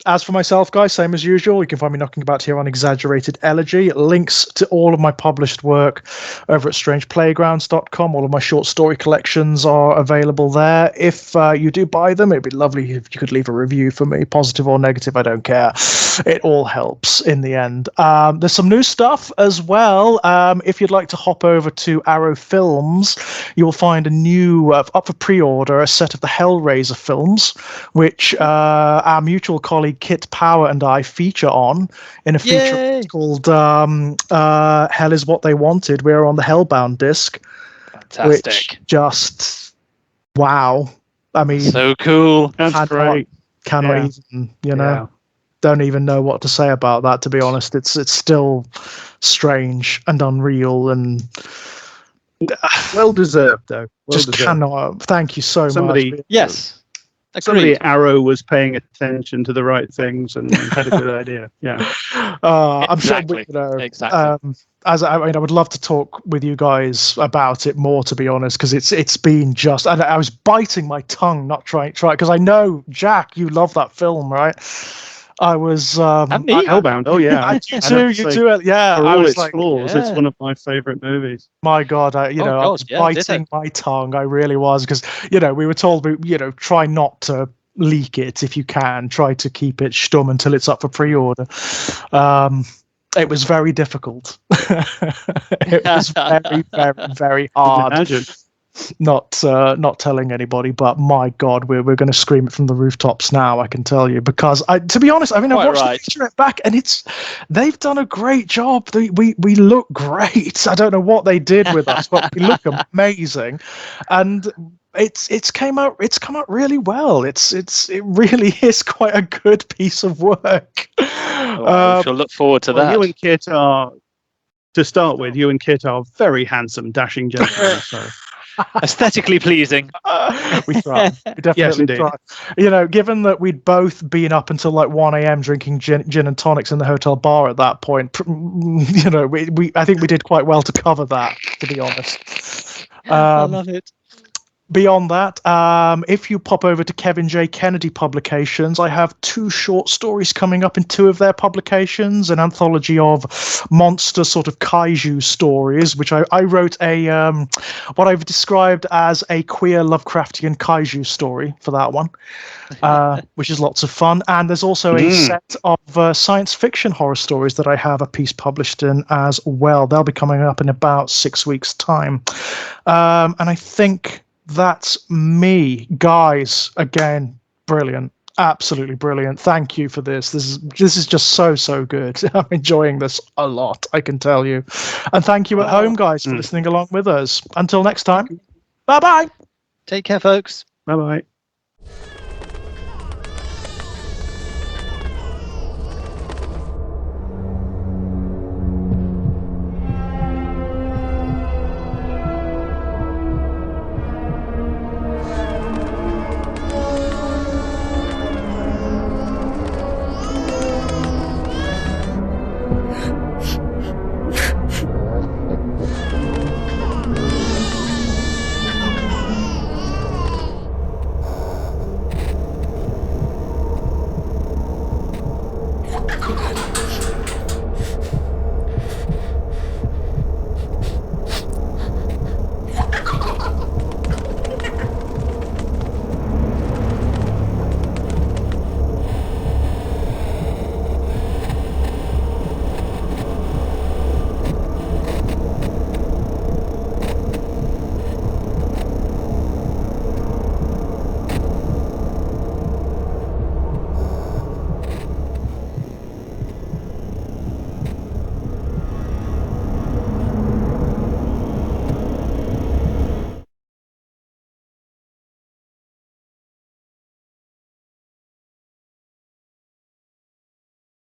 As for myself, guys, same as usual. You can find me knocking about here on Exaggerated Elegy. Links to all of my published work over at strangeplaygrounds.com. All of my short story collections are available there. If you do buy them, it'd be lovely if you could leave a review for me, positive or negative, I don't care. It all helps in the end. There's some new stuff as well. If you'd like to hop over to Arrow Films, you will find a new, up for pre-order, a set of the Hellraiser films, which our mutual colleague Kit Power and I feature on in a feature called Hell Is What They Wanted. We're on the Hellbound disc. Fantastic. Which just, wow. I mean, so cool. That's great. Cannot even, don't even know what to say about that, to be honest. It's still strange and unreal and well deserved, though. Cannot. Thank you so much. Yes. Somebody at Arrow was paying attention to the right things and had a good idea. Yeah. I'm sure, exactly. I would love to talk with you guys about it more, to be honest, because it's been just. And I was biting my tongue, not trying, because I know, Jack, you love that film, right? I was Hellbound. Oh yeah, you too. Yeah, for I all was its like, flaws, it's one of my favorite movies. My God, I was biting my tongue. I really was, because we were told, try not to leak it if you can. Try to keep it stum until it's up for pre-order. It was very difficult. It was very, very, very hard. Imagine. Not telling anybody, but my God, we're going to scream it from the rooftops now. I can tell you, because to be honest, I mean, I watched the picture back, and they've done a great job. We look great. I don't know what they did with us, but we look amazing, and it's come out really well. It really is quite a good piece of work. I shall look forward to that. You and Kit are, to start with, very handsome, dashing gentlemen. So. Aesthetically pleasing. We try. We definitely try. Given that we'd both been up until like 1 a.m. drinking gin and tonics in the hotel bar at that point, I think we did quite well to cover that, to be honest. I love it. Beyond that, if you pop over to Kevin J. Kennedy Publications, I have 2 short stories coming up in 2 of their publications, an anthology of monster sort of kaiju stories, which I wrote what I've described as a queer Lovecraftian kaiju story for that one, which is lots of fun. And there's also a set of science fiction horror stories that I have a piece published in as well. They'll be coming up in about 6 weeks' time. And I think that's me, guys. Again, brilliant, absolutely brilliant. Thank you for this. This is just so good. I'm enjoying this a lot, I can tell you. And thank you at home, guys, for listening along with us. Until next time, bye bye. Take care, folks. Bye bye.